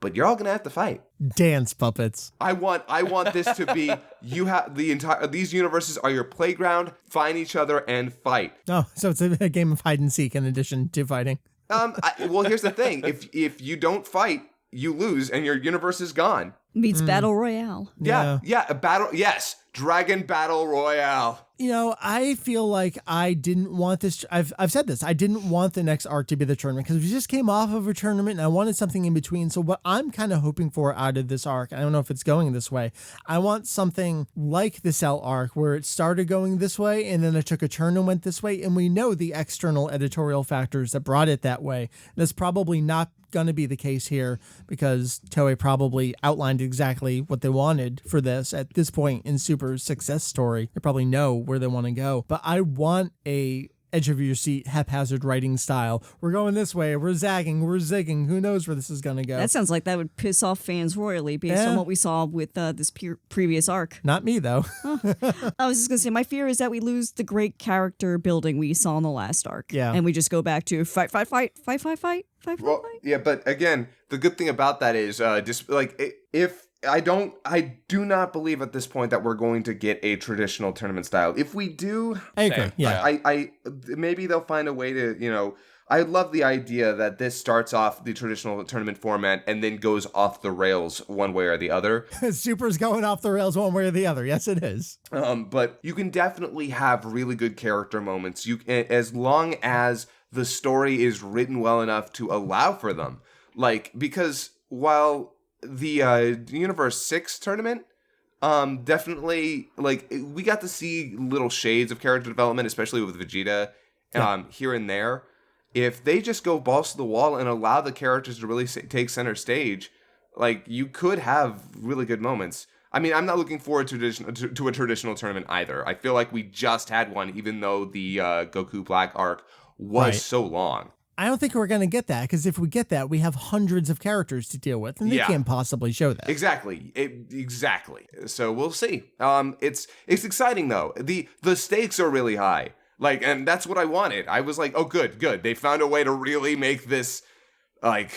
But you're all gonna have to fight. Dance puppets. I want this to be these universes are your playground. Find each other and fight. Oh, so it's a game of hide and seek in addition to fighting. Well, here's the thing: if you don't fight, you lose, and your universe is gone. Meets Battle Royale. Yeah, a battle. Yes, Dragon Battle Royale. You know, I feel like I didn't want this. I've said this. I didn't want the next arc to be the tournament because we just came off of a tournament and I wanted something in between. So what I'm kind of hoping for out of this arc, I don't know if it's going this way. I want something like the Cell arc where it started going this way and then it took a turn and went this way. And we know the external editorial factors that brought it that way. That's probably not going to be the case here because Toei probably outlined exactly what they wanted for this at this point in Super's success story. They probably know where they want to go, but I want a edge of your seat haphazard writing style. We're going this way, we're zagging, we're zigging, who knows where this is going to go. That sounds like that would piss off fans royally based on what we saw with this previous arc. Not me though. I was just going to say, my fear is that we lose the great character building we saw in the last arc. Yeah. And we just go back to fight. Well, yeah, but again, the good thing about that is just like if I do not believe at this point that we're going to get a traditional tournament style. If we do, I agree. Yeah. I maybe they'll find a way to, you know, I love the idea that this starts off the traditional tournament format and then goes off the rails one way or the other. Super's going off the rails one way or the other. Yes, it is. But you can definitely have really good character moments. As long as the story is written well enough to allow for them. Like, because while the Universe 6 tournament, definitely, like, we got to see little shades of character development, especially with Vegeta, here and there. If they just go balls to the wall and allow the characters to really take center stage, like, you could have really good moments. I mean, I'm not looking forward to a traditional tournament either. I feel like we just had one, even though the Goku Black arc was so long. I don't think we're going to get that because if we get that, we have hundreds of characters to deal with, and they can't possibly show that. Exactly. Exactly. So we'll see. It's exciting though. The stakes are really high. Like, and that's what I wanted. I was like, oh, good. They found a way to really make this like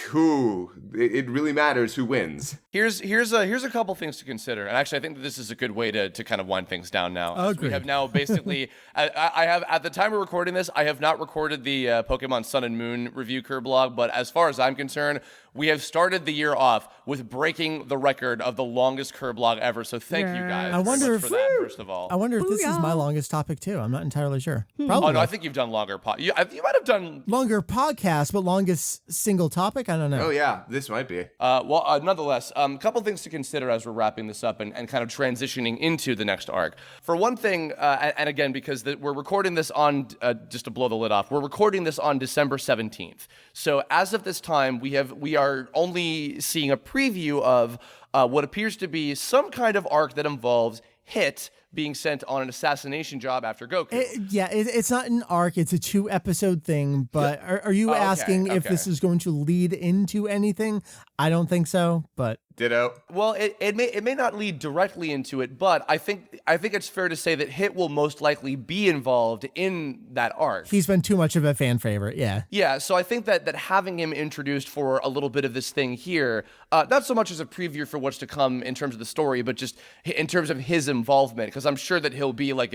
it really matters who wins. Here's a couple things to consider, and actually I think that this is a good way to kind of wind things down now. We have now basically I have at the time we're recording this, I have not recorded the Pokemon Sun and Moon review Kirblog, but as far as I'm concerned, we have started the year off with breaking the record of the longest Kirblog ever. So thank you guys. I wonder if for that, first of all. I wonder if this is my longest topic too. I'm not entirely sure. Probably. Oh no, I think you've done longer. You might have done longer podcast, but longest single topic. I don't know. Oh yeah, this might be. Nonetheless, a couple things to consider as we're wrapping this up and kind of transitioning into the next arc. For one thing, and again, because we're recording this on, just to blow the lid off, we're recording this on December 17th. So as of this time, we are only seeing a preview of what appears to be some kind of arc that involves Hit being sent on an assassination job after Goku. It's not an arc. It's a 2-episode thing. But are you asking if this is going to lead into anything? I don't think so, but... Ditto. Well, it may not lead directly into it, but I think it's fair to say that Hit will most likely be involved in that arc. He's been too much of a fan favorite, yeah. Yeah, so I think that having him introduced for a little bit of this thing here, not so much as a preview for what's to come in terms of the story, but just in terms of his involvement, because I'm sure that he'll be like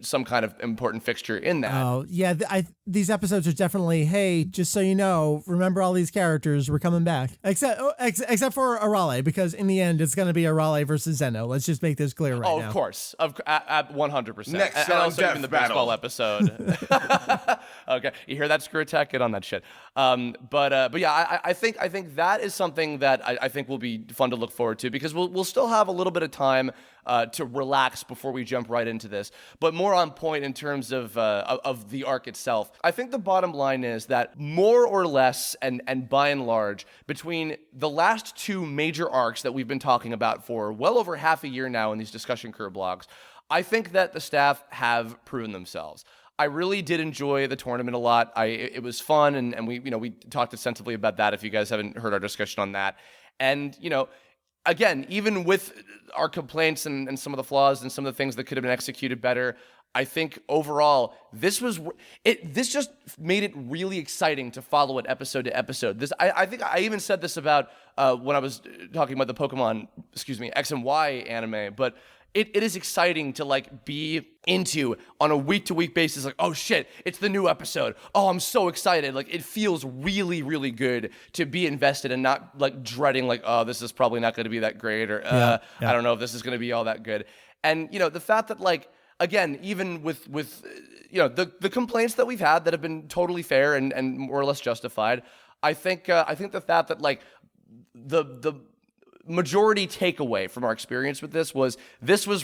some kind of important fixture in that. Oh, yeah, these episodes are definitely, hey, just so you know, remember all these characters, we're coming back. Except for Arale, because in the end, it's going to be Arale versus Zeno. Let's just make this clear now. Oh, of course. At 100%. Next and also death even the battle. baseball episode. Okay, you hear that, Screw Attack? Get on that shit. But yeah, I think that is something that I think will be fun to look forward to, because we'll still have a little bit of time to relax before we jump right into this, but more on point in terms of the arc itself. I think the bottom line is that more or less, and by and large, between the last two major arcs that we've been talking about for well over half a year now in these discussion Kirblogs, I think that the staff have proven themselves. I really did enjoy the tournament a lot. It was fun, and we talked extensively about that if you guys haven't heard our discussion on that. And, again, even with our complaints and some of the flaws and some of the things that could have been executed better, I think overall this just made it really exciting to follow it episode to episode. I think I even said this about when I was talking about the Pokemon, X and Y anime, but it is exciting to like be into on a week-to-week basis. Like, oh shit, it's the new episode. Oh, I'm so excited. Like, it feels really, really good to be invested and not like dreading like, oh, this is probably not going to be that great, or I don't know if this is going to be all that good. And the fact that like, again, even with the complaints that we've had that have been totally fair and more or less justified, I think the fact that like the majority takeaway from our experience with this was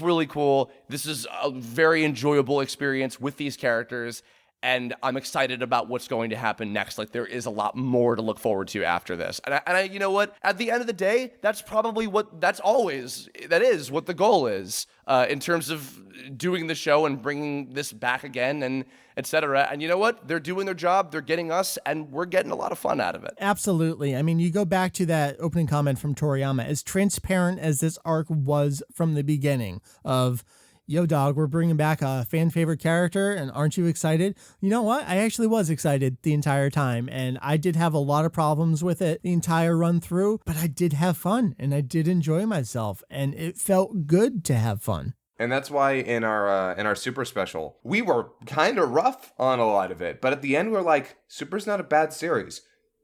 really cool. This is a very enjoyable experience with these characters, and I'm excited about what's going to happen next. Like, there is a lot more to look forward to after this. And I you know what? At the end of the day, that's probably what is what the goal is in terms of doing the show and bringing this back again and etc. And you know what? They're doing their job. They're getting us, and we're getting a lot of fun out of it. Absolutely. I mean, you go back to that opening comment from Toriyama, as transparent as this arc was from the beginning of, yo, dog, we're bringing back a fan favorite character, and aren't you excited? You know what? I actually was excited the entire time, and I did have a lot of problems with it the entire run through, but I did have fun, and I did enjoy myself, and it felt good to have fun. And that's why in our Super special, we were kind of rough on a lot of it, but at the end we're like, Super's not a bad series.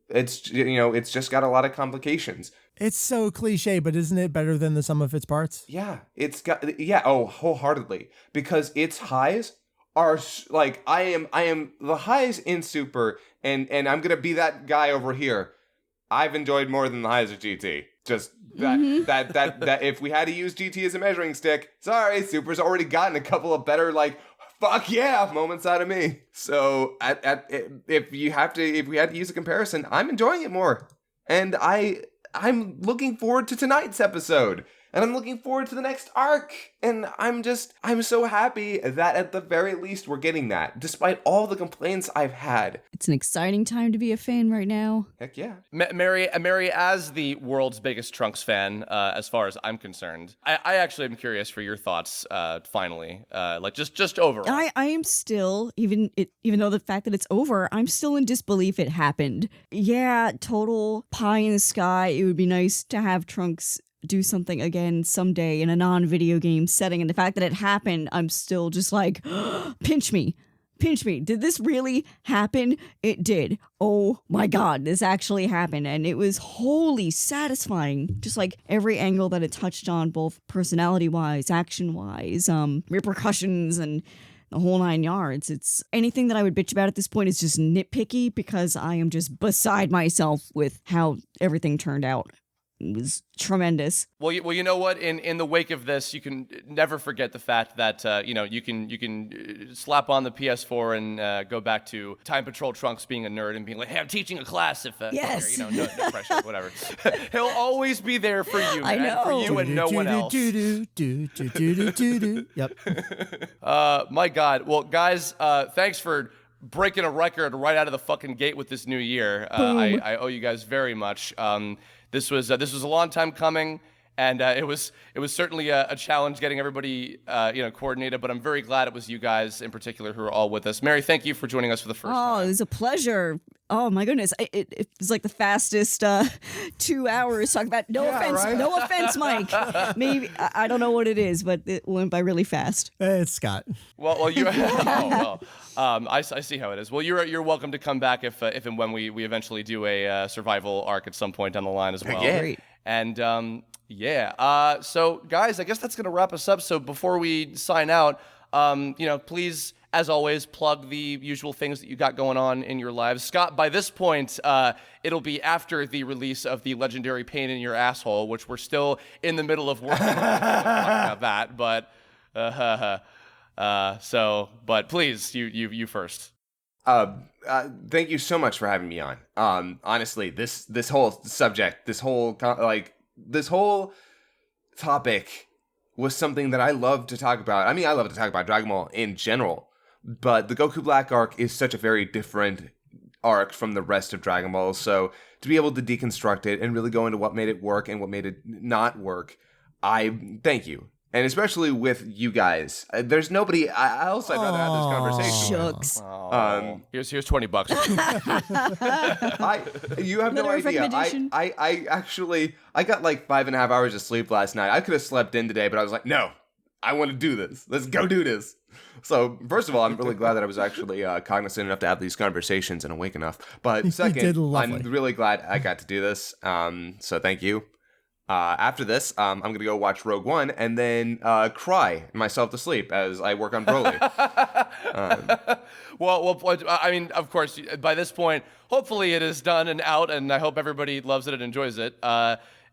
It's it's just got a lot of complications. It's so cliche, but isn't it better than the sum of its parts? Yeah, wholeheartedly, because its highs are like, I am the highs in Super, and I'm gonna be that guy over here. I've enjoyed more than the highs of GT. Just that if we had to use GT as a measuring stick, sorry, Super's already gotten a couple of better like fuck yeah moments out of me. So if we had to use a comparison, I'm enjoying it more, and I'm looking forward to tonight's episode, and I'm looking forward to the next arc, and I'm so happy that at the very least we're getting that, despite all the complaints I've had. It's an exciting time to be a fan right now. Heck yeah. Meri, as the world's biggest Trunks fan, as far as I'm concerned, I actually am curious for your thoughts, finally, like just overall. I am still, even though the fact that it's over, I'm still in disbelief it happened. Yeah, total pie in the sky. It would be nice to have Trunks do something again someday in a non-video game setting, and the fact that it happened, I'm still just like, pinch me. Did this really happen? It did. Oh my god, this actually happened, and it was wholly satisfying. Just like every angle that it touched on, both personality-wise, action-wise, repercussions, and the whole 9 yards. It's anything that I would bitch about at this point is just nitpicky, because I am just beside myself with how everything turned out. It was tremendous. Well, you know what? In the wake of this, you can never forget the fact that you can slap on the PS4 and go back to Time Patrol Trunks being a nerd and being like, "Hey, I'm teaching a class." If yes, no pressure, whatever. He'll always be there for you, man. I know. For you and no one else. Yep. My God. Well, guys, thanks for breaking a record right out of the fucking gate with this new year. I owe you guys very much. This was a long time coming, and it was certainly a challenge getting everybody coordinated. But I'm very glad it was you guys in particular who are all with us. Meri, thank you for joining us for the first time. Oh, it was a pleasure. Oh my goodness, it was like the fastest 2 hours talking about no offense, Mike. Maybe I don't know what it is, but it went by really fast. It's Scott. Well, you. I see how it is. Well, you're welcome to come back if and when we eventually do a survival arc at some point down the line as well. Yeah. Great. And so guys, I guess that's gonna wrap us up. So before we sign out, please, as always, plug the usual things that you got going on in your lives. Scott, by this point, it'll be after the release of the legendary Pain in Your Asshole, which we're still in the middle of working on. Talking about that, but please, you first. Thank you so much for having me on. Honestly, this whole subject, this whole topic was something that I love to talk about. I mean, I love to talk about Dragon Ball in general, but the Goku Black arc is such a very different arc from the rest of Dragon Ball. So to be able to deconstruct it and really go into what made it work and what made it not work, I thank you. And especially with you guys, there's nobody else I'd rather have this conversation Shucks. Here's $20. You have no idea. I got like 5.5 hours of sleep last night. I could have slept in today, but I was like, no, I want to do this. Let's go do this. So, first of all, I'm really glad that I was actually cognizant enough to have these conversations and awake enough. But second, I'm really glad I got to do this. So thank you. After this, I'm going to go watch Rogue One and then cry myself to sleep as I work on Broly. Well, I mean, of course, by this point, hopefully it is done and out, and I hope everybody loves it and enjoys it.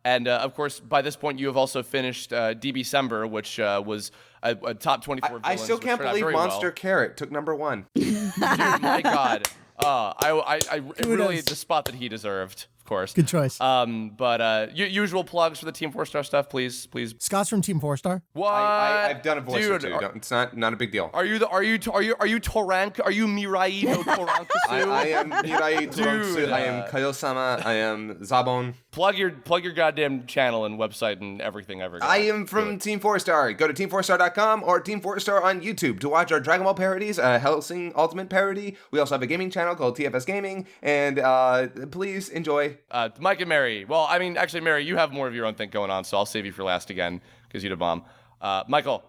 And of course, by this point, you have also finished DBSuper, which was a top 24 villains. I still can't believe Monster Carrot took number 1. Dude, my God. I really the spot that he deserved. Of course. Good choice. But usual plugs for the Team 4-Star stuff, please. Scott's from Team 4-Star. What? I've done a voice or two. It's not a big deal. Are you Torank? Are you Mirai no Torankasu? I am Mirai Torankasu. I am Kayo-sama. I am Zabon. Plug your goddamn channel and website and everything ever. I am from Team 4-Star. Go to team4star.com or Team 4-Star on YouTube to watch our Dragon Ball parodies, Hellsing Ultimate parody. We also have a gaming channel called TFS Gaming, and please enjoy. Mike and Meri. Well, I mean, actually, Meri, you have more of your own thing going on, so I'll save you for last again because you're the bomb. Michael,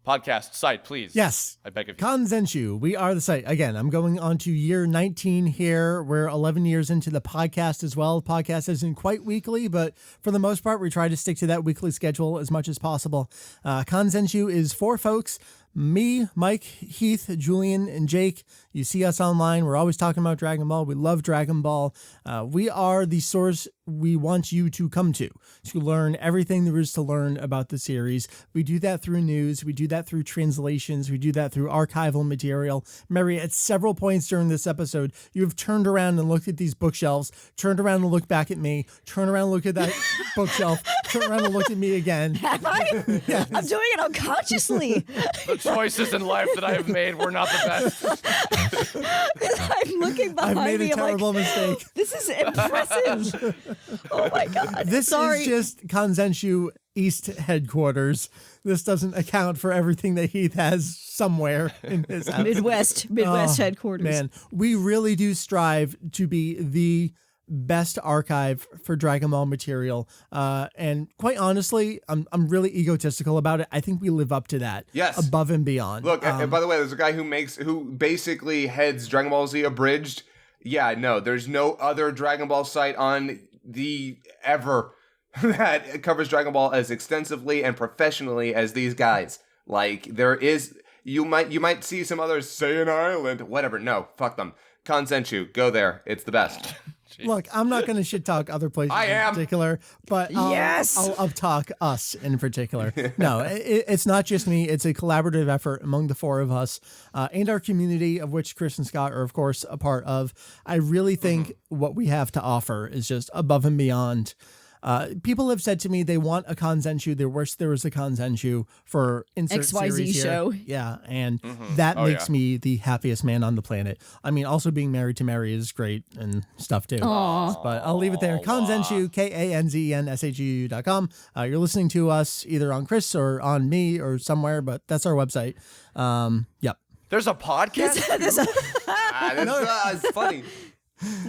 podcast, site, please. Yes. I beg of you. Kanzenshu, we are the site. Again, I'm going on to year 19 here. We're 11 years into the podcast as well. The podcast isn't quite weekly, but for the most part, we try to stick to that weekly schedule as much as possible. Kanzenshu is 4 folks. Me, Mike, Heath, Julian, and Jake. You see us online. We're always talking about Dragon Ball. We love Dragon Ball. We are the source we want you to come to learn everything there is to learn about the series. We do that through news. We do that through translations. We do that through archival material. Meri, at several points during this episode, you have turned around and looked at these bookshelves, turned around and looked back at me, turned around and looked at that bookshelf, turned around and looked at me again. Have I? Yes. I'm doing it unconsciously. The choices in life that I have made were not the best. I'm looking behind me. I've made a terrible mistake. This is impressive. Oh my God. This is just Kanzenshu East headquarters. This doesn't account for everything that Heath has somewhere in his house. Midwest headquarters. Man, we really do strive to be the best archive for Dragon Ball material. And quite honestly, I'm really egotistical about it. I think we live up to that. Yes. Above and beyond. Look, and by the way, there's a guy who basically heads Dragon Ball Z Abridged. Yeah, no, there's no other Dragon Ball site on the ever that covers Dragon Ball as extensively and professionally as these guys. Like, there is, you might see some others, say an island, whatever. No, fuck them. Kanzenshu, go there. It's the best. Look, I'm not going to shit talk other places in particular, but I'll up talk us in particular. No, it's not just me. It's a collaborative effort among the 4 of us and our community, of which Chris and Scott are, of course, a part of. I really think what we have to offer is just above and beyond. People have said to me they want a Kanzenshu. They wish there was a Kanzenshu for insert XYZ series here. show. Yeah, and that makes me the happiest man on the planet. I mean, also being married to Meri is great and stuff too. Aww. But I'll leave it there. Kanzenshu, KANZENSHU.com. You're listening to us either on Chris or on me or somewhere, but that's our website. Yep. There's a podcast? It's funny.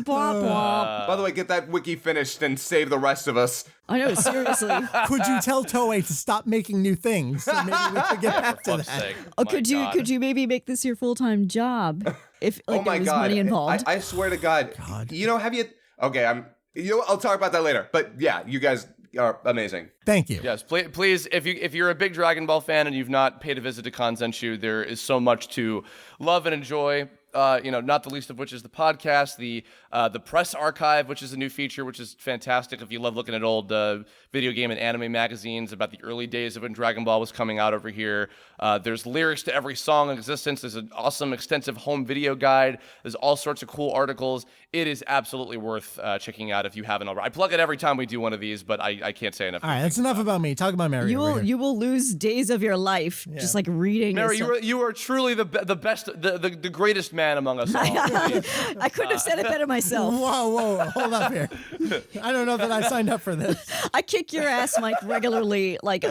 Blah, blah. By the way, get that wiki finished and save the rest of us. I know, seriously. Could you tell Toei to stop making new things? So maybe we could get back to that. Sake. Oh, could you maybe make this your full-time job if there was money involved? I swear to God. You know, have you? Okay, I'll talk about that later. But yeah, you guys are amazing. Thank you. Yes, please. If you're a big Dragon Ball fan and you've not paid a visit to Kanzenshu, there is so much to love and enjoy. Not the least of which is the podcast, the press archive, which is a new feature, which is fantastic. If you love looking at old video game and anime magazines about the early days of when Dragon Ball was coming out over here, there's lyrics to every song in existence. There's an awesome extensive home video guide. There's all sorts of cool articles. It is absolutely worth checking out if you haven't already. I plug it every time we do one of these, but I can't say enough. All right, that's enough about me. Talk about Meri. You will lose days of your life just like reading. Meri, you are truly the best, the greatest man among us all. I couldn't have said it better myself. Whoa, hold up here. I don't know that I signed up for this. I kick your ass, Mike, regularly, like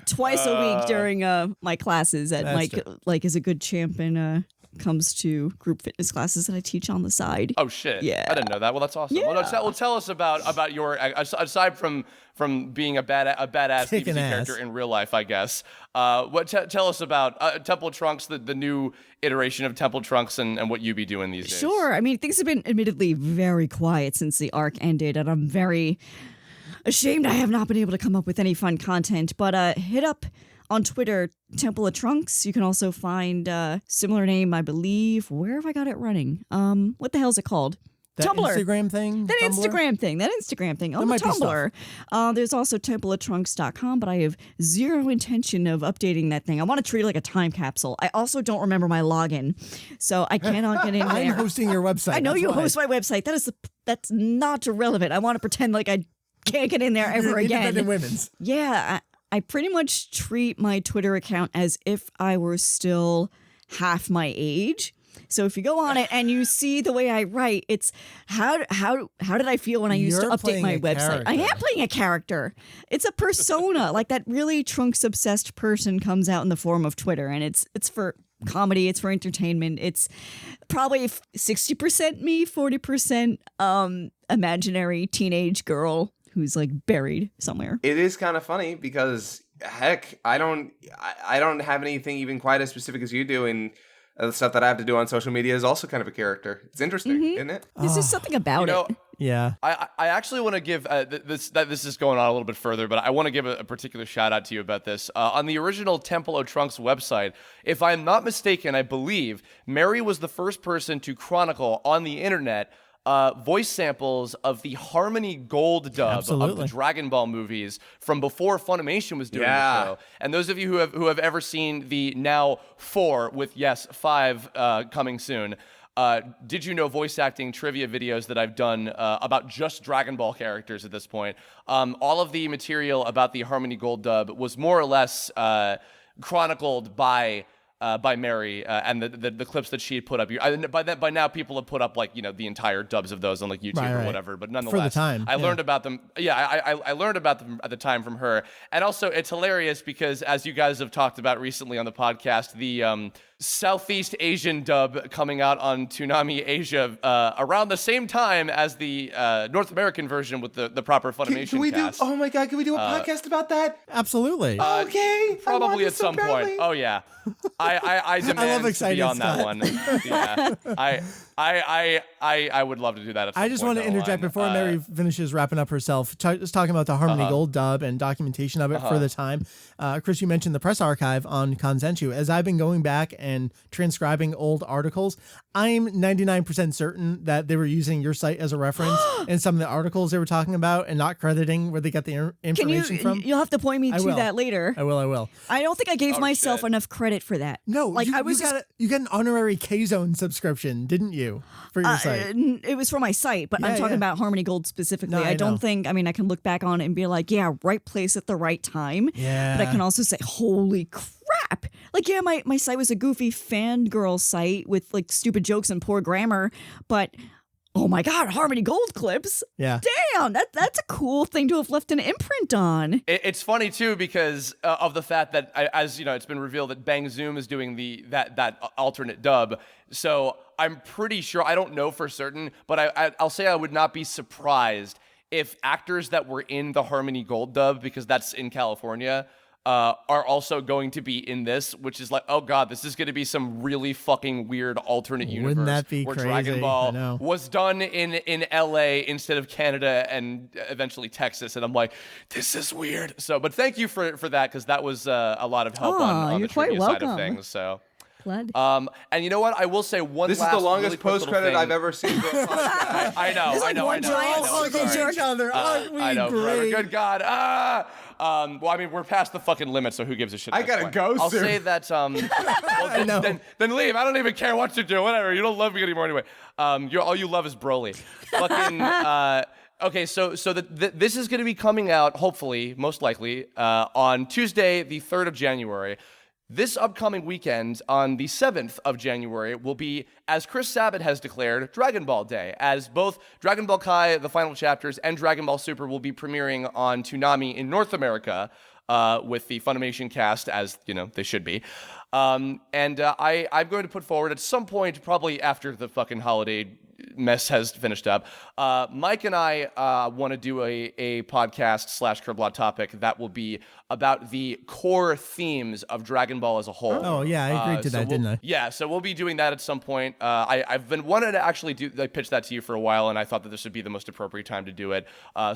twice a week during my classes at Mike, like as a good champ in comes to group fitness classes that I teach on the side. Oh shit! Yeah. I didn't know that. Well, that's awesome. Yeah. Well, tell us about your aside from being a badass Kicking DBZ ass. character in real life, I guess. Tell us about Temple Trunks, the new iteration of Temple Trunks, and what you be doing these days. Sure. I mean, things have been admittedly very quiet since the arc ended, and I'm very ashamed I have not been able to come up with any fun content. But hit up on Twitter, Temple of Trunks. You can also find similar name, I believe. Where have I got it running? What the hell is it called? That Tumblr. Instagram thing? That Tumblr? Instagram thing on the might be Tumblr. There's also templeoftrunks.com, but I have zero intention of updating that thing. I want to treat it like a time capsule. I also don't remember my login, so I cannot get in there. I'm hosting your website. I know that's you why. host my website. That's not relevant. I want to pretend like I can't get in there ever again. Independent women's. Yeah, I pretty much treat my Twitter account as if I were still half my age. So if you go on it and you see the way I write, it's how did I feel when I used to You're update my playing a website? I am character. playing a character. It's a persona. Like that really Trunks obsessed person comes out in the form of Twitter, and it's for comedy, it's for entertainment. It's probably 60% me, 40% imaginary teenage girl who's like buried somewhere. It is kind of funny because heck, I don't have anything even quite as specific as you do, and the stuff that I have to do on social media is also kind of a character. It's interesting, isn't it? There's just something about it. Yeah. I actually want to give this is going on a little bit further, but I want to give a particular shout out to you about this. On the original Temple of Trunks website, if I'm not mistaken, I believe Meri was the first person to chronicle on the internet voice samples of the Harmony Gold dub of Absolutely. the Dragon Ball movies from before Funimation was doing the show. And those of you who have ever seen the now 4 with 5 coming soon, did you know voice acting trivia videos that I've done about just Dragon Ball characters at this point? All of the material about the Harmony Gold dub was more or less chronicled by Meri and the clips that she had put up. By now, people have put up the entire dubs of those on YouTube Right, or right. whatever. But nonetheless, For the time, I yeah. learned about them. Yeah, I learned about them at the time from her. And also, it's hilarious because as you guys have talked about recently on the podcast, the Southeast Asian dub coming out on Toonami Asia around the same time as the North American version with the proper Funimation Can we cast. do? Oh my god! Can we do a podcast about that? Absolutely. Okay, Probably at some point. Oh yeah, I demand love to excited be on Scott. that one. Yeah, I would love to do that. At some I just point want to down the interject line. before Meri finishes wrapping up herself, just talking about the Harmony Gold dub and documentation of it for the time. Chris, you mentioned the press archive on Kanzenshuu. As I've been going back and transcribing old articles, I'm 99% certain that they were using your site as a reference in some of the articles they were talking about and not crediting where they got the information from. You'll have to point me to will. that later. I will. I don't think I gave myself shit. enough credit for that. No, like you, I was you got an honorary K-Zone subscription, didn't you, for your site? It was for my site, but I'm Yeah, talking yeah. about Harmony Gold specifically. No, I I don't know. think, I mean, I can look back on it and be like, yeah, right place at the right time. Yeah. But I can also say, holy crap. Like, yeah, my site was a goofy fangirl site with like stupid jokes and poor grammar, but oh my God, Harmony Gold clips. Yeah. Damn, that's a cool thing to have left an imprint on. It's funny too because of the fact that, as you know, it's been revealed that Bang Zoom is doing that alternate dub. So I'm pretty sure, I don't know for certain, but I'll say I would not be surprised if actors that were in the Harmony Gold dub, because that's in California, are also going to be in this, which is like, oh god, this is going to be some really fucking weird alternate universe. Wouldn't that be where crazy? Dragon I Ball know. was done in LA instead of Canada and eventually Texas, and I'm like, this is weird. So, but thank you for that, because that was a lot of help on the you're quite trivia side of welcome. things. So. Glad. And you know what? I will say one. This is last the longest really quick little post-credit thing. I've ever seen for a podcast. I know. It's like one giant hugging Sorry. each other. Aren't we I know. Forever. great? Good God. Well, I mean, we're past the fucking limit, so who gives a shit? I at this gotta point? go I'll soon. say that. Well, then, know. then leave. I don't even care what you do. Whatever. You don't love me anymore anyway. All you love is Broly. Fucking. Okay, so this is going to be coming out, hopefully, most likely, on Tuesday, the 3rd of January. This upcoming weekend, on the 7th of January, will be, as Chris Sabat has declared, Dragon Ball Day, as both Dragon Ball Kai, the final chapters, and Dragon Ball Super will be premiering on Toonami in North America, with the Funimation cast, as, you know, they should be. I'm going to put forward at some point, probably after the fucking holiday mess has finished up, Mike and I want to do a podcast / Kirblog topic that will be about the core themes of Dragon Ball as a whole. Oh yeah, I agreed to that, didn't I? Yeah, so we'll be doing that at some point. I've been wanting to actually pitch that to you for a while, and I thought that this would be the most appropriate time to do it.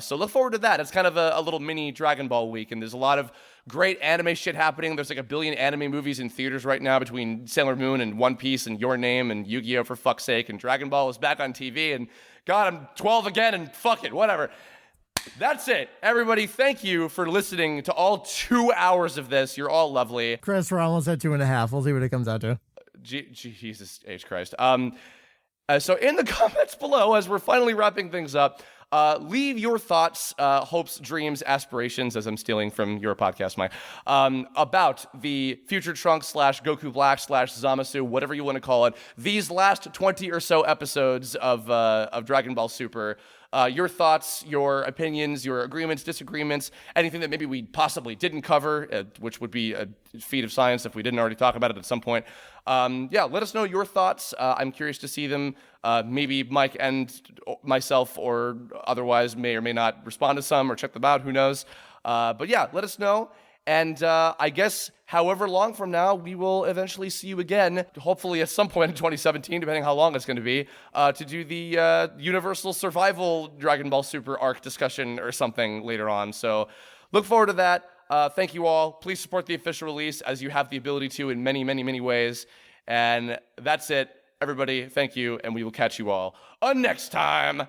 So look forward to that. It's kind of a little mini Dragon Ball week, and there's a lot of great anime shit happening. There's like 1 billion anime movies in theaters right now between Sailor Moon and One Piece and Your Name and Yu-Gi-Oh! For fuck's sake, and Dragon Ball is back on TV, and God, I'm 12 again, and fuck it, whatever. That's it. Everybody, thank you for listening to all 2 hours of this. You're all lovely. Chris, we're almost at 2.5. We'll see what it comes out to. Jesus H. Christ. So in the comments below, as we're finally wrapping things up, leave your thoughts, hopes, dreams, aspirations, as I'm stealing from your podcast, Mike, about the Future Trunks / Goku Black / Zamasu, whatever you want to call it, these last 20 or so episodes of Dragon Ball Super. Your thoughts, your opinions, your agreements, disagreements, anything that maybe we possibly didn't cover, which would be a feat of science if we didn't already talk about it at some point. Let us know your thoughts. I'm curious to see them. Maybe Mike and myself or otherwise may or may not respond to some or check them out. Who knows? Let us know. And I guess however long from now, we will eventually see you again, hopefully at some point in 2017, depending how long it's going to be, to do the Universal Survival Dragon Ball Super arc discussion or something later on. So look forward to that. Thank you all. Please support the official release as you have the ability to in many, many, many ways. And that's it. Everybody, thank you, and we will catch you all next time.